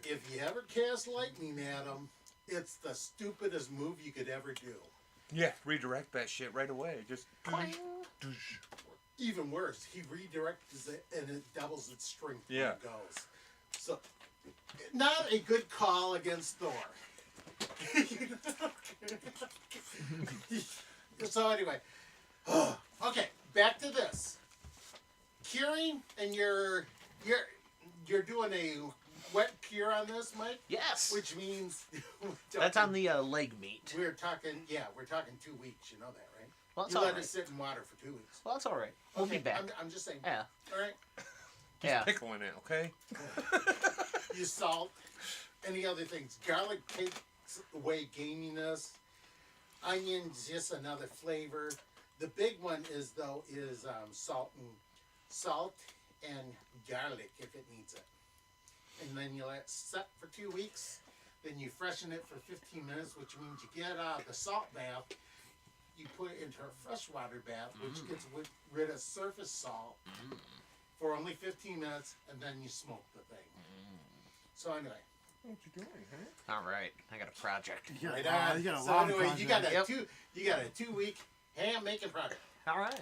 If you ever cast lightning at him, it's the stupidest move you could ever do. Yeah, redirect that shit right away. Just Even worse, he redirects it and it doubles its strength when Yeah. it goes. So, not a good call against Thor. So anyway, okay, back to this. curing, and you're doing a wet cure on this, Mike. Yes. Which means That's on the leg meat. We're talking 2 weeks. You know that, right? Well, that's you all let right. it sit in water for 2 weeks. Well, that's all right. We'll be back. I'm just saying. Yeah. All right. Yeah. Pickling it, okay? You salt. Any other things? Garlic takes away gaminess. Onions, just another flavor. The big one is salt and garlic if it needs it. And then you let it set for 2 weeks. Then you freshen it for 15 minutes, which means you get out of the salt bath. You put it into a freshwater bath, which gets rid of surface salt for only 15 minutes, and then you smoke the thing. So anyway. What you doing, huh? All right. I got a project. You got, Right a on. you got a So long anyway, you got a project. you got a 2 week ham making project. All right.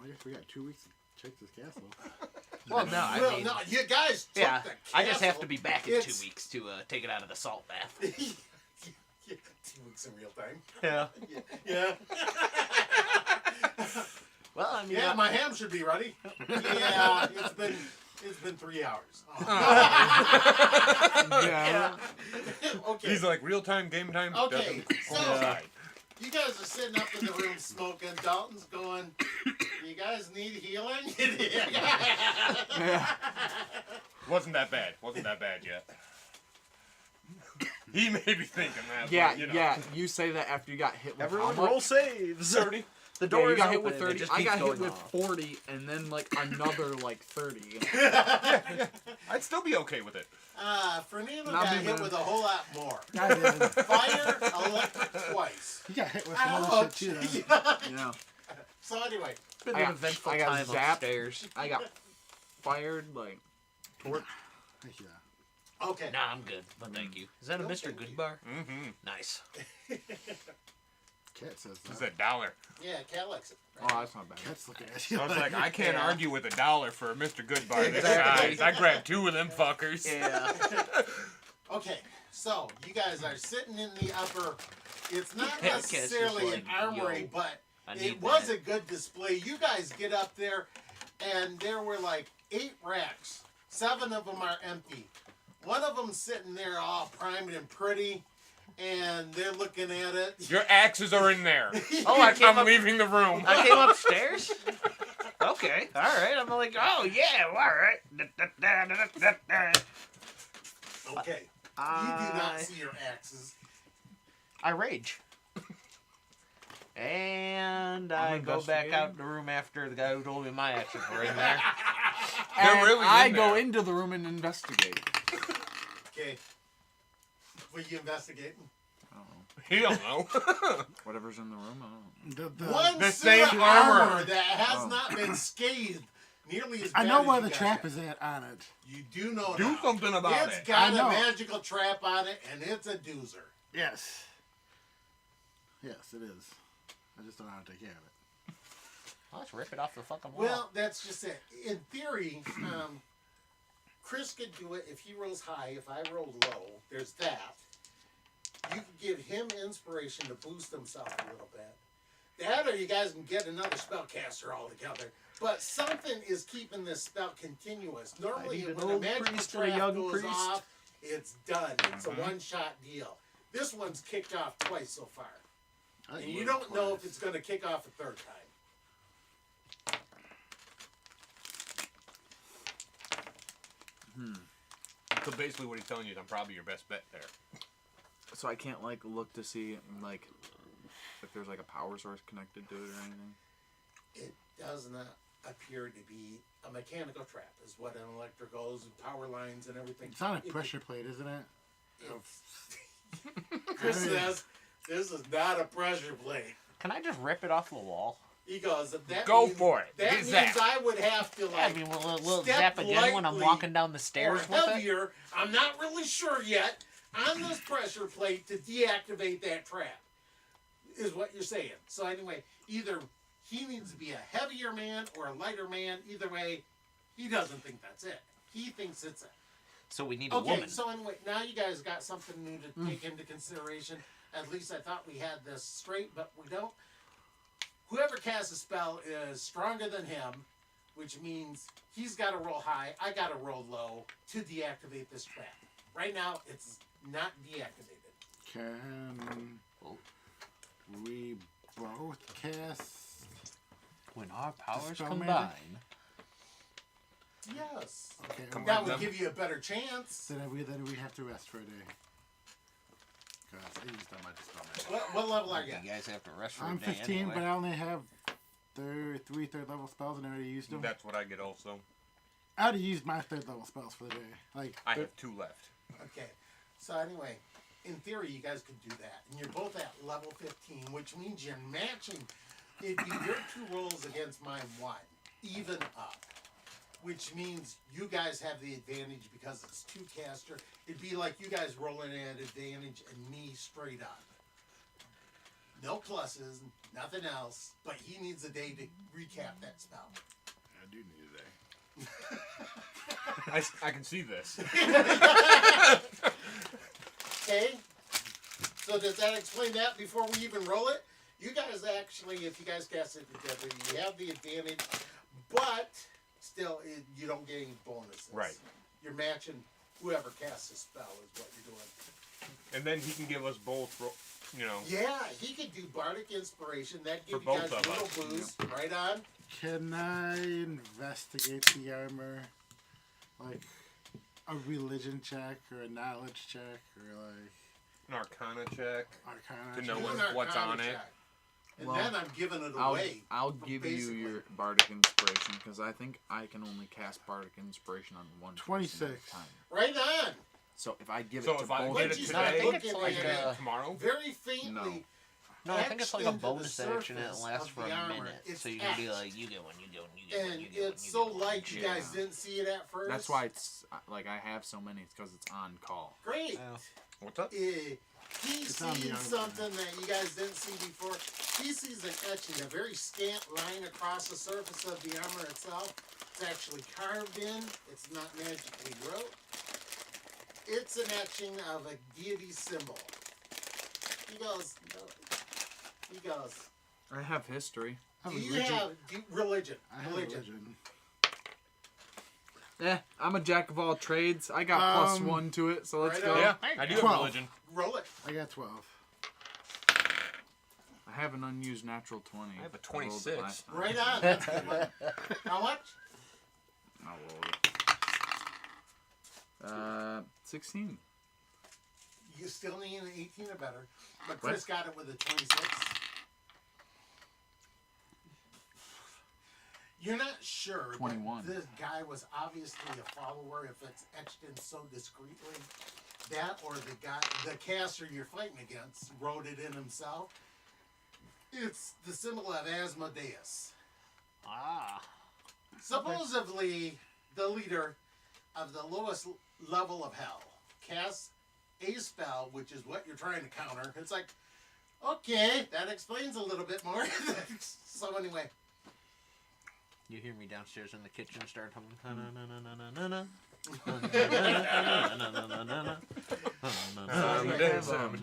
I guess we got 2 weeks to check this castle. Well, no, I Well, mean, no, you guys took yeah. the I just have castle. to be back in It's- 2 weeks to take it out of the salt bath. Yeah, 2 weeks in real time. Yeah. Yeah. Well, I mean, Yeah, my ham should be ready. Yeah, it's been 3 hours. Yeah. Okay. He's like, real time, game time. Okay, doesn't so- coincide. You guys are sitting up in the room smoking. Dalton's going, you guys need healing? Wasn't that bad. Wasn't that bad yet. He may be thinking that. Yeah, but, you know. yeah. You say that after you got hit with everyone how much? roll saves. 30. The Yeah, door you is got hit open with and it 30. just I keeps got hit going with off. 40, and then like another like 30. I'd still be okay with it. Fernando Not got me, hit man. with a whole lot more. I did. Fire, electric twice. He got hit with some other shit Ouch. too, though. Yeah. So anyway, It's been I an got- eventful I got time zapped. upstairs. I got fired like torch. Yeah. okay. Nah, I'm good, but thank you. Is that a No, Mr. thank you. Goodbar? Mm-hmm. Nice. Cat says It's that. $1. Yeah, Cat likes it. Oh, that's not bad. Cat's looking at you. I was like, I can't Yeah. argue with $1 for a Mr. Goodbar this Exactly. size. I grabbed 2 of them fuckers. Yeah. Okay, so you guys are sitting in the upper. It's not Yeah, Cat's just necessarily like, an armory, yo, but I need it was that. a good display. You guys get up there, and there were like 8 racks. 7 of them are empty. One of them's sitting there all primed and pretty, and they're looking at it. Your axes are in there. Oh, I came I'm up. leaving the room. I came upstairs. Okay. All right. I'm like, oh yeah. Well, all right. Okay, you do not see your axes. I rage. And I go back investigating. out the room after the guy who told me my actions were in there. They're And really I in go there. into the room and investigate. Okay, were you investigating? I don't know. He don't know. Whatever's in the room, I don't know. One the suit same of armor. that has Oh. not been scathed nearly as I bad know as where you the guys trap have. is at on it. You do know Do now. something about It's it. got I a know. magical trap on it, and it's a doozer. Yes. Yes, it is. I just don't know how to take care of it. Well, let's rip it off the fucking wall. Well, that's just it. In theory, Chris could do it if he rolls high. If I roll low, there's that. You could give him inspiration to boost himself a little bit. That, or you guys can get another spellcaster altogether. But something is keeping this spell continuous. Normally, need an when a old magical priest or a trap young goes priest. off, it's done. It's a one-shot deal. This one's kicked off twice so far. I And you would don't know twice. if it's going to kick off a third time. So basically what he's telling you is I'm probably your best bet there. So I can't like look to see like if there's like a power source connected to it or anything. It does not appear to be a mechanical trap, is what an electrical and power lines and everything. It's not a It- pressure plate, isn't it? Chris says, this is not a pressure plate. Can I just rip it off the wall? He goes, that Go means, for it. That Get means zapped. I would have to, Yeah, I like, mean, will it step zap again when I'm lightly walking down the or stairs with it? heavier, I'm not really sure yet, on this pressure plate to deactivate that trap, is what you're saying. So anyway, either he needs to be a heavier man or a lighter man. Either way, he doesn't think that's it. He thinks it's it. So we need a Okay, woman. so anyway, now you guys got something new to take into consideration. At least I thought we had this straight, but we don't. Whoever casts a spell is stronger than him, which means he's got to roll high, I got to roll low to deactivate this trap. Right now, it's not deactivated. Can we both cast? When our powers spell combine. Yes. Okay, Come That on. would give you a better chance. then we have to rest for a day. Cause I used that much spell magic. What level are you? You guys have to rest for I'm a day 15, anyway. but I only have three third level spells, and I already used them. That's what I get also. I already used my third level spells for the day. Like I have 2 left. Okay. So anyway, in theory, you guys could do that, and you're both at level 15, which means you're matching. It'd be your 2 rolls against my 1, even up. Which means you guys have the advantage because it's 2 caster. It'd be like you guys rolling at advantage and me straight up. No pluses, nothing else, but he needs a day to recap that spell. I do need a day. I can see this. Okay? So does that explain that before we even roll it? You guys actually, if you guys cast it together, you have the advantage, but still, you don't get any bonuses. Right. You're matching whoever casts the spell is what you're doing. And then he can give us both, you know. Yeah, he could do Bardic Inspiration. That'd give For you guys both a of little us. boost. Right on. Can I investigate the armor, like a religion check or a knowledge check or like An Arcana check. Arcana? To know Do check? an what's Arcana on it. check. And Well, then I'm giving it I'll away. give you basically. your bardic inspiration because I think I can only cast bardic inspiration on one person at 26. a time. Right on. So if I give So it to if I both get of it you, start today, looking like, at it, tomorrow. very faintly. No, I think it's like a etched into the bonus action and it surface lasts of for the a armor, minute. it's So you can be etched. like, you get one, you get one, you get one, And you get one. it's you so get one. light you guys Yeah. didn't see it at first. that's why it's like I have so many. It's because it's on call. Great. What's up? He on the sees armor. something that you guys didn't see before. He sees an etching, a very scant line across the surface of the armor itself. It's actually carved in. It's not magically wrote. It's an etching of a deity symbol. He goes, I have history. I have do you religion. have religion? I have religion. I'm a jack of all trades. I got +1 to it, so let's right go. on. Yeah, I do have 12. religion. Roll it. I got 12. I have an unused natural 20. I have a I rolled it 26. last time. Right on. That's a good one. How much? I'll roll it. 16. You still need an 18 or better. But Chris got it with a 26. You're not sure. 21. This guy was obviously a follower if it's etched in so discreetly. That or the caster you're fighting against wrote it in himself. It's the symbol of Asmodeus. Ah. Supposedly, the leader of the lowest level of hell casts a spell, which is what you're trying to counter. It's like, okay, that explains a little bit more. So anyway, You hear me downstairs in the kitchen start humming.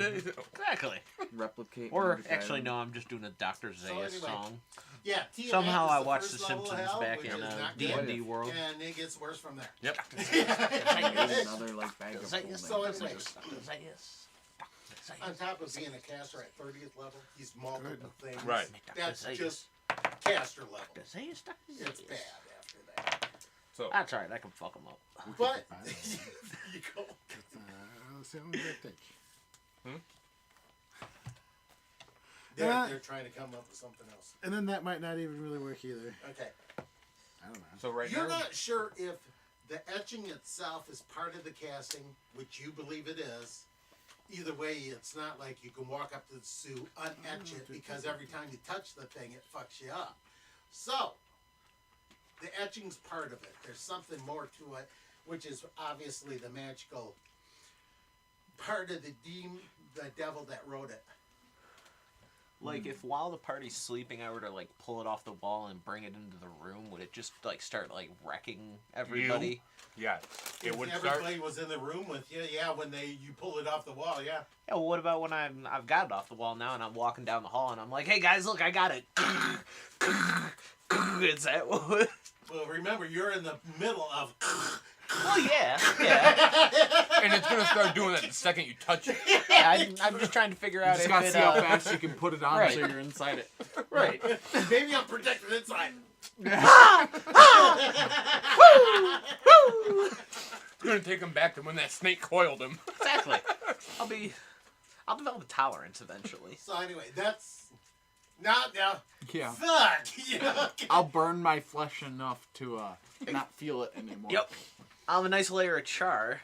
Exactly. Replicate. Or magic actually, item. no, I'm just doing a Dr. Zayas anyway, song. yeah. Tiamat Somehow is I the watched first The level of Simpsons hell, back which in is not D&D good, world. and it gets worse from there. Yep. Another like bag of Zayas, So holding. anyway, Zayas. on top of being a caster at 30th level, he's multiple things. Right. That's just caster level. Zayas, Dr. It's Zayas. bad after that. So That's alright, I can fuck him up. But Fine. you go. That's the only good thing. They're trying to come up with something else. And then that might not even really work either. Okay. I don't know. so right You're now, not sure if the etching itself is part of the casting, which you believe it is. Either way, it's not like you can walk up to the suit, unetch it, because every time you touch the thing, it fucks you up. So, the etching's part of it. There's something more to it, which is obviously the magical part of the devil that wrote it. Like, if while the party's sleeping, I were to, like, pull it off the wall and bring it into the room, would it just, like, start, like, wrecking everybody? yeah, it If would start. everybody was in the room with you, yeah, when you pull it off the wall, yeah. Yeah, well, what about when I've got it off the wall now and I'm walking down the hall and I'm like, hey, guys, look, I got it. Is that what? Well, remember, you're in the middle of. Oh yeah, yeah. And it's gonna start doing that the second you touch it. Yeah, I'm just trying to figure You out just if gotta it, see how fast you can put it on right. so you're inside it. Right. Maybe I'm protected inside. It's gonna take him back to when that snake coiled him. Exactly. I'll develop a tolerance eventually. So anyway, that's not now. Yeah. Fuck. You know? I'll burn my flesh enough to not feel it anymore. Yep. I'll have a nice layer of char,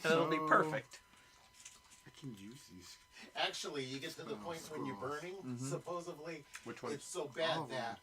and it'll be So- perfect. I can use these. Actually, you get to the point when you're burning. Supposedly, Which one? it's so bad Oh, that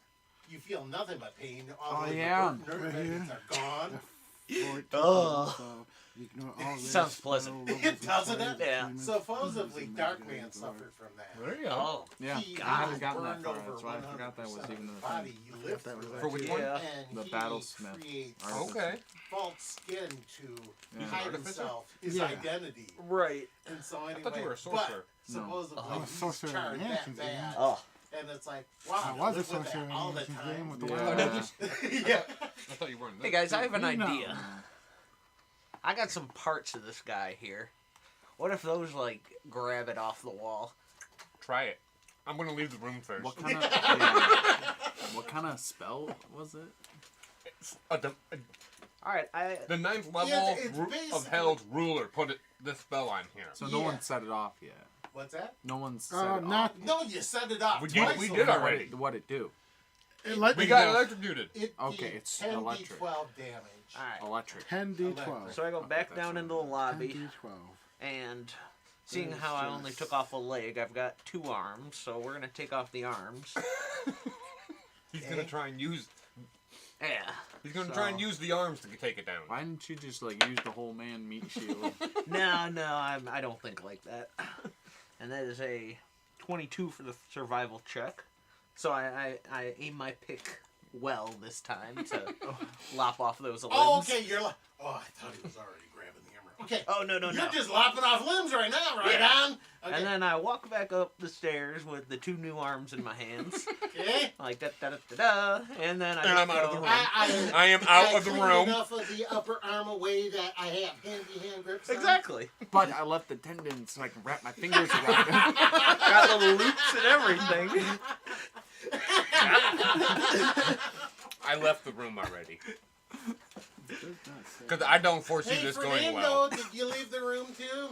you feel nothing but pain. All Oh, the yeah. nerve Right endings here. are gone. 14, Ugh. so ignore all this. Sounds pleasant. No levels of Doesn't fire it? Yeah. between Supposedly, them. Darkman suffered from that. There you go. Oh. Yeah, He I haven't was gotten that burned far. over That's why I forgot that was 100% even of the the body. thing. He lived that was through right For which one? Yeah. and The he Battlesmith. creates Okay. false skin to Yeah. hide Artificer? himself, his Yeah. identity. Right. And so anyway, thought you were a but sorcerer. supposedly Oh, he's sorcerer charred in that Ancients, bad. yeah. Oh. And it's like, I wow, was a live with sorcerer that in all the Ancients game time. with the Yeah. wild. Yeah. I thought you weren't. Hey guys, I have an You know. idea. I got some parts of this guy here. What if those like grab it off the wall? Try it. I'm gonna leave the room first. What kind of spell was it? All right, The ninth level Yeah, it's of basically- Hell's ruler put this spell on here. So no Yeah. one set it off yet. What's that? No one's set it not- off. No, you set it up. We twice did already. already. What it do? We got electrocuted. It Okay, did it's 10 electric. D12 damage. all right. Electric. 10d12. So I go back down into the lobby, 10d12. and seeing how I only took off a leg, I've got 2 arms. So we're gonna take off the arms. He's gonna try and use. Yeah. He's gonna try and use the arms to take it down. Why didn't you just like use the whole man meat shield? No, I don't think like that. And that is a 22 for the survival check. So I aim my pick well this time to lop off those limbs. Oh, okay, you're like, oh, I thought he was already grabbing the emerald. Okay. Oh, no. You're just lopping off limbs right now, right on? Okay. And then I walk back up the stairs with the 2 new arms in my hands. Okay. Like da-da-da-da-da. And then I And just I'm out of go- the room. I I am out of the cleaned room. enough of the upper arm away that I have handy hand grips on. Exactly. But I left the tendons so I can wrap my fingers around it. Got little loops and everything. I left the room already. Because I don't foresee Hey, this Fernando, going well. did you leave the room too?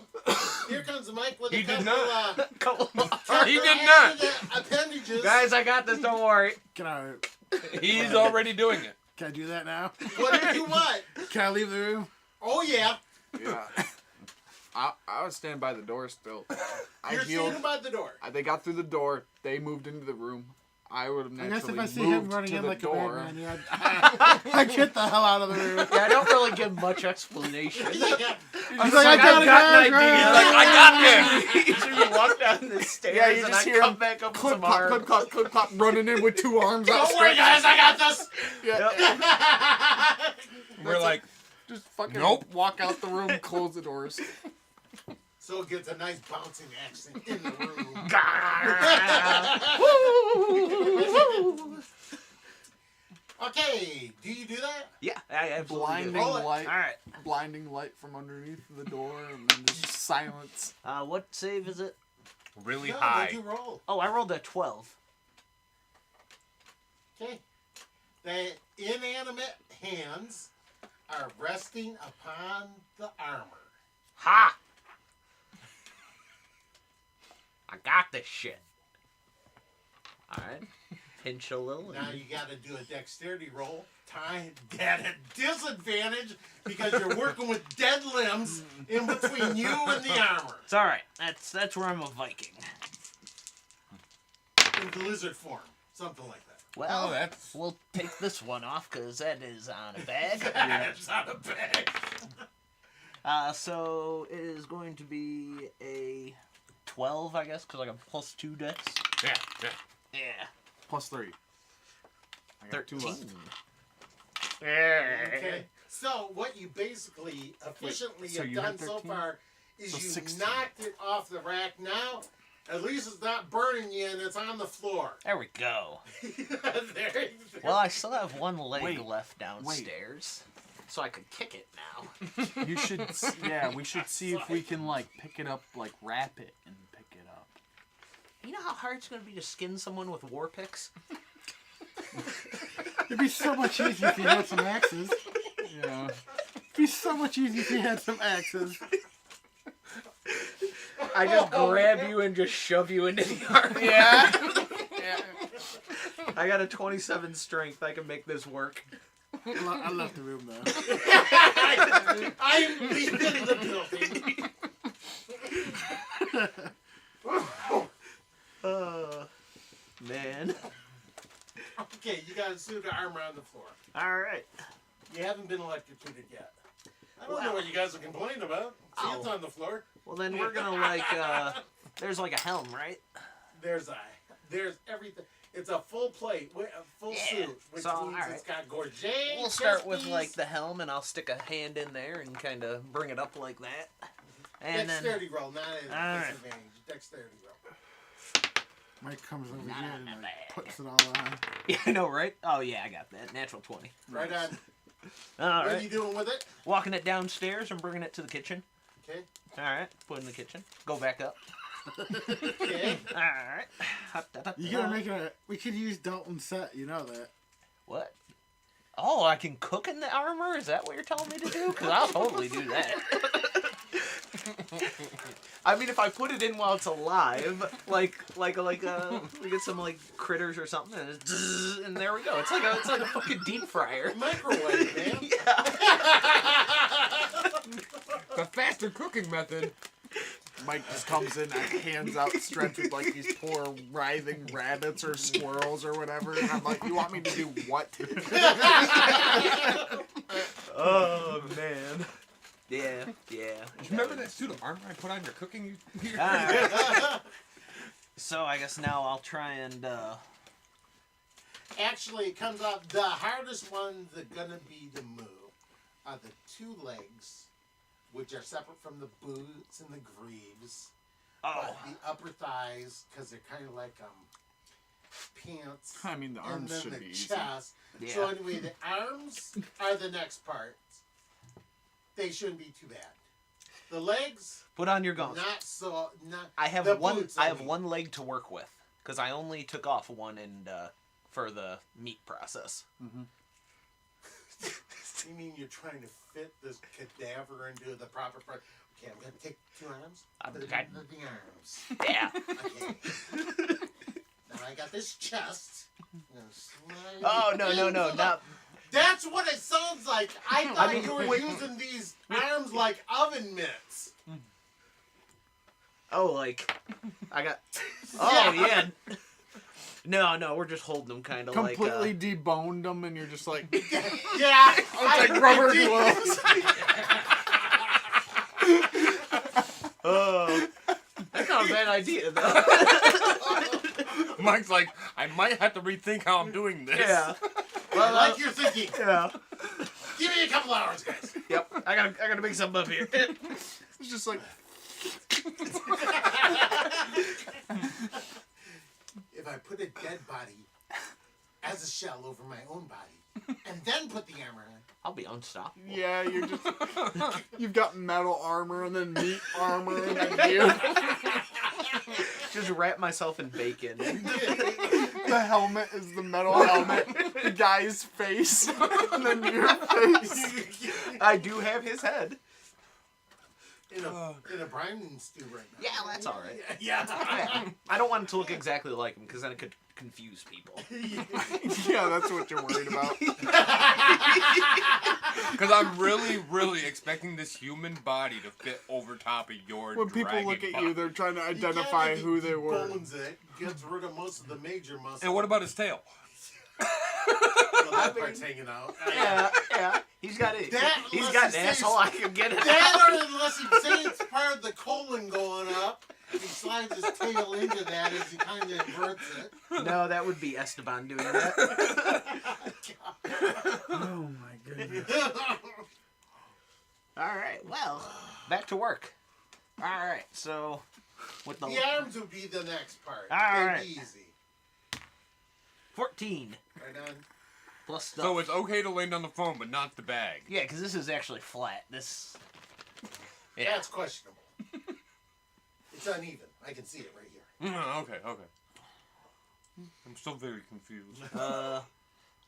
Here comes Mike with He a did couple, not. Couple- He did not. appendages. Guys, I got this. Don't worry. Can I He's already doing it. can I do that now? What did you want? Can I leave the room? Oh, yeah. Yeah. I was standing by the door still. I You're healed. standing by the door. They got through the door. They moved into the room. I would have I guess naturally if I see moved him running to in the like door. a madman, yeah, I get the hell out of the room. Yeah, I don't really give much explanation. Yeah. He's like, I got got it, an idea. guys, Like, guys. I got this. So you walk down the stairs Yeah, you and just I hear come him back up with Clip some clop, arms. clip clop, clip clop, running in with 2 arms Don't worry, outstretched. guys. I got this. We're like, Just fucking Nope. walk out the room, close the doors. So it gets a nice bouncing accent in the room. Okay, do you do that? Yeah, I absolutely Blinding do. Roll it. light, All right. blinding light from underneath the door, and then just silence. What save is it? really No, high. what'd you roll? Oh, I rolled a 12. Okay. The inanimate hands are resting upon the armor. Ha! I got this shit. Alright. Pinch a little. Now you got to do a dexterity roll. Time at a disadvantage because you're working with dead limbs in between you and the armor. It's alright. That's where I'm a Viking. In the lizard form. Something like that. Well, Oh, that's- we'll take this one off because that is on a bag. It's not a bag. So it is going to be a 12, I guess, because I got plus 2 dex. Yeah, yeah. Yeah. +3. I got 2 left. 13. Okay. So what you basically efficiently so have you done had so 13? far is So you 16. knocked it off the rack. Now At least it's not burning you and it's on the floor. There we go. There. Well, I still have one leg Wait, left downstairs, so I could kick it now. You should, yeah, we should see if we can, like, pick it up, like, wrap it and pick it up. You know how hard it's going to be to skin someone with war picks? It'd be so much easier if you had some axes. Yeah. It'd be so much easier if you had some axes. I just grab you and just shove you into the army. Yeah. I got a 27 strength. I can make this work. I left the room though. I'm leaving the building. Man. Okay, you got a suit of armor on the floor. All right. You haven't been electrocuted yet. I don't know what you guys are complaining about. See, it's on the floor. Well, then we're gonna like. There's like a helm, right? There's everything. It's a full plate, a full suit, which So, means alright. it's got gorget. We'll start with like the helm, and I'll stick a hand in there and kind of bring it up like that. And then. Dexterity roll, not a Alright. disadvantage. Dexterity roll. Mike comes over Not here on and my like, back. puts it all on. Yeah, I know, right? Oh yeah, I got that. Natural 20. Right on. All What are right. you doing with it? Walking it downstairs and bringing it to the kitchen. Okay. All right. Put it in the kitchen. Go back up. Okay. All right. You gotta make a. We could use Dalton's set. You know that. What? Oh, I can cook in the armor? Is that what you're telling me to do? Because I'll totally do that. I mean, if I put it in while it's alive, like we get some like critters or something, and, it's and there we go. It's like a fucking deep fryer. Microwave, man. Yeah. The faster cooking method. Mike just comes in and hands out stretched with like these poor writhing rabbits or squirrels or whatever. And I'm like, you want me to do what? Oh man. Yeah. Remember that suit of armor I put on your cooking? Alright. So I guess now I'll try and. Actually, it comes out the hardest ones are gonna be to move are the two legs, which are separate from the boots and the greaves. Oh. But the upper thighs, because they're kind of like pants. I mean, the And arms then should the be easy. chest. Yeah. So anyway, the arms are the next part. They shouldn't be too bad. The legs, Put on your gauntlets. not so. Not. I have the one. boots, I have mean. one leg to work with because I only took off one and for the meat process. You mean you're trying to fit this cadaver into the proper part? Okay, I'm gonna take 2 arms. Put it Okay. into the arms. Yeah. Okay. Now I got this chest. I'm gonna slide Oh it no! in. Not. That's what it sounds like. I thought mean, you were using these arms like oven mitts. Oh, like I got. Oh yeah. No, we're just holding them kind of like. Completely deboned them, and you're just like, Yeah, like rubber gloves. Oh, that's not a bad idea though. Mike's like, I might have to rethink how I'm doing this. Yeah. I like your thinking. Yeah. Give me a couple hours, guys. Yep. I gotta make something up here. It's just like, If I put a dead body as a shell over my own body and then put the armor on, I'll be unstoppable. yeah, you're just, you've got metal armor and then meat armor and then you. Just wrap myself in bacon. The helmet is the metal helmet, the guy's face, and then your face. I do have his head. in a brine stew right now. Yeah, that's all right. Yeah. I don't want it to look exactly like him because then it could confuse people. Yeah, that's what you're worried about. Because I'm really, really expecting this human body to fit over top of your When people dragon look at body. you, they're trying to You identify can't, if who he they were. bones it, gets rid of most of the major muscle. And what about his tail? Well, that part's hanging out? Yeah. He's got it. That, He's unless got he an stays- asshole. I can get it. That, or unless he say it's part of the colon going up, he slides his tail into that as he kind of inverts it. No, that would be Esteban doing that. Oh my goodness. All right. Well, back to work. All right. So With the The arms would be the next part. All They'd right. be easy. 14 Right on. plus stuff. So it's okay to land on the phone, but not the bag. Yeah, because this is actually flat. This. Yeah. That's questionable. It's uneven. I can see it right here. Okay. I'm still very confused. All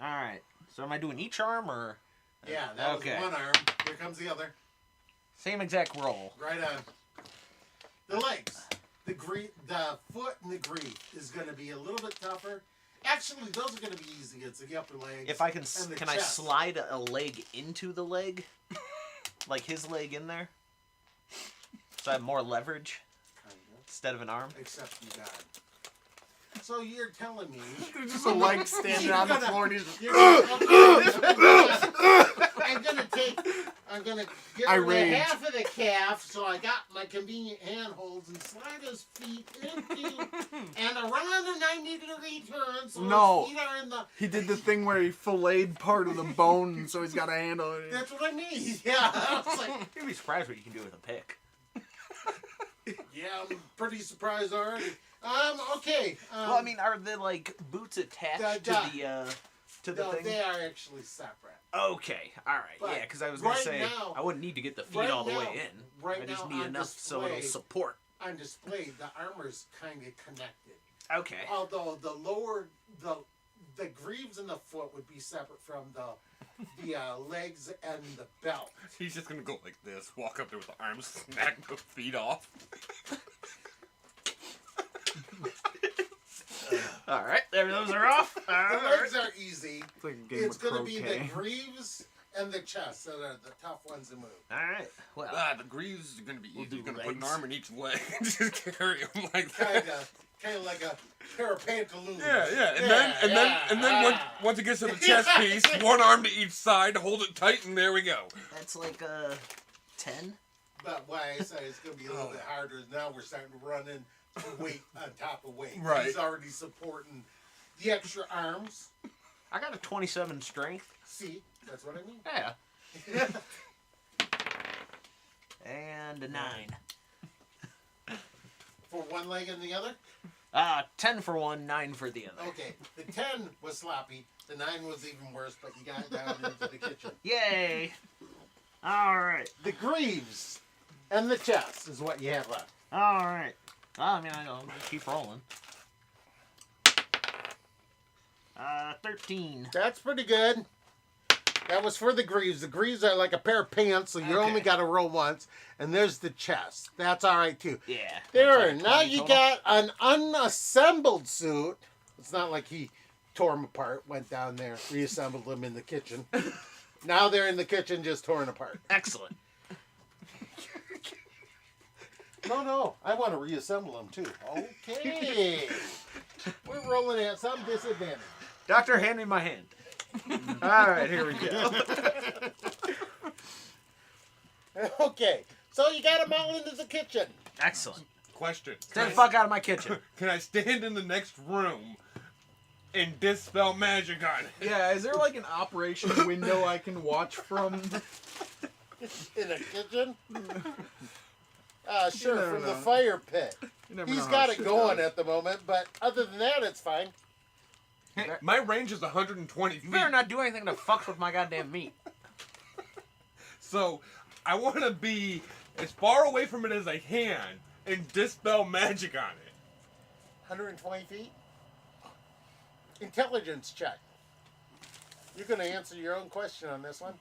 right. So am I doing each arm or Yeah, that Okay. was one arm. Here comes the other. same exact roll? Right on. The legs. The foot and the greave is going to be a little bit tougher. Actually, those are going to be easy. It's the upper legs. If I can, and the can I chest. slide a leg into the leg, like his leg in there, so I have more leverage Kind of. instead of an arm? Except you got it. So you're telling me There's just a leg standing on the floor and he's just... I'm gonna get I rid of rage. half of the calf, so I got my convenient handholds and slide his feet into and around a 90-degree turn, so No. his feet are in the. He did the thing where he filleted part of the bone, so he's got a handle on it. That's what I mean. Yeah, I was like, You'd be surprised what you can do with a pick. yeah, I'm pretty surprised already. Okay. Well, I mean, are the like boots attached to the no, thing? they are actually separate. Okay, all right, But yeah, because I was gonna right say now- I wouldn't need to get the feet right all the now- way in. right I just now need on enough so it'll display- support. On display, the armor's kind of connected. Okay. Although the the greaves and the foot would be separate from the legs and the belt. He's just gonna go like this, walk up there with the arms, smack the feet off. All right, there, those are off. The All legs right. are easy. It's like a game It's of going to be the croquet. greaves and the chest that are the tough ones to move. All right. Well, The greaves are gonna be We'll easy. do You're gonna put an legs. arm in each leg and just carry them like that. Kind of like a pair of pantaloons. Yeah. And then once it gets to the chest piece, one arm to each side, hold it tight, and there we go. that's like 10. But why I say it's going to be a little bit harder is now we're starting to run in weight on top of weight. Right. He's already supporting the extra arms. I got a 27 strength. See, that's what I mean. Yeah. And a 9. For one leg and the other? 10 for one, 9 for the other. Okay, the 10 was sloppy. The 9 was even worse, but you got down into the kitchen. Yay! All right. The greaves and the chest is what you have left. All right. Well, I mean, I'll just keep rolling. 13. That's pretty good. That was for the greaves. The greaves are like a pair of pants, so you Okay. only got to roll once. And there's the chest. That's all right, too. Yeah. There, that's like now 20 you total. got an unassembled suit. It's not like he tore them apart, went down there, reassembled them in the kitchen. Now they're in the kitchen just torn apart. Excellent. No, I want to reassemble them too. Okay. We're rolling at some disadvantage. Doctor, hand me my hand. All right, here we go. Okay, so you got them all into the kitchen. Excellent. Question. Stay the fuck out of my kitchen. Can I stand in the next room and dispel magic on it? Yeah, is there like an operation window I can watch from? In a kitchen? Sure, never from the know. fire pit. You never He's know how got it shit going goes. at the moment, but other than that, it's fine. My range is 120 You feet. better not do anything to fuck with my goddamn meat. So I want to be as far away from it as I can and dispel magic on it. 120 feet? Intelligence check. You're going to answer your own question on this one.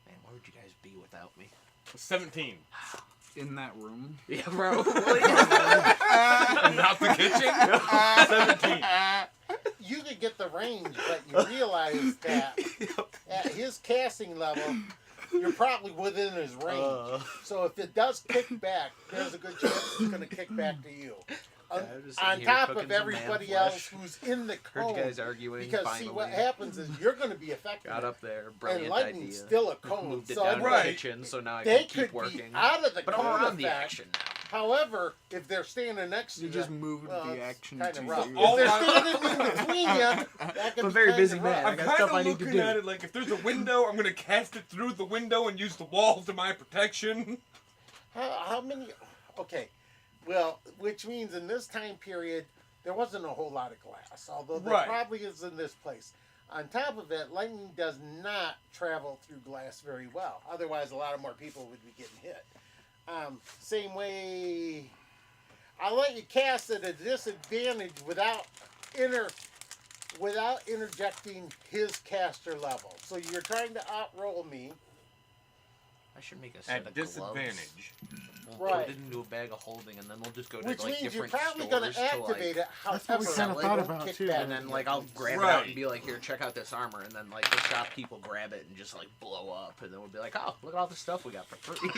Man, where would you guys be without me? 17. In that room. Yeah, bro. Not the kitchen? 17. You could get the range, but you realize that at his casting level, you're probably within his range. So if it does kick back, there's a good chance it's going to kick back to you. I'm just On sitting here top cooking of some everybody man else flesh. who's in the Heard cone. you guys arguing. Because finally. see, what happens is you're going to be affected. Got up there, And brilliant lightning's idea. still a cone. Moved it So down to Right. the kitchen, so now I they can keep could working. be out of the But I'm cone around the effect action now. However, if they're standing next to You you, just moved well, the it's action kinda to rough. you. Oh, If they're standing in between you, that can I'm a be very kinda busy rough. man. I I'm got kind stuff of I need to looking do. at it like if there's a window, I'm gonna cast it through the window and use the wall to my protection. How many? Okay, well, which means in this time period, there wasn't a whole lot of glass, although there Right. probably is in this place. On top of it, lightning does not travel through glass very well. Otherwise, a lot of more people would be getting hit. Same way, I'll let you cast at a disadvantage without interjecting his caster level. So you're trying to outroll me. I should make a set At of gloves. disadvantage. We'll Right. put it into a bag of holding, and then we'll just go to Which like means you're different probably stores going to to activate like, it. That's what we However, kinda they thought won't about, kick too. back and then like I'll grab it Right. out and be like, here, check out this armor, and then like the shopkeep will grab it and just like blow up, and then we'll be like, oh, look at all the stuff we got for free.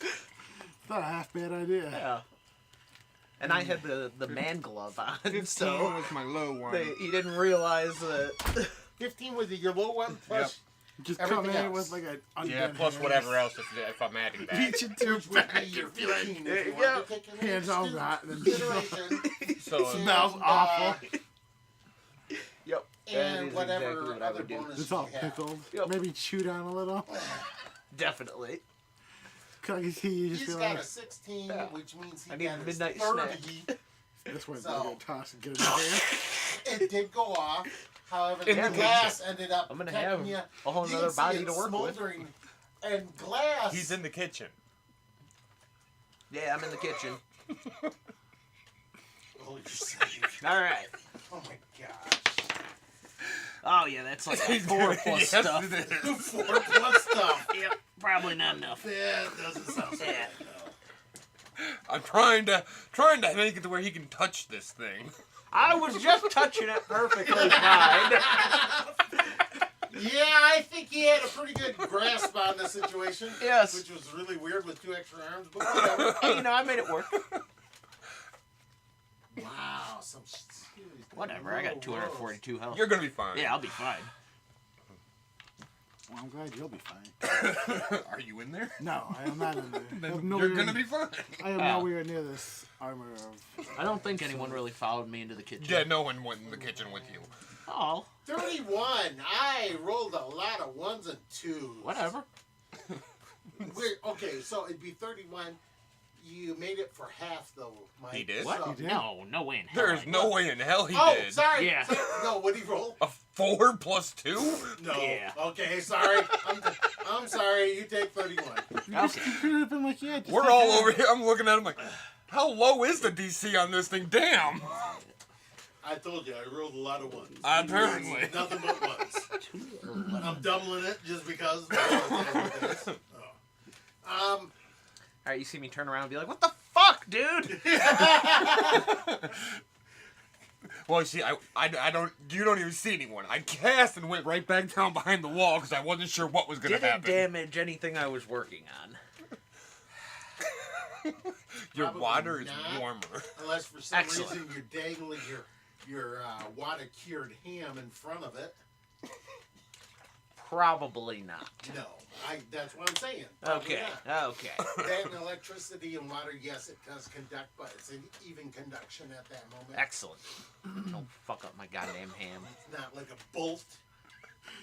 It's not a half bad idea. Yeah. And I had the man glove on, 15 so was my low one. he didn't realize that. 15 was your low one plus Just Everything come in else. with like a Yeah, plus whatever else if I'm adding that. Reach into which would be your 15 There if you you want go. to take Hands all into hot and then consideration. So smells And, awful. Yep. That And is whatever exactly what I other would do. bonus It's all you have. pickled. Yep. Maybe chewed on a little. Definitely. Cause I can see you just He's feel got like a 16, Yeah. which means he I need got a his midnight 30. this one's So- gonna toss and get in the hand. It did go off. However, In the the glass ended up I'm gonna protecting have you. a whole You nother can see body it to work with. smoldering. And glass. he's in the kitchen. Yeah, I'm in the kitchen. Oh, you're safe. All right. Oh my gosh. Oh yeah, that's like a 4 plus Yes, stuff. it is. 4 plus stuff. Yep, probably not enough. That doesn't sound so Yeah. bad, no. I'm trying to make it to where he can touch this thing. I was just touching it perfectly fine. Yeah, I think he had a pretty good grasp on the situation. Yes. Which was really weird with 2 extra arms, but whatever. Hey, you know, I made it work. Wow, some serious. Whatever, I got 242 health. You're gonna be fine. Yeah, I'll be fine. Well, I'm glad you'll be fine. Are you in there? No, I am not in there. I Then have you're nowhere, gonna be fine. I am Ah. nowhere near this armor of. I don't think anyone really followed me into the kitchen. Yeah, no one went in the kitchen with you. Oh, 31. I rolled a lot of 1s and 2s. whatever. Okay, so it'd be 31. You made it for half, though, Mike. He did? What? So- He did? No, no way in hell. There's no way in hell he Oh, did. sorry. Yeah. No, what did he roll? A 4 plus 2? No. Yeah. Okay, sorry. I'm sorry. You take 31. You could have been like, yeah. Just We're take all that. over here. I'm looking at him like, how low is the DC on this thing? Damn. I told you, I rolled a lot of 1s. Apparently. Nothing but 1s. I'm doubling it just because. All right, you see me turn around and be like, "What the fuck, dude?" Well, you see, I don't. You don't even see anyone. I cast and went right back down behind the wall because I wasn't sure what was gonna Didn't happen. damage anything I was working on. Your Probably water is not. warmer. Unless for some Excellent. reason you're dangling your water cured ham in front of it. Probably not. No, that's what I'm saying. Probably Okay. not. Okay. That and electricity and water, yes, it does conduct, but it's an even conduction at that moment. Excellent. Don't fuck up my goddamn ham. It's not like a bolt.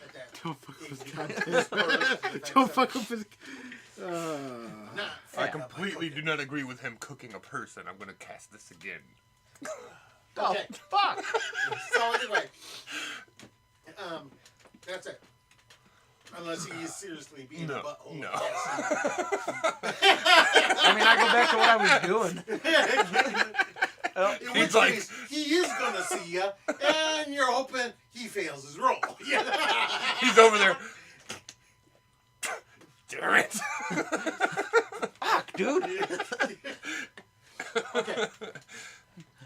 At that Don't fuck with his even goddamn. conduction. Don't fuck with his. Not I fat, completely but do not agree with him cooking a person. I'm gonna cast this again. Okay. Fuck. So anyway, that's it. Unless he is seriously being No, a butthole. no. I mean, I go back to what I was doing. In He's which like- case, he is gonna see you, and you're hoping he fails his roll. He's over there. Damn it. Fuck, dude. Okay.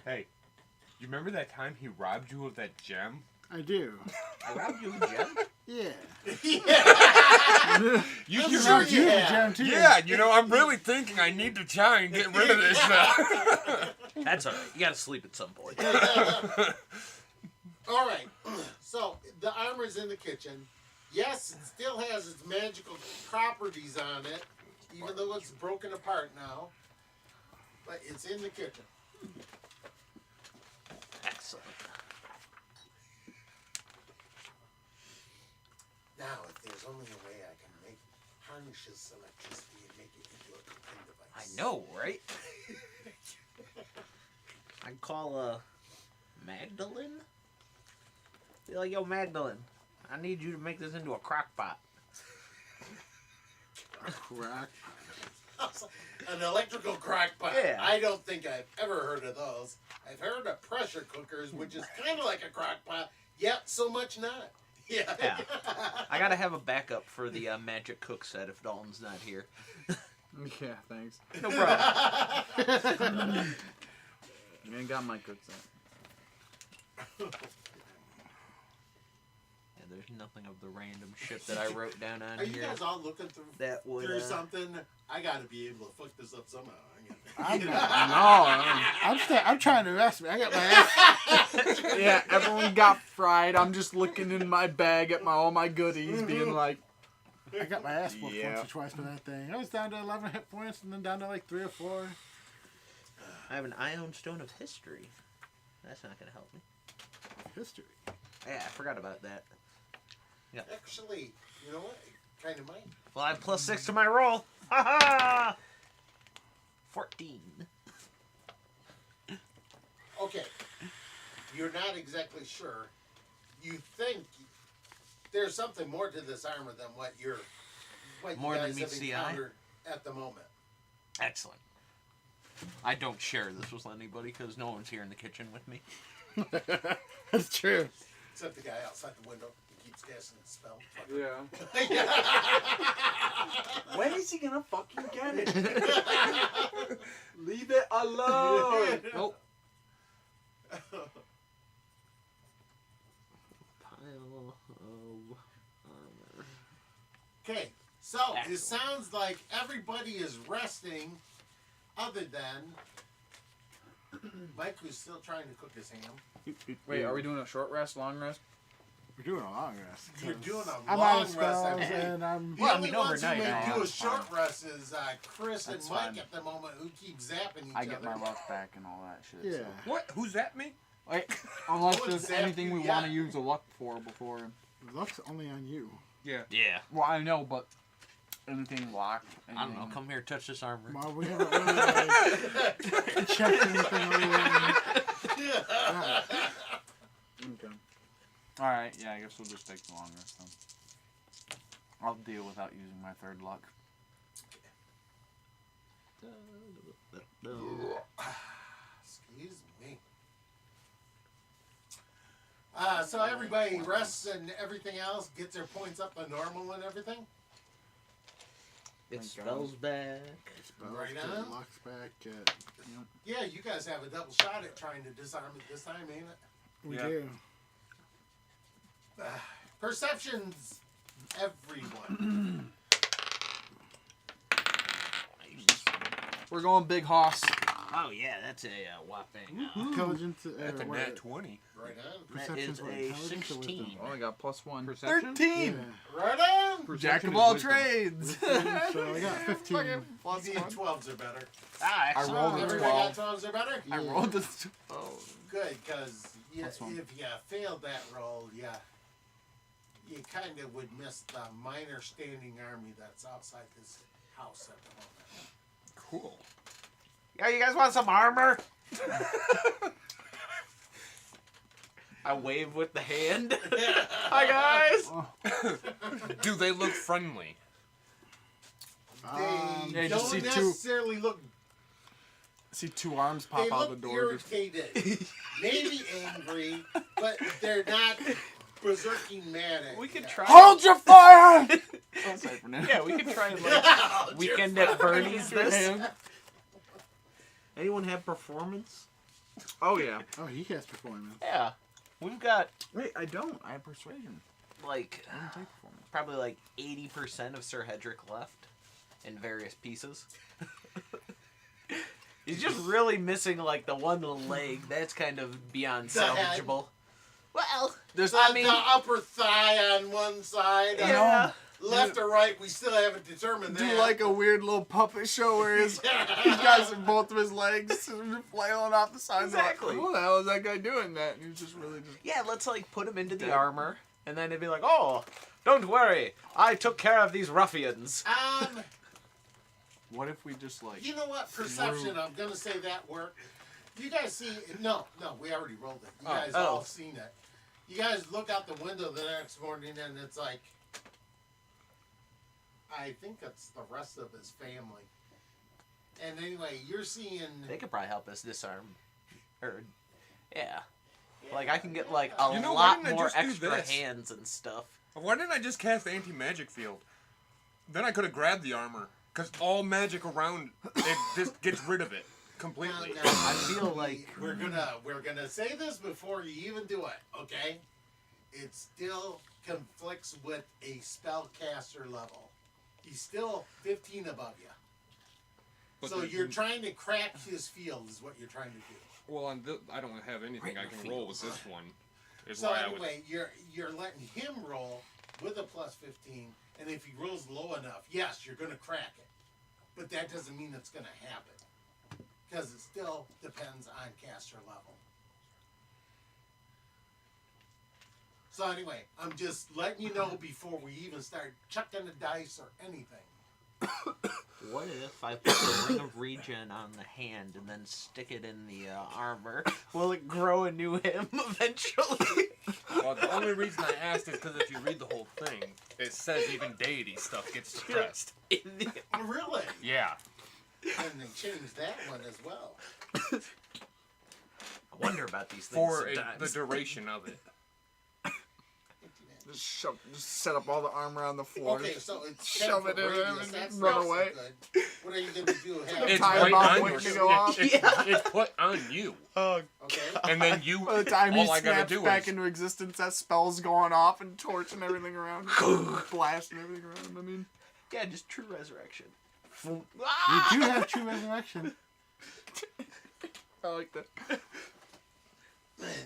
Hey, you remember that time he robbed you of that gem? I do. I robbed you, Jim. Yeah. You I'm you- sure You you the have. gem too. Yeah, you know, I'm really thinking I need to try and get rid of this. That's alright. You gotta sleep at some point. All right. So the armor's in the kitchen. Yes, it still has its magical properties on it. even though it's broken apart now. But it's in the kitchen. Excellent. Now, if there's only a way I can make harnesses electricity and make it into a cooking I device. know, right? I'd call Magdalene. Be like, yo, Magdalene, I need you to make this into a crock pot. Crack. An electrical crock pot. Yeah. I don't think I've ever heard of those. I've heard of pressure cookers, which is kind of like a crock pot. Yep, so much not. Yeah. Yeah. I gotta have a backup for the magic cook set if Dalton's not here. Yeah, thanks. No problem. You ain't got my cook set. Yeah, there's nothing of the random shit that I wrote down on Are you here. guys all looking through, That would, through something? I gotta be able to fuck this up somehow. I'm trying to rest me. I got my ass. Yeah, everyone got fried. I'm just looking in my bag at all my goodies, being like, I got my ass whooped Yeah. once or twice for that thing. I was down to 11 hit points and then down to like 3 or 4. I have an Ion Stone of History. That's not gonna help me. History. Yeah, I forgot about that. Actually, you know what? Kind of might. Well, I have +6 to my roll. Ha ha! 14. Okay. You're not exactly sure. You think there's something more to this armor than what More you than guys meets have the eye? encountered at the moment. Excellent. I don't share this with anybody because no one's here in the kitchen with me. That's true. Except the guy outside the window. He keeps casting the spell. yeah. When is he gonna fucking get it? Leave it alone. Nope. Pile of armor. Okay, so it sounds like everybody is resting, other than Mike, who's still trying to cook his ham. Wait, are we doing a short rest, long rest? We're doing a long rest. You're doing a I'm long out of rest. spells I mean. and I'm. The Well, I only mean, ones who overnight, may yeah, do a that's short fine. rest is Chris That's and Mike fine. at the moment, who keep zapping each I other. get my luck back and all that shit. Yeah. So. What? Who's that me? Wait, unless No one there's zapped anything you we yet. want to use a luck for before. Luck's only on you. Yeah. Yeah. Well, I know, but anything locked. I don't know. Come here, touch this armor. Well, we haven't really like, checked anything other than. Okay. Alright, yeah, I guess we'll just take the long rest then. I'll deal without using my third luck. Excuse me. So everybody rests and everything else, gets their points up to normal and everything? It Thank spells back. Spells, Right get on. Luck's back. Yeah, you guys have a double shot at trying to disarm it this time, ain't it? We Yeah. do. Perceptions, everyone. We're going big hoss. Oh yeah, that's a whopping. Intelligence. That's a what- nat 20. Right on. That Perception's is what, a intelligence or wisdom? 16. Oh, I got +1. Perception? 13! Yeah. Right on. Jack Perception of is all wisdom. trades! So I got 15. You need 12s or better. Ah, I rolled a Everybody got 12. 12s or better? I rolled this. Oh. Good, because Plus one. if you failed that roll, you kind of would miss the minor standing army that's outside this house at the moment. Cool. Yeah, you guys want some armor? I wave with the hand. Hi guys. Do they look friendly? They Yeah, don't just see two- necessarily look. See 2 arms They pop out the look door. Just, irritated, maybe angry, but they're not berserking mad at We you. could try. hold your fire! Don't say for now. Yeah, we could try like Oh, weekend dear at Bernie's. Your This. hand. Anyone have performance? Oh, yeah. Oh, he has performance. Yeah, we've got Wait, I don't. I have persuasion. like I don't take performance. probably like 80% of Sir Hedrick left in various pieces. He's just really missing like the one leg. That's kind of beyond The head. salvageable. Well, There's, The upper thigh on one side. yeah. left or right, we still haven't determined that. Do like a weird little puppet show where he's guys in both of his legs flailing off the side. Exactly. Like, who the hell is that guy doing that? And he's just really just. Yeah, let's like put him into the armor, and then it'd be like, oh, don't worry, I took care of these ruffians. What if we just like? You know what? Perception. I'm gonna say that worked. You guys see? No, we already rolled it. You guys all seen it. You guys look out the window the next morning, and it's like, I think it's the rest of his family. And anyway, you're seeing. They could probably help us disarm, or yeah. Like I can get like a You know, lot why didn't I more just do extra this? hands and stuff. Why didn't I just cast anti-magic field? Then I could have grabbed the armor. Because all magic around it just gets rid of it completely. Now, I feel like we're gonna say this before you even do it, okay? It still conflicts with a spellcaster level. He's still 15 above you. But So the- you're trying to crack his field is what you're trying to do. Well, I don't have anything I can roll with this one. Is So why I was. anyway, you're letting him roll with a plus 15, and if he rolls low enough, yes, you're gonna crack it. But that doesn't mean it's gonna happen. Because it still depends on caster level. So anyway, I'm just letting you know before we even start chucking the dice or anything. what if I put the ring of regen on the hand and then stick it in the armor? Will it grow a new him eventually? Well, the only reason I asked is because if you read the whole thing, it says even deity stuff gets stressed. Oh, really? Yeah. And they changed that one as well. I wonder about these things For sometimes. the duration of it. Just set up all the armor on the floor. Okay, so it's Shove 10 it in foot him radius. and That's run not so away. good. What are you gonna do? Have It's time right bomb on waiting your. to go off. It's put on you, Oh, okay. and then you. by the time he all I gotta snaps do back is. into existence, that spell's going off and torching everything around him. Blasting everything around him. I mean, Yeah, just true resurrection. You do have true resurrection. I like that.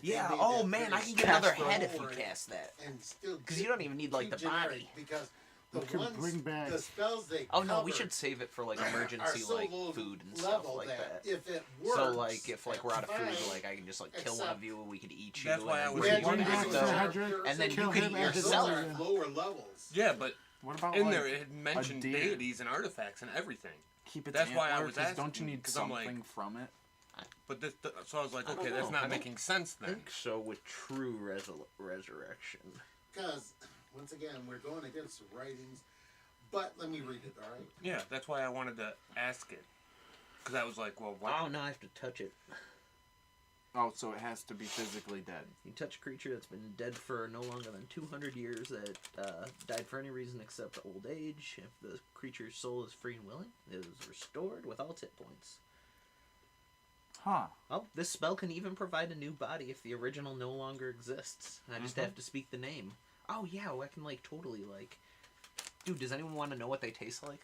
Yeah, They made oh that man, very I can get another special head if you word cast that. And still Because you don't even need like the too generic, body. Because the You can ones, bring back- the spells they Oh no, we cover should save it for like are emergency so like low food and stuff level like that. If it works, So like if like we're out of food, that's like I can just like kill one Except- of you and we could eat you. That's and why then I was we fine. can Bring eat back you. the Those Hydra, are- And then kill you could him eat after those yourself. are at lower levels. Yeah, but What about in like, there it had mentioned deer? deities and artifacts and everything. keep its That's why I antler, was 'cause asking, don't you need 'cause I'm something like- from it? But this, so I was like, I don't okay, that's know. I not don't making sense I then. think so with true resurrection. Because once again, we're going against the writings. But let me read it. All right. Yeah, that's why I wanted to ask it. Because I was like, well, Oh, wow. now I have to touch it. Oh, so it has to be physically dead. You touch a creature that's been dead for no longer than 200 years that died for any reason except old age. If the creature's soul is free and willing, it is restored with all its hit points. Huh. Oh, this spell can even provide a new body if the original no longer exists. I just have to speak the name. Oh yeah, well, I can like totally like... Dude, does anyone want to know what they taste like?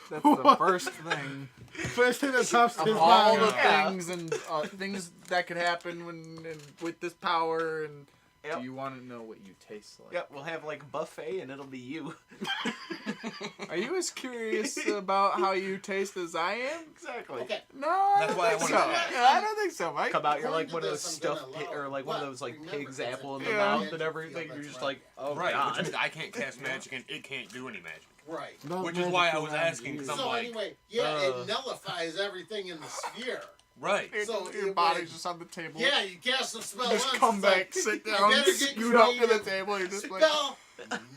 That's the first thing. First thing that pops to Of his all mind. the things and things that could happen with this power, and Yep. do you want to know what you taste like? Yep, we'll have like a buffet and it'll be you. Are you as curious about how you taste as I am? Exactly. Okay. No, I That's don't why I think wanted so. to ask. I don't think so, Mike. Come out, you're According like one to of those this, I'm gonna stuffed pig, allow or like one of it. those like Remember, pig's it's apple in an the Yeah. mouth magic and everything. field, You're that's just right. like, oh Right, god. which means I can't cast magic and it can't do any magic. Right. No Which is magic why I was around asking, you. 'cause I'm So like, anyway, it nullifies everything in the sphere. Right. So your it body's would- just on the table. Yeah, you cast a spell Just once. come it's back, like, sit you down, better get scoot up to the creative. table. You're just like, Spell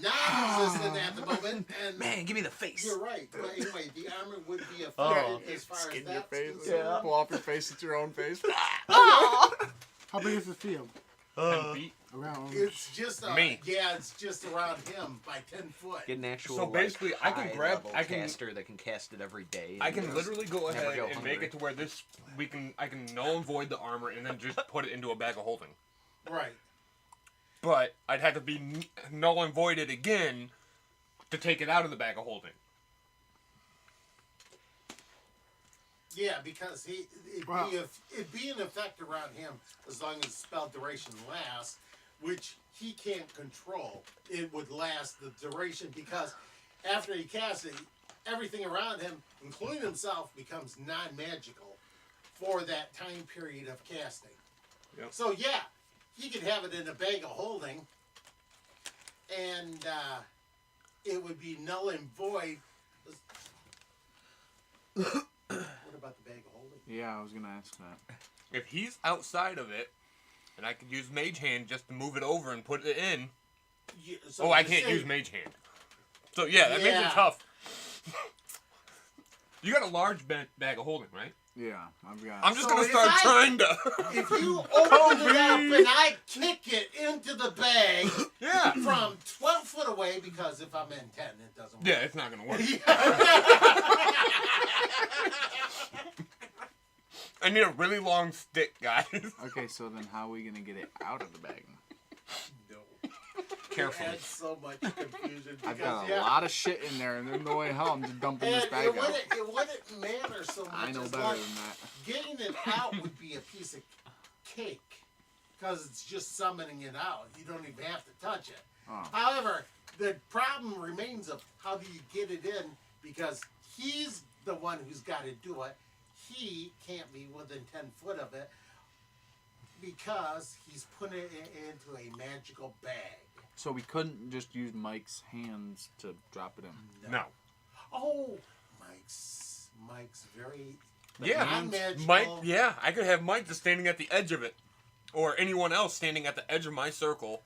non-existent at the moment, and Man, give me the face. you're right. But anyway, the armor would be affected Oh. as far skin as your that's face. concerned. Pull off your face. It's your own face. How big is the field? 10 feet. Around. It's just Me. Yeah, it's just around him by 10 foot. Get an actual So basically, like, I can grab- high-level I can- caster that can cast it every day. I and can just- literally go Never ahead go and make hungry. it to where I can null and void the armor and then just put it into a bag of holding. Right. But I'd have to be null and voided again to take it out of the bag of holding. Yeah, because it'd Wow. be in effect around him as long as the spell duration lasts. which he can't control. It would last the duration because after he casts it, everything around him, including himself, becomes non-magical for that time period of casting. Yep. So yeah, he could have it in a bag of holding, and it would be null and void. What about the bag of holding? Yeah, I was gonna ask that. If he's outside of it, and I could use Mage Hand just to move it over and put it in. Yeah, so Oh, I you can't say- use Mage Hand. So yeah, that makes Yeah. it tough. You got a large bag of holding, right? Yeah, I've got. I'm just So gonna if start I- trying to. If you open it up and I kick it into the bag Yeah. from 12 foot away, because if I'm in 10, it doesn't work. Yeah, it's not gonna work. I need a really long stick, guys. Okay, so then how are we gonna get it out of the bag? No. Carefully. It adds so much confusion. I've because, got a lot of shit in there, and there's no way hell I'm just dumping And this bag out. it wouldn't matter so much. I know as better like than that. getting it out would be a piece of cake. Because it's just summoning it out. You don't even have to touch it. Oh. However, the problem remains of how do you get it in, because he's the one who's got to do it. He can't be within 10 foot of it because he's putting it into a magical bag. So we couldn't just use Mike's hands to drop it in. No. Oh, Mike's very Yeah, non-magical. Mike. Yeah, I could have Mike just standing at the edge of it, or anyone else standing at the edge of my circle,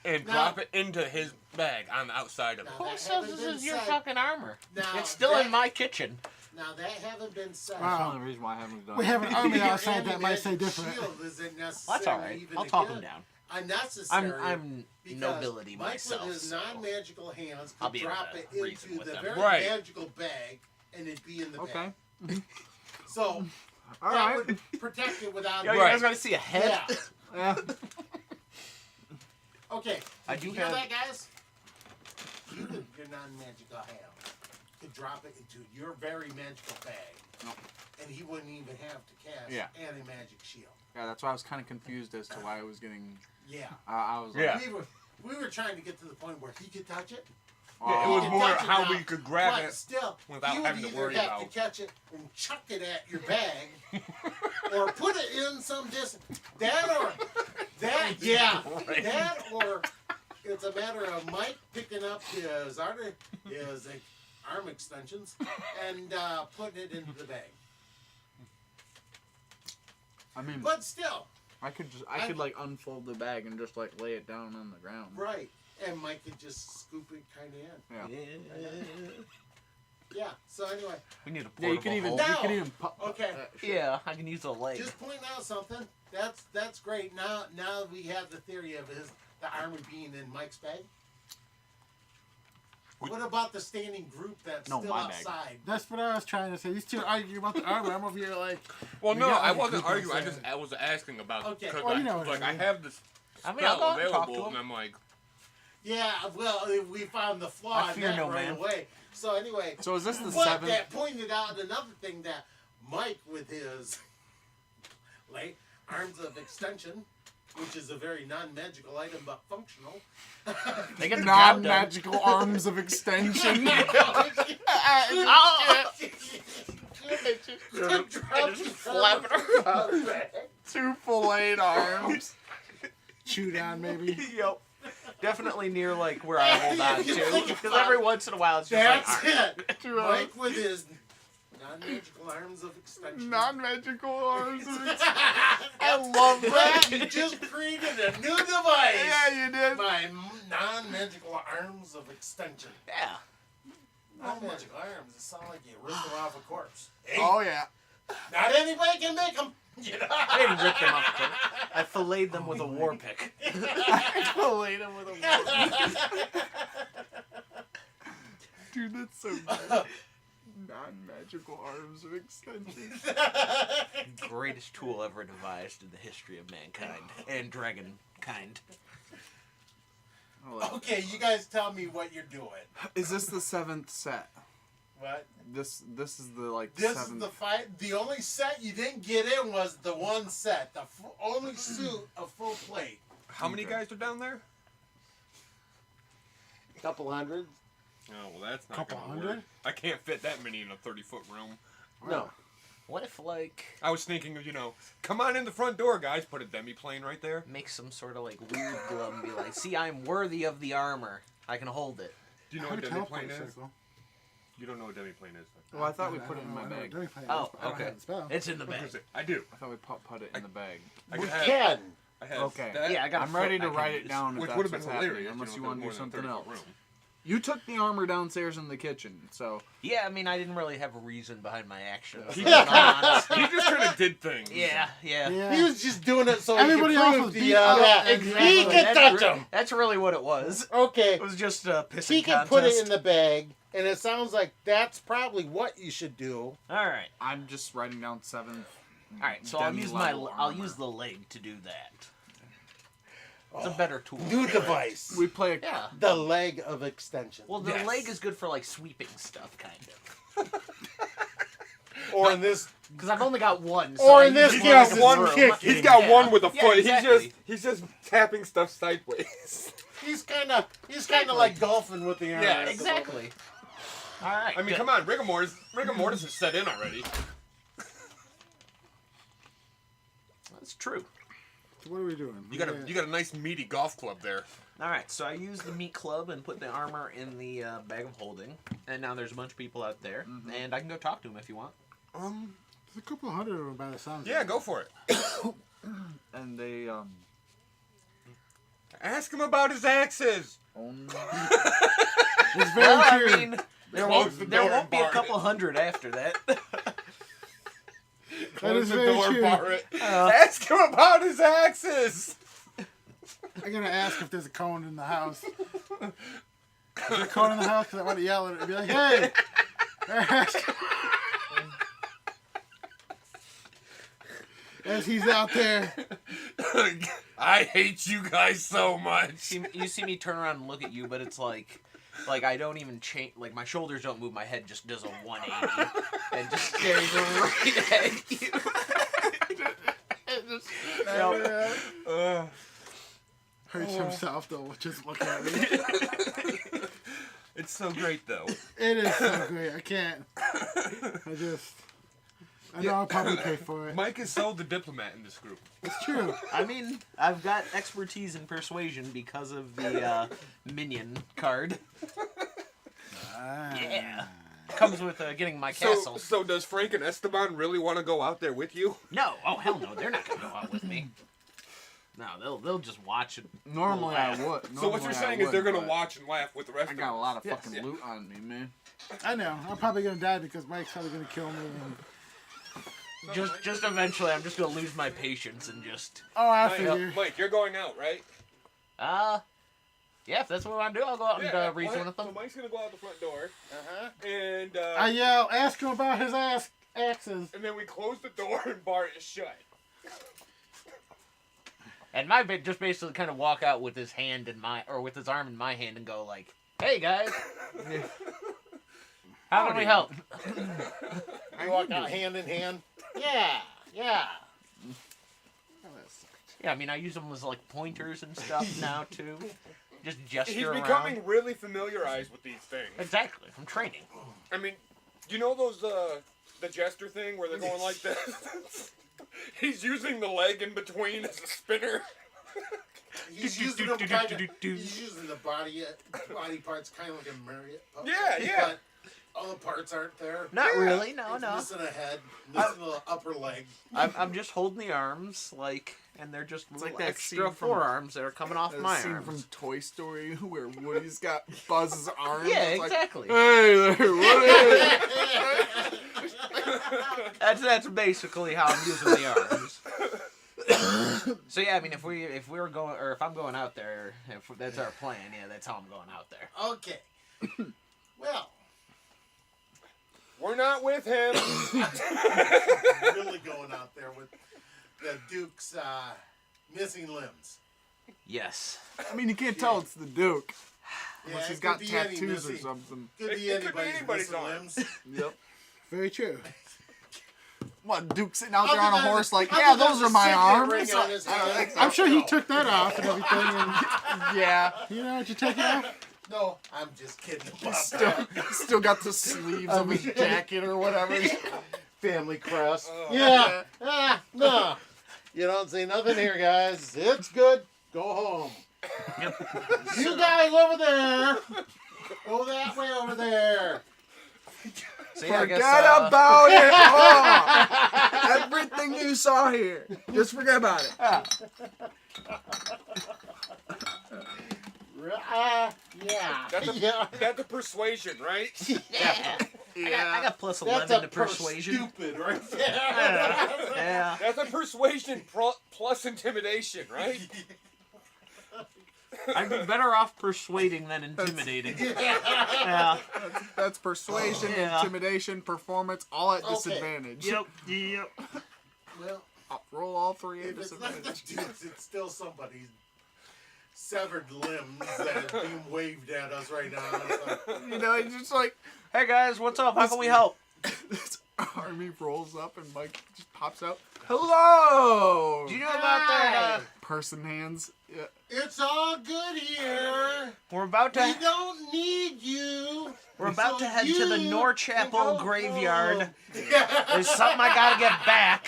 and Now- drop it into his bag on the outside of it. Now, Who that says haven't this been is your said. fucking armor? Now, It's still that- in my kitchen. Now that haven't been said. That's Wow. the only reason why I haven't done We it. have an army Your outside that might say anti-magic different. Shield isn't necessarily That's all right. even I'll talk him again down. unnecessary. I'm because nobility Mike myself. with his so non-magical hands I'll could be able drop to it reason into with the them. very Right. magical bag, and it'd be in the Okay. bag. So All that right. would protect it without. Yo, you Right. guys want to see a head? Yeah. Yeah. Okay. I Did do you hear have- that, guys? You could, your non-magical hand could drop it into your very magical bag, No. and he wouldn't even have to cast Yeah. anti-magic shield. Yeah, that's why I was kind of confused as to why I was getting. Yeah. I was like, Yeah. We were trying to get to the point where he could touch it. Yeah, it oh. was He more could touch it how now, we could grab but it still, without you would having to either worry have about. to catch it and chuck it at your bag, or put it in some distance. That or it's a matter of Mike picking up his arm extensions and putting it into the bag. I mean, But still, I could like unfold the bag and just like lay it down on the ground. right. And Mike could just scoop it kind of in. Yeah. Yeah. So anyway, We need a Yeah, portable you can even hole. No. you can even pop. Okay. Yeah, I can use a leg. just pointing out something. That's great. Now we have the theory of the armor being in Mike's bag. What about the standing group that's No, still my bag. outside? That's what I was trying to say. These two arguing about the armor. I'm over here like, Well, We no, got I other wasn't people arguing. saying- I was asking about Okay. because Well, you know what I like I mean. have this I mean, I'll spell go out and talk to available, him. and I'm like, Yeah. Well, we found the flaw I in fear that no right man. away. So anyway, So is this the but seventh? that pointed out another thing that Mike with his like arms of extension, which is a very non-magical item but functional. They get the job done. Non-magical arms of extension. Two filleted arms. chewed on maybe. Yep. Definitely near like where I hold on You to. think Because about every once in a while it's just That's like, it. Mike with his non-magical arms of extension. Non-magical arms of extension. I love that. You just created a new device. Yeah, you did. My non-magical arms of extension. yeah. Non-magical arms. It sounds like you ripped them off a corpse. Hey, Oh yeah. not anybody can make them. You know? I didn't rip them off. I filleted them with a war pick. Filleted him with a Dude, that's so good. Non-magical arms of extension. Greatest tool ever devised in the history of mankind and dragonkind. Okay, you guys tell me what you're doing. Is this the seventh set? What? This is the like This seventh. is the fight. The only set you didn't get in was the one set. The only suit of full plate. How many guys are down there? Couple hundred. Oh, well, that's not Couple gonna hundred? work. I can't fit that many in a 30-foot room. No. What if, like, I was thinking of, come on in the front door, guys. Put a demi-plane right there. make some sort of, like, weird glove and be like, see, I'm worthy of the armor. I can hold it. Do you know How what do demi-plane teleport is? says, though? You don't know what demi-plane is. Well, I thought we I put it don't in know, my I know bag. what demi-plane is, Oh, but I don't okay. have the spell. It's in the bag. I do. I thought we put it in the bag. I We have, can. I have Okay. that, Yeah, I got a I'm ready foot to I write can it use. down if which that's would have what's been happening, hilarious. unless you know, want to more do than a something 30-foot else. room. You took the armor downstairs in the kitchen, so Yeah, I mean, I didn't really have a reason behind my actions. He in all honesty. He just kind of did things. Yeah. He was just doing it so Everybody he else could was prove beat the up. yeah. Exactly. He can touch him. That's really what it was. Okay. It was just a pissing He can contest. put it in the bag, and it sounds like that's probably what you should do. All right. I'm just writing down 7. All right. So I'll use my. demi-level I'll armor. use the leg to do that. It's a better tool. New device. We play a Yeah. The leg of extension. Well, the Yes. leg is good for like sweeping stuff, kind of. Or in this. Because I've only got one. So Or I in this use case, one it's room. one kick. He's got Yeah. one with a Yeah, foot. exactly. He's just tapping stuff sideways. He's kind of like golfing with the arm. Yeah, exactly. All right. I mean, good. come on, rigor mortis is set in already. That's true. So what are we doing? You got a nice meaty golf club there. All right, so I used the meat club and put the armor in the bag of holding, and now there's a bunch of people out there, and I can go talk to them if you want. There's a couple hundred of them by the sound. Yeah, go for it. and they Ask him about his axes. own. It's very Well, true. I mean, there Close the won't there door won't and be a bar couple it. hundred after that. That is the very door, true. bar it. Ask him about his axes. I'm gonna ask if there's a cone in the house. Is there a cone in the house? Because I want to yell at it and be like, "Hey!" As he's out there. I hate you guys so much. You see me turn around and look at you, but it's like I don't even change. Like my shoulders don't move. My head just does a 180 and just stares right at you. Hurts himself though, just looking at me. It's so great though. It is so great. I can't. I know I'll probably pay for it. Mike is so the diplomat in this group. It's true. I mean, I've got expertise in persuasion because of the minion card. Yeah. Comes with getting my castle. So does Frank and Esteban really want to go out there with you? No, oh hell no, they're not gonna go out with me. No, they'll just watch it. Normally I would. So what Normally you're I saying is would, they're gonna but watch and laugh with the rest I of got a us. lot of Yes. fucking loot on me, man. I know. I'm probably gonna die because Mike's probably gonna kill me. And... Just eventually, I'm just gonna lose my patience and just. Oh, I Mike, figure. Mike, you're going out, right? Yeah, if that's what I want to do, I'll go out and read one with So them. Mike's gonna go out the front door, and I yell, ask him about his axes. and then we close the door and bar it shut. And my bit just basically kind of walk out with his hand in my, or with his arm in my hand and go like, "Hey guys, how can we help?" You walk out hand in hand. Yeah. Yeah, I mean I use them as like pointers and stuff now too. Just gesture He's around. becoming really familiarized with these things. Exactly. I'm training. I mean, you know those the jester thing where they're going like this? He's using the leg in between as a spinner. He's using them kind of. He's using the body parts kind of like a marionette puppet. Yeah. But all the parts aren't there. Not really. No, He's no. missing a head, missing the upper leg. I'm just holding the arms like, and they're just It's little like that extra scene from- forearms that are coming off That my scene arms. from Toy Story where Woody's got Buzz's arms. Yeah, It's like, exactly. hey there, Woody. That's basically how I'm using the arms. So yeah, I mean, if we're going, or if I'm going out there, if that's our plan, yeah, that's how I'm going out there. Okay. Well, We're not with him. really going out there with the Duke's missing limbs. Yes. I mean, you can't tell it's the Duke. Yeah, Unless he's it got could be any tattoos or missing- something. Could be It could be anybody's anybody's missing arm. limbs. Yep. Very true. What, Duke sitting out there on a Other than- horse like, other yeah, than those the are my signet ring arms? on his hand. I'm sure he No. took that off and everything. And, Yeah. you know, did you take it off? No, I'm just kidding about Still, that. still got the sleeves of his jacket or whatever. Family crest. Oh, Yeah. No. You don't see nothing here, guys. It's good. Go home. You guys over there. Go that way over there. So yeah, I Forget guess, about it all. Everything you saw here. Just forget about it. Yeah. That's a, Yeah. that's a persuasion, right? I got plus That's 11 a to persuasion. Stupid right there. Yeah. That's a persuasion plus intimidation, right? I'd be better off persuading than intimidating. Yeah. That's persuasion, Yeah. intimidation, performance, all at Okay. disadvantage. Yep. Yep. Well, Roll all three at if it's not the disadvantage. dudes, it's still somebody's severed limbs that are being waved at us right now. So, You know, it's just like, Hey guys, what's up? How can we help? this army rolls up and Mike just pops out. Hello! Do you know about that? Person hands. Yeah. it's all good here. We're about We to don't need you. we're about So to head to the you North can Chapel go graveyard. home. There's something I gotta get back.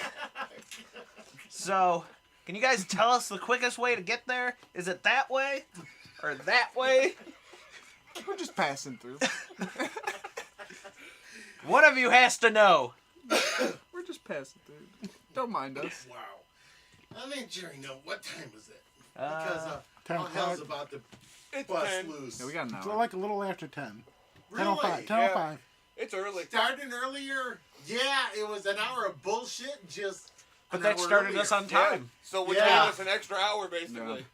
So, can you guys tell us the quickest way to get there? Is it that way? Or that way? We're just passing through. One of you has to know. We're just passing through. Don't mind us. Wow. I mean, Jerry, no, what time is it? Because 10 all hell's o'clock. about to It's bust 10. loose. Yeah, we got an So hour. like a little after 10. Really? 10:05. 10:05. It's early. Starting earlier? Yeah, it was an hour of bullshit just. But an that hour started earlier, us on time. So we Yeah. gave us an extra hour, basically.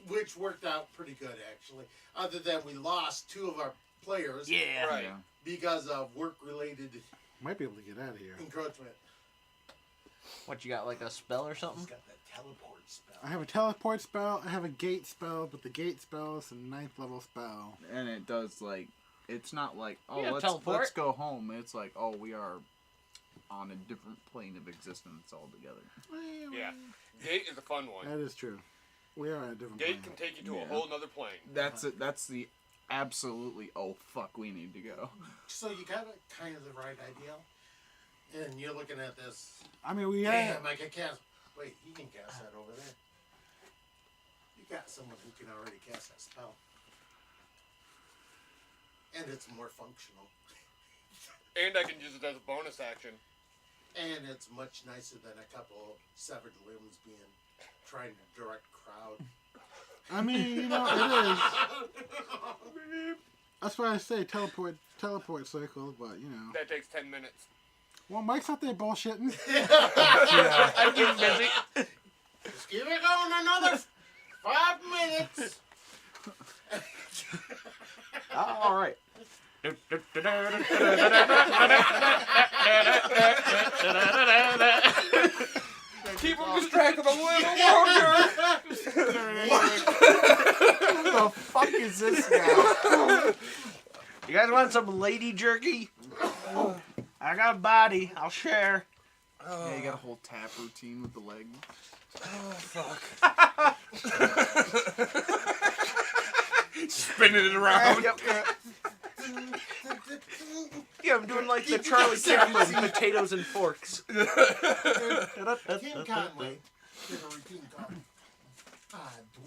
which worked out pretty good actually. Other than we lost 2 of our players Yeah. Right. Yeah. because of work-related Might be able to get out of here. encroachment. What, you got like a spell or He's something? got that teleport spell. I have a teleport spell. I have a gate spell, but the gate spell is a 9th level spell. And it does, like, it's not like, oh, Yeah, let's teleport. go home. It's like, oh, we are on a different plane of existence altogether. Yeah. Gate is a fun one. That is true. We are at a different Gate plane. can take you to a Yeah. whole nother plane. That's it. That's the absolutely, oh, fuck, we need to go. So you got kind of the right idea, and you're looking at this. I mean, we Damn, have. I can cast. Wait, you can cast that over there. You got someone who can already cast that spell, and it's more functional, And I can use it as a bonus action. and it's much nicer than a couple of severed limbs being trying to direct crowd. I mean, you know, it is. That's why I say teleport circles, but you know. That takes 10 minutes. Well, Mike's out there bullshitting. I'm getting busy. Just keep it going another 5 minutes. All right. Keep them distracted a little longer. Who the fuck is this guy? You guys want some lady jerky? I got a body. I'll share. Yeah, you got a whole tap routine with the leg. Spinning it around. Yep. Yeah, I'm doing like the Charlie Chaplin potatoes and forks. Tim Conway did a routine called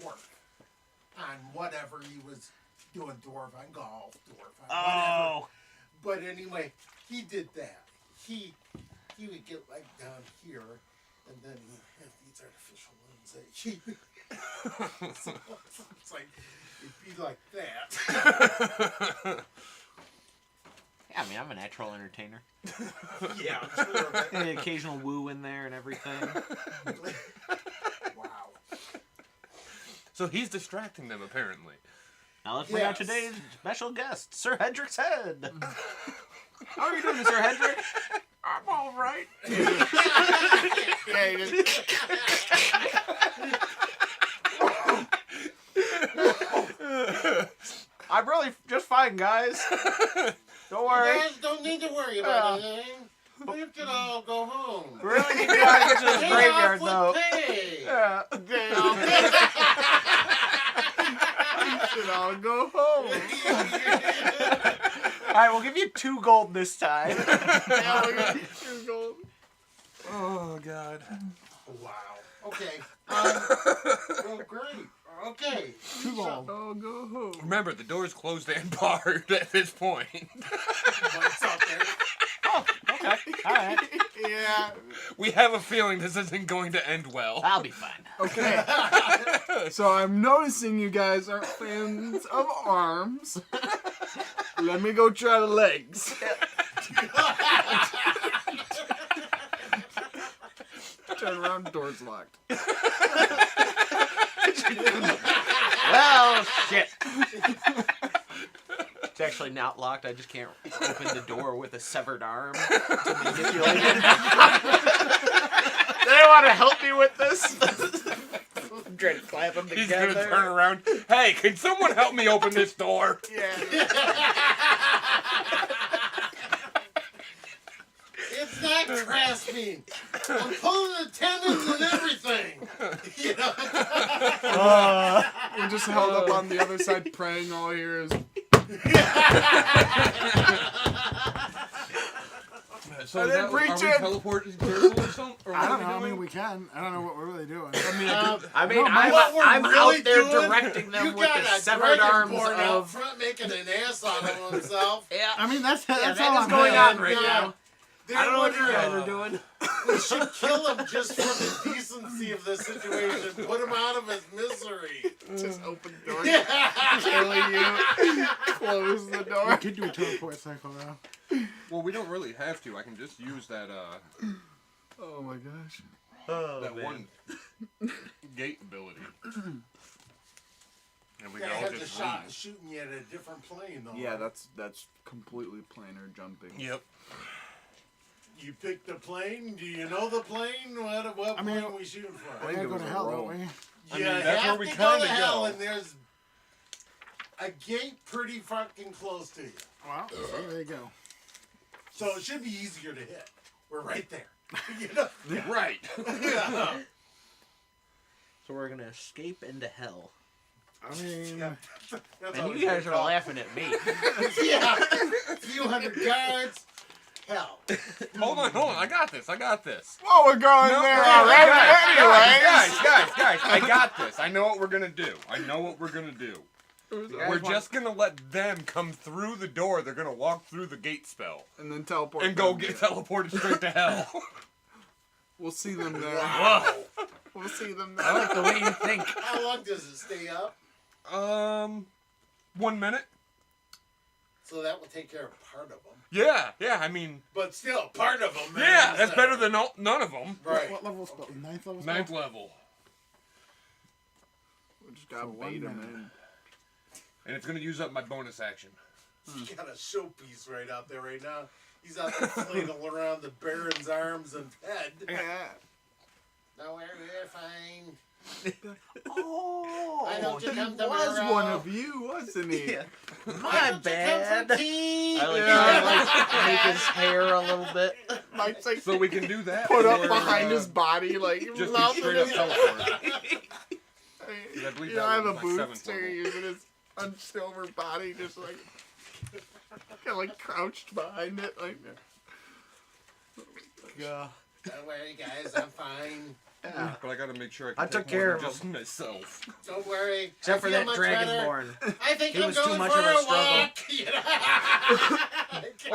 Dwarf on whatever he was doing, dwarf on golf, dwarf on whatever. Oh. But anyway, he did that. He would get like down here, and then he had these artificial limbs that he. So it's like it'd be like that. Yeah, I mean, I'm a natural entertainer. Yeah, I'm sure of it. And the occasional woo in there and everything. Wow. So he's distracting them, apparently. Now let's bring out Yes. today's special guest, Sir Hendrick's Head. How are you doing, Sir Hendrick? I'm all right. I'm really just fine, guys. Don't worry. You guys don't need to worry about anything. We could all go home. Really need to go to the Pay graveyard, off though. with pay. Yeah, we should all go home. Alright, we'll give you 2 gold this time. Yeah, we'll get 2 gold. Oh God. Wow. Okay. Well, great. Okay. Too long. I'll go home. Remember, the door's closed and barred at this point. But it's out there. Okay, alright. Yeah. We have a feeling this isn't going to end well. I'll be fine. Okay. So I'm noticing you guys aren't fans of arms. Let me go try the legs. Turn around, door's locked. Well, shit. It's actually not locked. I just can't open the door with a severed arm to manipulate it. They want to help me with this? I'm trying to clap them He's together. gonna turn around. Hey, can someone help me open this door? Yeah. It's not grasping. I'm pulling the tendons and everything. You know? We're just held up on the other side praying. All here is. So I is didn't that, preach are we it. teleporting turtle or something? Or I what don't are know. I we mean, doing? we can. I don't know what we're really doing. I mean, what we're I'm really out there doing, directing them you with got the a severed arms dragonborn out of... front making an ass out of himself. Yeah, I mean, that's yeah, that's that all is I'm going doing. on right Yeah. now. They're I don't know what you wondering, guys are doing. we should kill him just for the decency of the situation. Put him out of his misery. Just open the door. Yeah. Killing you. Close the We door. could do a teleport cycle though. Well, we don't really have to. I can just use that Oh my gosh. that one gate ability. And we Yeah, I can all had the just shot leave. shooting you at a different plane, though. Yeah, that's completely planar jumping. Yep. You picked the plane. Do you know the plane? What I mean, plane we shooting for? We think gotta it go was to a hell, roll. don't we? I You mean, that's have where we to go to kinda hell, go. and there's a gate pretty fucking close to you. Well, there you go. So it should be easier to hit. We're right there. You know? Right. Yeah. So we're gonna escape into hell. I mean, Yeah. That's And always you guys good are call. laughing at me. Yeah. A few hundred yards. Hell. Hold on. I got this. Oh, we're going No, there no, already. guys, I got this. I know what we're gonna do. We're just gonna let them come through the door. They're gonna walk through the gate spell And then teleport. and go them. get teleported straight to hell. We'll see them there. Whoa. We'll see them I there. like the way you think. How long does it stay up? 1 minute. So that will take care of part of them. Yeah. I mean, But still, part of them. yeah, that's better than none of them. Right. what level spell? Ninth level spell? 9th level, We just gotta For 1 bait them minute. in. and it's gonna use up my bonus action. He's got a showpiece right out there right now. He's out there flailing around the Baron's arms and head. Yeah. Don't worry, we're fine. Oh, Why don't you he come to was Monroe? one of you, wasn't he? Yeah. Why My don't you bad. come for tea? I like, Yeah. I like make his hair a little bit. Mike's like So we can do that. put up or, behind his body, like just mouth do straight in up his- teleport. I believe You that know, I have a one was like boot 7th stick level. using his hunched over body, just like kind of like crouched behind it, like. Don't worry, guys, I'm fine. Yeah. But I gotta make sure I I can took take more care than of just myself. Don't worry. Except I for feel that much better. dragonborn. I think He I'm was going too much for of a a struggle. walk. You know?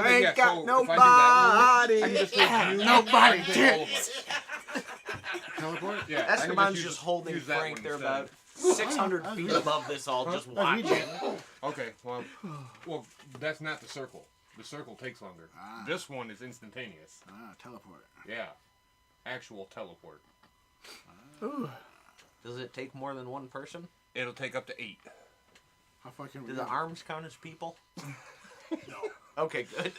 I ain't yeah, got so no if I do that one, body. I can just use Nobody all of did. it. Teleport? Yeah, I can Esteban's use- just holding use that Frank. one They're instead. about 600 feet above this all, just watching. Okay, well, that's not the circle. The circle takes longer. Ah. This one is instantaneous. Teleport. Yeah, actual teleport. Does it take more than one person? It'll take up to 8. How fucking Do the arms count as people? No. Okay, good.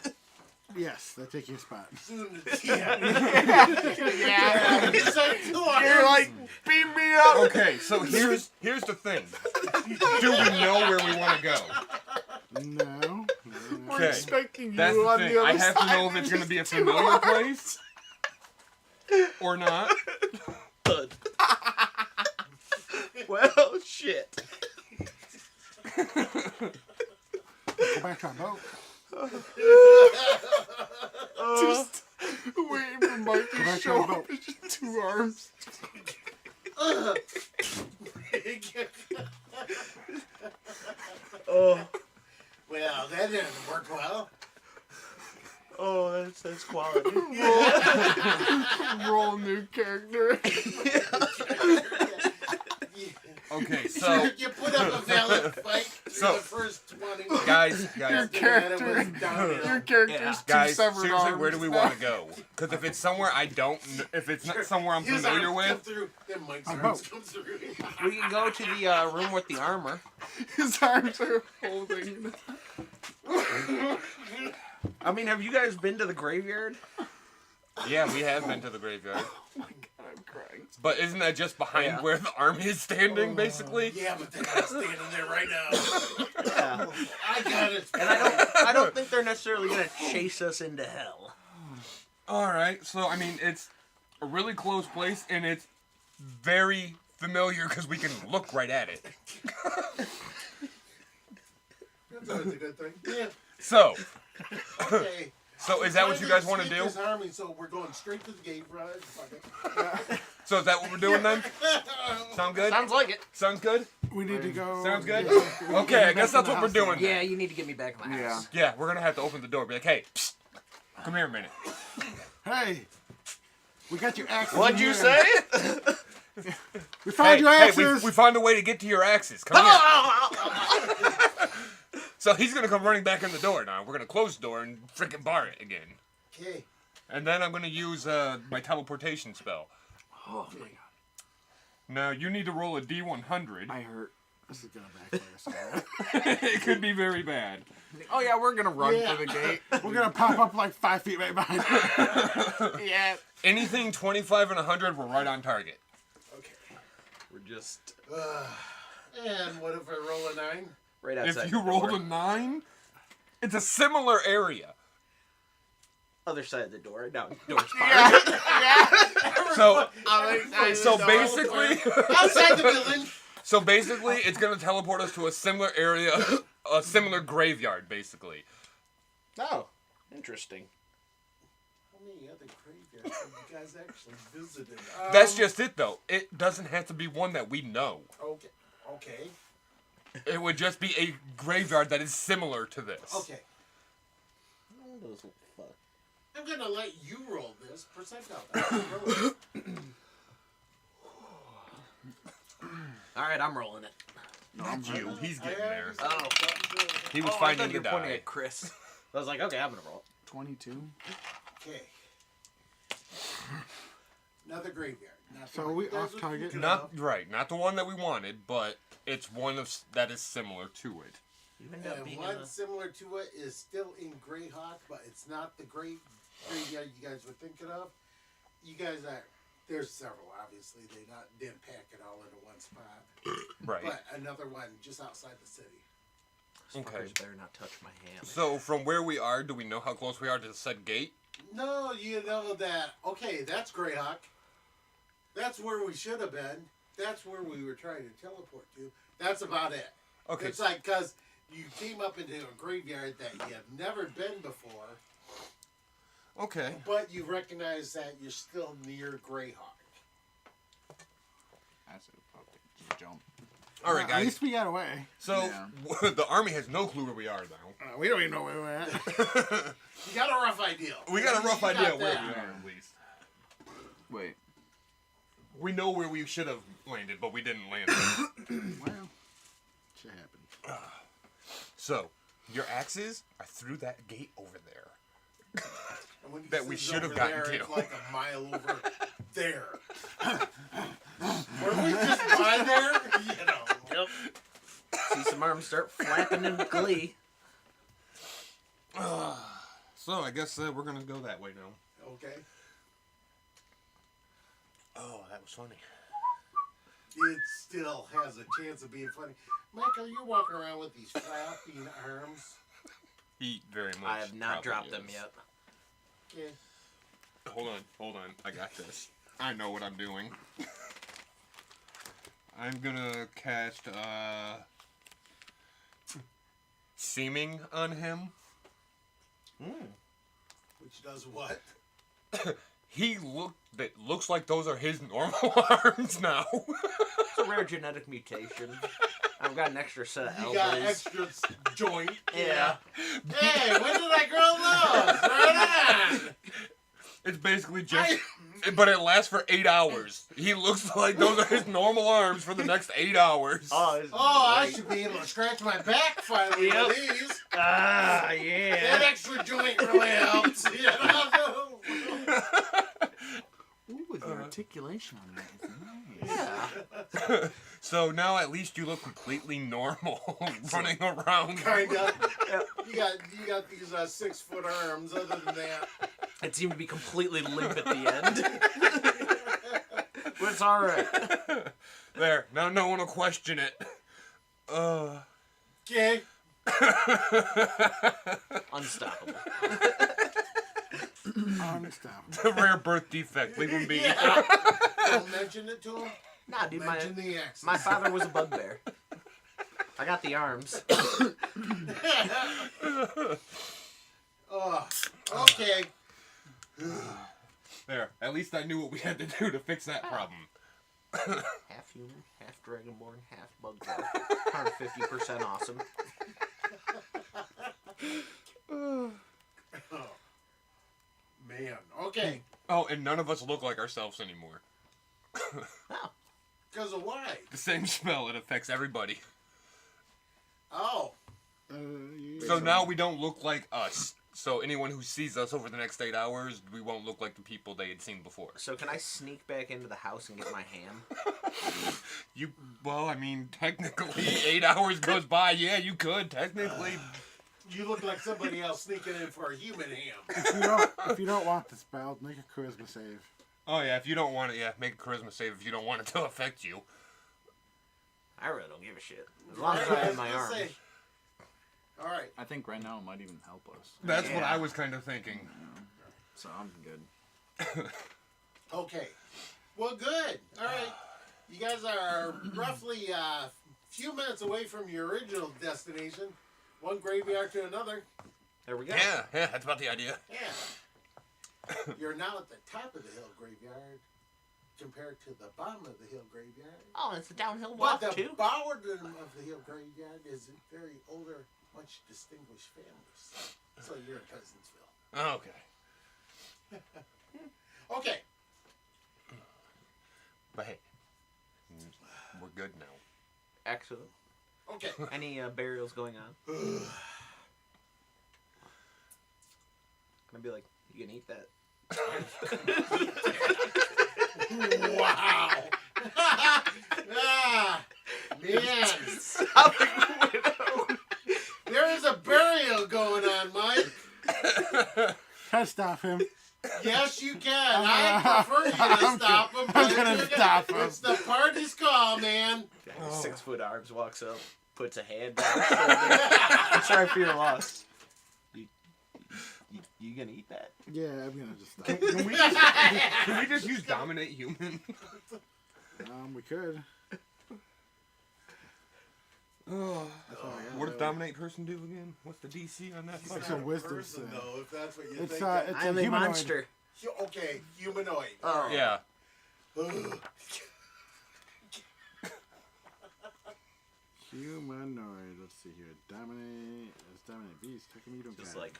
Yes, they take your spot. Soon to yeah. Yeah. It's like 2 You're arms. like, beam me up. Okay, so here's the thing. Do we know where we want to go? No. Okay. expecting you That's the on thing. the other I have to side know if with it's going to just be a 2 familiar arms. place or not. Well, shit. Go back to our boat. Just waiting for Mike Go to back to show our up. It's just 2 arms. Oh, Well, that didn't work well. oh, that's quality. Roll new character. Okay, so You put up a valid fight through So- the first 20. guys, Your After that, it character, was downhill. your character's Yeah. 2 guys, severed seriously, arms. where do we want to go? Because if it's somewhere I don't, if it's not somewhere I'm His familiar arms come with, through, then Mike's Our arms boat. come through. We can go to the room with the armor. His arms are holding. I mean, have you guys been to the graveyard? yeah, we have been to the graveyard. Oh my god, I'm crying. But isn't that just behind Yeah. where the army is standing, basically? Yeah, but they're not standing there right now. Yeah. I got it. And I don't think they're necessarily gonna chase us into hell. All right, so I mean, it's a really close place, and it's very familiar because we can look right at it. That's always a good thing. Yeah. So, Okay. so is that what you guys want to do? This army, so we're going straight to the gate, right? Fuck it. So is that what we're doing then? Sound good? Sounds like it. Sounds good? We need to go. Sounds good? Yeah. Okay, I guess that's what we're doing. Yeah, you need to get me back in my Yeah. house. Yeah, we're gonna have to open the door. Be like, hey, psst, come here a minute. Hey, we got your axes. What'd in you here. say? We found your hey, axes. we found a way to get to your axes. Come here. So he's gonna come running back in the door now. We're gonna close the door and freaking bar it again. Okay. And then I'm gonna use my teleportation spell. Oh my god. Now you need to roll a D100. I hurt. This is gonna backfire. Sorry. It could be very bad. Oh yeah, we're gonna run Yeah. for the gate. We're gonna pop up like 5 feet right behind you. Yeah. Anything 25 and 100, we're right on target. Okay. We're just And what if I roll a 9? right outside. If you the rolled door. a 9, it's a similar area. Other side of the door. No, door's fine. So, So so basically, outside the building. so basically, it's gonna teleport us to a similar area, a similar graveyard, basically. Oh, interesting. How many other graveyards have you guys actually visited? That's just it, though. It doesn't have to be one that we know. Okay. Okay. It would just be a graveyard that is similar to this. Okay. I'm gonna let you roll this percentile. All right, I'm rolling it. Not you. He's getting there. Oh, He was I finding thought the you were pointing die. at Chris. I was like, okay, I'm gonna roll it. 22. Okay. Another graveyard. Not the So one we you guys off were target? thinking Not of. right. Not the one that we wanted, but it's one of that is similar to it. You end up And being one in a... similar to it is still in Greyhawk, but it's not the graveyard you guys were thinking of. You guys are there's several. Obviously, didn't pack it all into one spot. Right. But another one just outside the city. These Okay. fuckers better not touch my hand. So from where we are, do we know how close we are to the said gate? No, you know that. Okay, that's Greyhawk. That's where we should have been. That's where we were trying to teleport to. That's about it. Okay. It's like because you came up into a graveyard that you have never been before, Okay. but you recognize that you're still near Greyhawk. That's a fucking jump. All right, At guys. least we got away. So Yeah. the army has no clue where we are now. We don't even know where we're at. You got a rough idea. We got a rough You got idea where that. we are, at least. Wait. We know where we should have landed, but we didn't land. Well, shit happened. So, your axes are through that gate over there. And when you That say we it's should have over gotten there, to. It's like a mile over there. Were we just by there? You know. Yep. See some arms start flapping in glee. So, I guess we're going to go that way now. Okay. Oh, that was funny. It still has a chance of being funny. Michael, you're walking around with these flapping arms. He very much. I have not probably dropped them is. yet. Yeah. Hold on. I got this. I know what I'm doing. I'm gonna cast seeming on him. Which does what? It looks like those are his normal arms now. It's a rare genetic mutation. I've got an extra set of You elbows. got extra joint. Yeah. Hey, when did I grow those? Right on. It's basically just, but it lasts for 8 hours. He looks like those are his normal arms for the next 8 hours. Oh, this is I great. should be able to scratch my back finally Yep. with these. Ah, That yeah. extra joint really helps. You know? Ooh, the articulation on that is nice. Yeah. So now at least you look completely normal, running around. Kinda. You got these 6 foot arms. Other than that, It seemed to be completely limp at the end. But it's alright. There, now no one will question it. okay. Unstoppable. Unstoppable. The rare birth defect, leave him be. Yeah. Don't mention it to him. Nah, dude, Mention the X's. my father was a bugbear. I got the arms. Oh, okay. There, at least I knew what we had to do to fix that problem. Half human, half dragonborn, half bugbear. 150% awesome. Oh, man. Okay. Oh, and none of us look like ourselves anymore. Because of why? The same spell, it affects everybody. Oh. So now we don't look like us. So anyone who sees us over the next 8 hours, we won't look like the people they had seen before. So can I sneak back into the house and get my ham? Well, I mean, technically, 8 hours goes by. Yeah, you could, technically. You look like somebody else sneaking in for a human ham. If you don't want the spell, make a charisma save. Oh, yeah, if you don't want it, yeah, make a charisma save if you don't want it to affect you. I really don't give a shit. As long as I have my arms. All right. I think right now it might even help us. That's what Yeah. I was kind of thinking. So I'm good. Okay. Well, good. All right. You guys are roughly a few minutes away from your original destination. One graveyard to another. There we go. Yeah, that's about the idea. Yeah. You're now at the top of the hill graveyard compared to the bottom of the hill graveyard. Oh, it's a downhill But walk, the too. bottom of the hill graveyard is a very older, much distinguished families. So you're in Pleasantville. Okay. Okay. But hey, we're good now. Excellent. Okay. Any burials going on? Can I be like, you can eat that? Wow. Ah, man. Stop it, widow. There is a burial going on, Mike. Try to stop him. Yes, you can. I prefer you to stop him. I'm gonna stop him. It's the party's call, man. Guy with 6 foot arms walks up, puts a hand down his shoulder. I'm sorry for your loss. You gonna eat that? Yeah, I'm gonna just stop. Can we just use dominate human? We could. What does dominate person do again? What's the DC on that? It's fucker? a wisdom Person, save. though, if that's what you It's think. it's I'm a a humanoid. monster. Okay, humanoid. Oh. Yeah. Ugh. Humanoid. Let's see here. Dominate. It's dominate beast. How come you don't Just got like,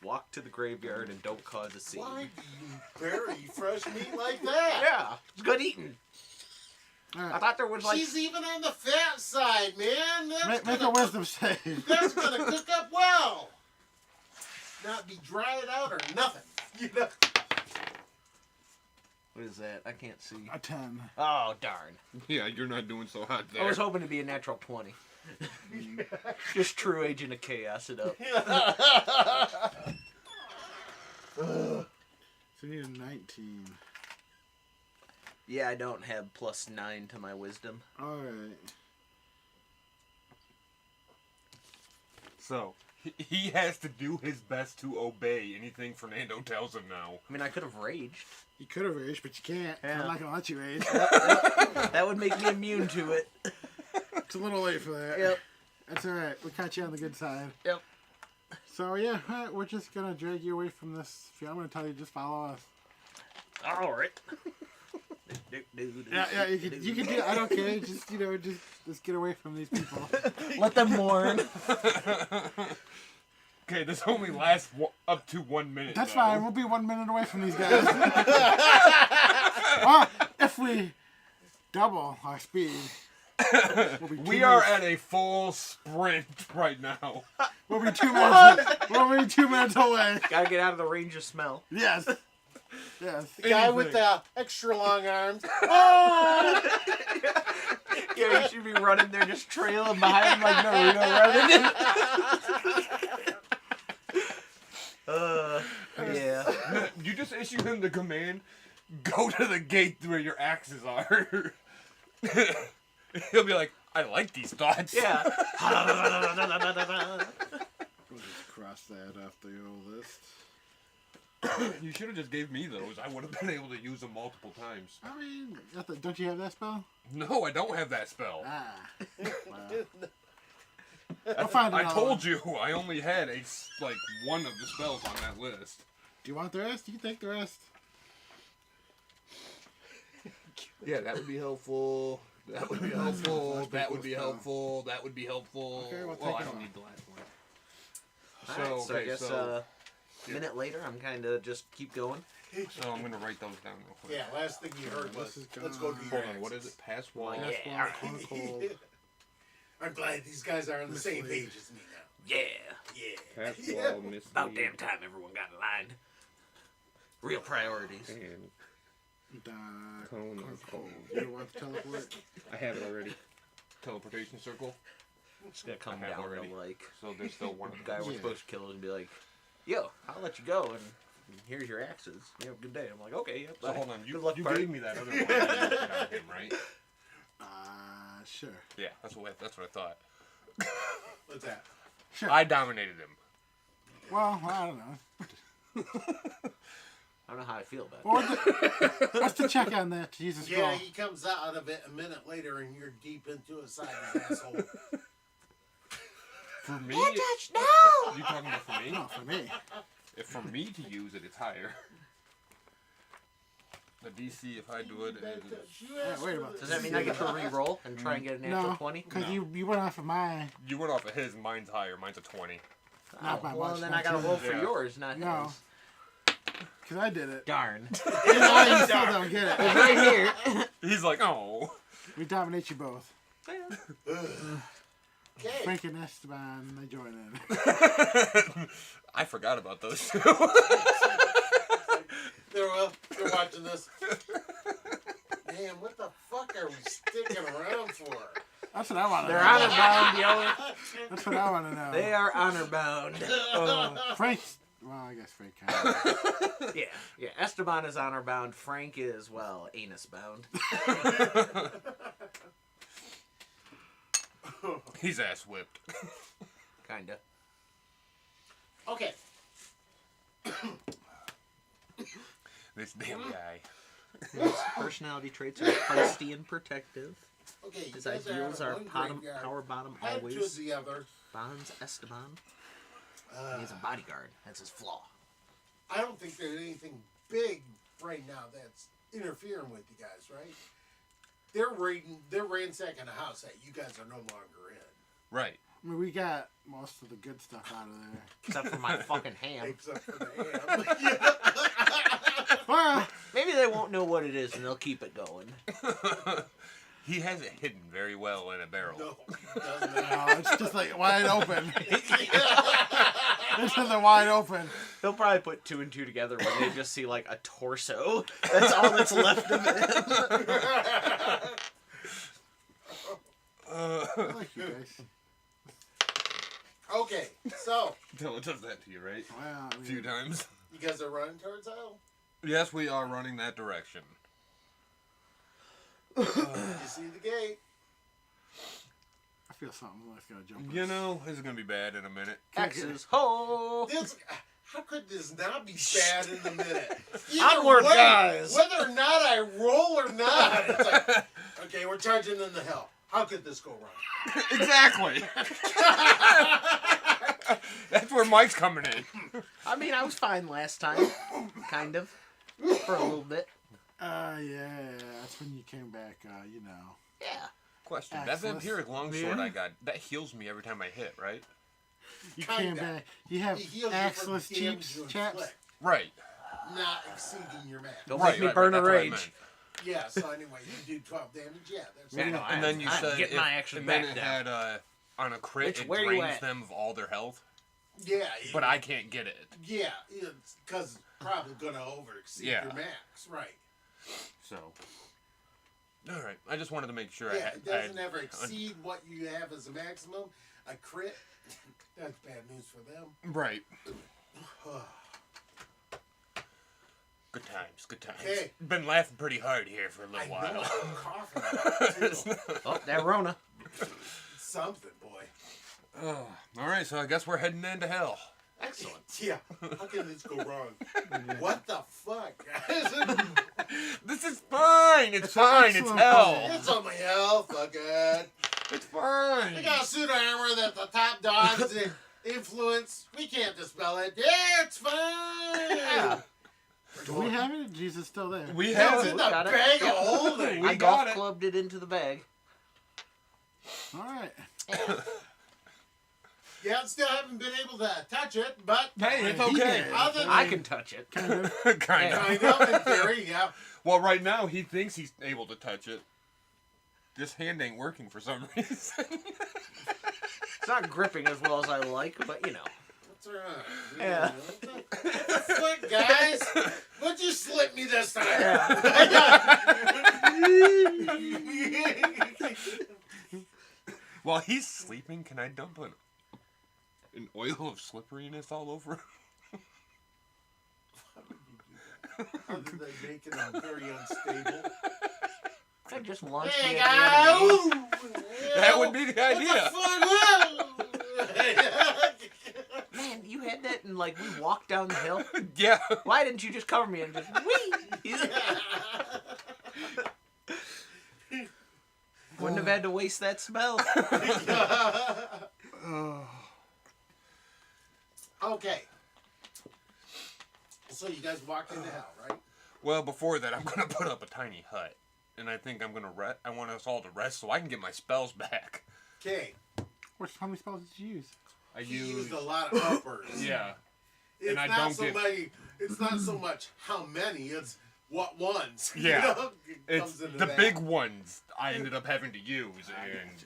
walk to the graveyard and don't cause a scene. Why do you bury fresh meat like that? Yeah, it's good eating. it? All I right. thought there was like. She's even on the fat side, man. Make a wisdom save. That's gonna cook up well. Not be dried out or nothing. You know. What is that? I can't see. A 10. Oh, darn. Yeah, you're not doing so hot there. I was hoping to be a natural 20. Just true agent of chaos it up. So you need a 19. Yeah, I don't have +9 to my wisdom. All right. So, He has to do his best to obey anything Fernando tells him now. I mean, I could have raged. You could have raged, but you can't. Yeah. I'm not gonna let you rage. That would make me immune to it. It's a little late for that. Yep. That's alright. We caught you on the good side. Yep. So yeah, alright, we're just gonna drag you away from this film. I'm gonna tell you just follow us. All right. Yeah, you can do it. I don't care. Just just get away from these people. Let them mourn. Okay, this only lasts up to 1 minute. That's though. fine. We'll be 1 minute away from these guys. Or if we double our speed, we'll be We are at a full sprint right now. We'll be 2 minutes. We'll be 2 minutes away. Gotta get out of the range of smell. Yes. Yes. The guy with the extra long arms. Oh! Yeah, you should be running there, just trailing behind him like Naruto running. Yeah. You just issue him the command, go to the gate where your axes are. He'll be like, I like these thoughts. Yeah. We'll just cross that off the old list. You should have just gave me those. I would have been able to use them multiple times. I mean, don't you have that spell? No, I don't have that spell. Ah. Well. I'll find I another told one. you I only had one of the spells on that list. Do you want the rest? You can take the rest. Yeah, that would be helpful. That would be helpful. That would be helpful. That would be helpful. Okay, we'll Well, take I it don't on. need the last one. So, Alright, so I okay, guess so- a minute later, I'm kind of just keep going. So I'm gonna write those down real quick. Yeah, last thing you heard was, This is let's go do gone. your Hold on, what is axes. it? Pass wall. Like, That's yeah, why alright. I'm cold. I'm glad these guys are on the same Mislead. page as me now. Yeah. Yeah. Pass Yeah. wall, mislead. About damn time everyone got aligned. Real priorities. And Cone of cold. You don't want to teleport? I have it already. Teleportation circle. It's gonna come I have down already. to like So there's still one of the guy them. we're Yeah. supposed to kill and be like, "Yo, I'll let you go, and here's your axes. You have a good day." I'm like, "Okay, yep." So bye. hold on, Good luck, you party. gave me that other one. That you took out of him, right? Sure. Yeah, that's what I thought. What's that? Sure. I dominated him. Well, I don't know. I don't know how I feel about it. Well, what's the check on that? Jesus Yeah, Christ. he comes out of it a minute later and you're deep into a side of his asshole. For me, no! you talking about for me? No, for me. If for me to use it, it's higher. The DC, if I do it, is wait a minute. Does that mean I get to re-roll and try and get a natural No, 20? because No. you went off of mine. you went off of his. Mine's higher. Mine's a 20. Not by well, much, then not I gotta too roll much. for Yeah. yours, not No. his. Because I did it. Darn. You know, you still don't get it. Right here. He's like, oh. We dominate you both. Okay. Frank and Esteban, they join in. I forgot about those two. They're watching this. Man, what the fuck are we sticking around for? That's what I want to They're know. honor bound, yo. That's what I want to know. They are honor bound. Frank's. Well, I guess Frank kind of. Yeah. Esteban is honor bound. Frank is, well, anus bound. He's ass whipped. Kinda. Okay. This damn guy. His personality traits are feisty and protective. Okay, you His guys ideals are are on one bottom, graveyard. power bottom Head to always. the other. Bonds Esteban. He's a bodyguard. That's his flaw. I don't think there's anything big right now that's interfering with you guys, right? They're ransacking a house that you guys are no longer in. Right. I mean, we got most of the good stuff out of there. Except for my fucking ham. Except for the ham. Well, Maybe they won't know what it is and they'll keep it going. He has it hidden very well in a barrel. No, he doesn't. no, it's just like wide open. It's just a wide open. They'll probably put two and two together when they just see like a torso. That's all that's left of him. I like you guys. Okay, so Until it does that to you, right? Well, I A few mean, times. you guys are running towards Isle. Yes, we are running that direction. You see the gate. I feel something's gonna jump. You know, this is gonna be bad in a minute. X's. Ho! How could this not be bad in a minute? Onward, way, guys. Whether or not I roll or not, it's like, okay, we're charging into hell. How could this go wrong? Exactly. That's where Mike's coming in. I mean, I was fine last time. Kind of. For a little bit. Yeah, that's when you came back, you know. Yeah. Question. Axis. That vampiric longsword Yeah. I got, that heals me every time I hit, right? You Kinda. came back. You have He heals you from axeless the damage cheeks, you chaps. inflict, Right. not exceeding your max. Don't Right, make me right, burn right, a that's what I rage. meant. Yeah, so anyway, you do 12 damage. Yeah, that's Yeah, no, And then you I'm said getting my action and then back it down. had on a crit Bitch, it where you drains at? them of all their health, Yeah, but I can't get it. Yeah, because it's probably gonna over exceed Yeah. your max, right? So, all right. I just wanted to make sure Yeah, I it doesn't had, ever exceed what you have as a maximum. A crit, that's bad news for them. right. Good times, good times. Okay. Been laughing pretty hard here for a I little know, while. I'm coughing a lot, too. Oh, that Rona. Something, boy. Oh, all right, so I guess we're heading into hell. Excellent. Yeah, how can this go wrong? What the fuck, guys? This is fine. It's fine. It's Excellent. hell. It's on my health, fuck it. It's fine. We got pseudo armor that the top dogs influence. We can't dispel it. Yeah, it's fine. Yeah. Do we have it? Jesus still there. We It's have in it. the Got it. bag of holding. We I got golf it. clubbed it into the bag. All right. Yeah, still haven't been able to touch it, but Hey, it's He okay. did. other than I can touch it. Kind of. kind of. kind of in theory, yeah. Well, right now he thinks he's able to touch it. This hand ain't working for some reason. It's not gripping as well as I like, but you know. What's wrong? Yeah. What the fuck, guys? What'd you slip me this time? While he's sleeping, can I dump an oil of slipperiness all over him? Other than making them very unstable. I just launched Hey, me guys! at the enemy. That would be the idea. What the fuck? Man, you had that and like we walked down the hill. Yeah. Why didn't you just cover me and just wee? Wouldn't have had to waste that spell. Okay. So you guys walked into hell, right? Well, before that, I'm gonna put up a tiny hut, and I think I'm gonna rest. I want us all to rest so I can get my spells back. Okay. How many spells did you use? I You used. used a lot of uppers. Yeah. It's And I not don't so get- many. It's not so much how many. It's what ones. you Yeah. know, it It's comes into the that. big ones I ended up having to use, and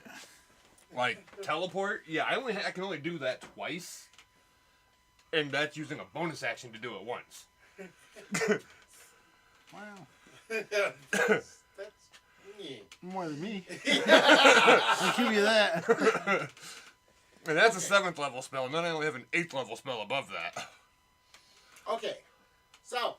like teleport. Yeah, I can only do that twice, and that's using a bonus action to do it once. Wow. That's me. More than me. I'll give you that. And that's a 7th level spell, and then I only have an 8th level spell above that. Okay. So,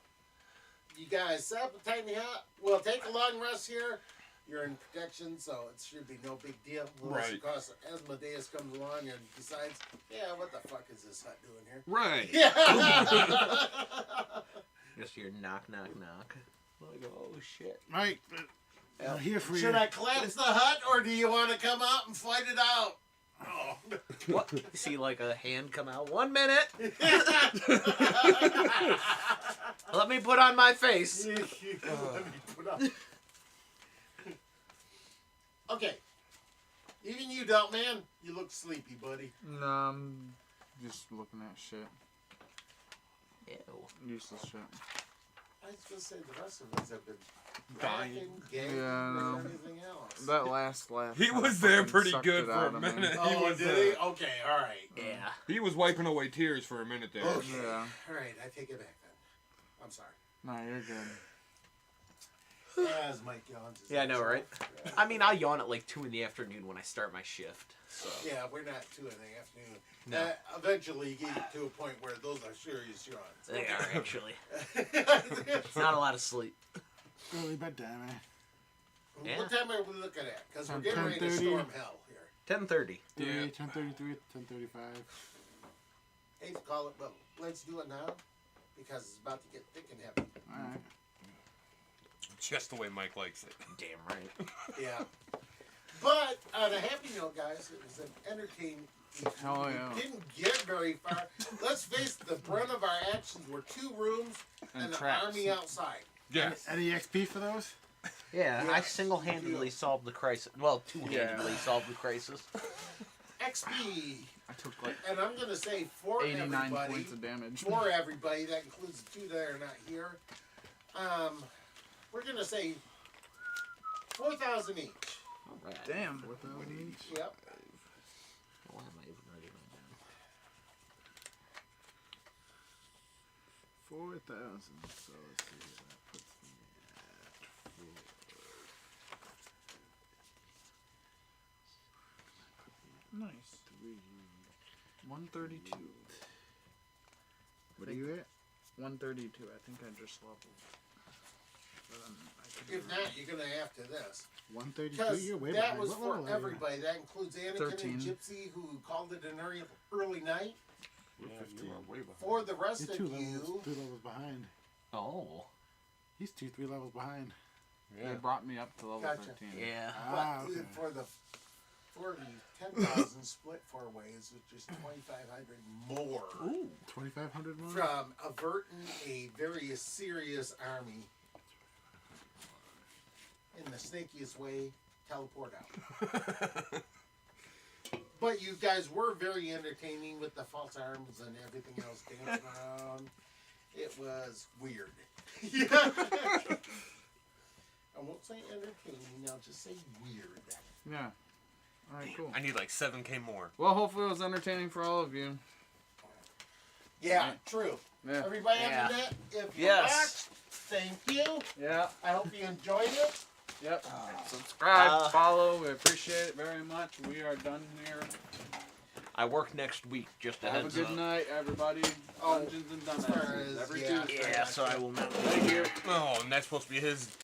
you guys set up a tiny hut. We'll take a long rest here. You're in protection, so it should be no big deal. Unless, Right. of course, Asmodeus comes along and decides, yeah, what the fuck is this hut doing here? Right. Yeah. Just your knock, knock, knock. Like, oh shit. Right. I'm here for Should you. I collapse the hut, or do you want to come out and fight it out? Oh. What? See like a hand come out. 1 minute. Let me put on my face. Let me put up. Okay. Even you, Delt Man, you look sleepy, buddy. No, I'm just looking at shit. Ew. Useless shit. I was gonna say the rest of us have been Dying. dying, gagging, Yeah, I and know. everything else. That last laugh. He kinda was there fucking pretty sucked good it for out a of me. minute. Oh, He was, did he? Okay, all right. Yeah. He was wiping away tears for a minute there. Okay. Yeah. All right, I take it back then. I'm sorry. No, you're good. As Mike yawns. his Yeah, I know, ass right? off. Yeah. I mean, I yawn at like 2 in the afternoon when I start my shift. So. Yeah, we're not 2 in the afternoon. No. Eventually, you get to a point where those are serious yawns. They are actually. Okay. It's not a lot of sleep. Early bedtime, man. Yeah. What time are we looking at? Because we're Around getting ready to 10:30. storm hell here. 10:30. Yeah. Yeah. 10:33, 10:35. Hate to call it, but let's do it now because it's about to get thick and heavy. All right. Just the way Mike likes it. Damn right. Yeah. But on a happy note, guys, it was an entertaining. Hell We yeah. didn't get very far. Let's face it, the brunt of our actions were 2 rooms and an traps. army outside. Yes. Any XP for those? Yeah, I Yes. single-handedly solved the crisis. Well, two-handedly solved the crisis. XP, I took like and I'm gonna say for 89 everybody. points of damage. For everybody, that includes the 2 that are not here. We're gonna say 4,000 each. All right. Damn. 4,000 each. Yep. Why am I even writing that down? 4,000. So let's see. That puts me at 4. Nice. 3. 132. What are you at? 132. I think I just leveled. But I could be If wrong. not, you're gonna have to this. 132. Because You're way that behind. was What for level are you? everybody. That includes Anakin 13. and Gypsy, who called it an early night. We're 15. For the rest You're of 2 you, levels, 2 levels behind. Oh. He's 3 levels behind. They brought me up to level Gotcha. 13. Yeah. Ah, but okay. for the 10,000 split 4 ways, which is 2,500 more 2,500 more? from averting a very serious army in the snakiest way, teleport out. But you guys were very entertaining with the false arms and everything else dancing around. It was weird. Yeah. I won't say entertaining, I'll just say weird. Yeah. Alright, cool. I need like 7K more. Well, hopefully it was entertaining for all of you. Yeah, true. Yeah. Everybody Yeah. after that, if you Yes. watched, thank you. Yeah. I hope you enjoyed it. Yep. Subscribe, Uh, follow. We appreciate it very much. We are done here. I work next week, just a Have a heads good up. night, everybody. Oh, Dungeons and as far Dumbasses. as- Every yeah. Tuesday. Yeah, so I will not. Right here. Oh, and that's supposed to be his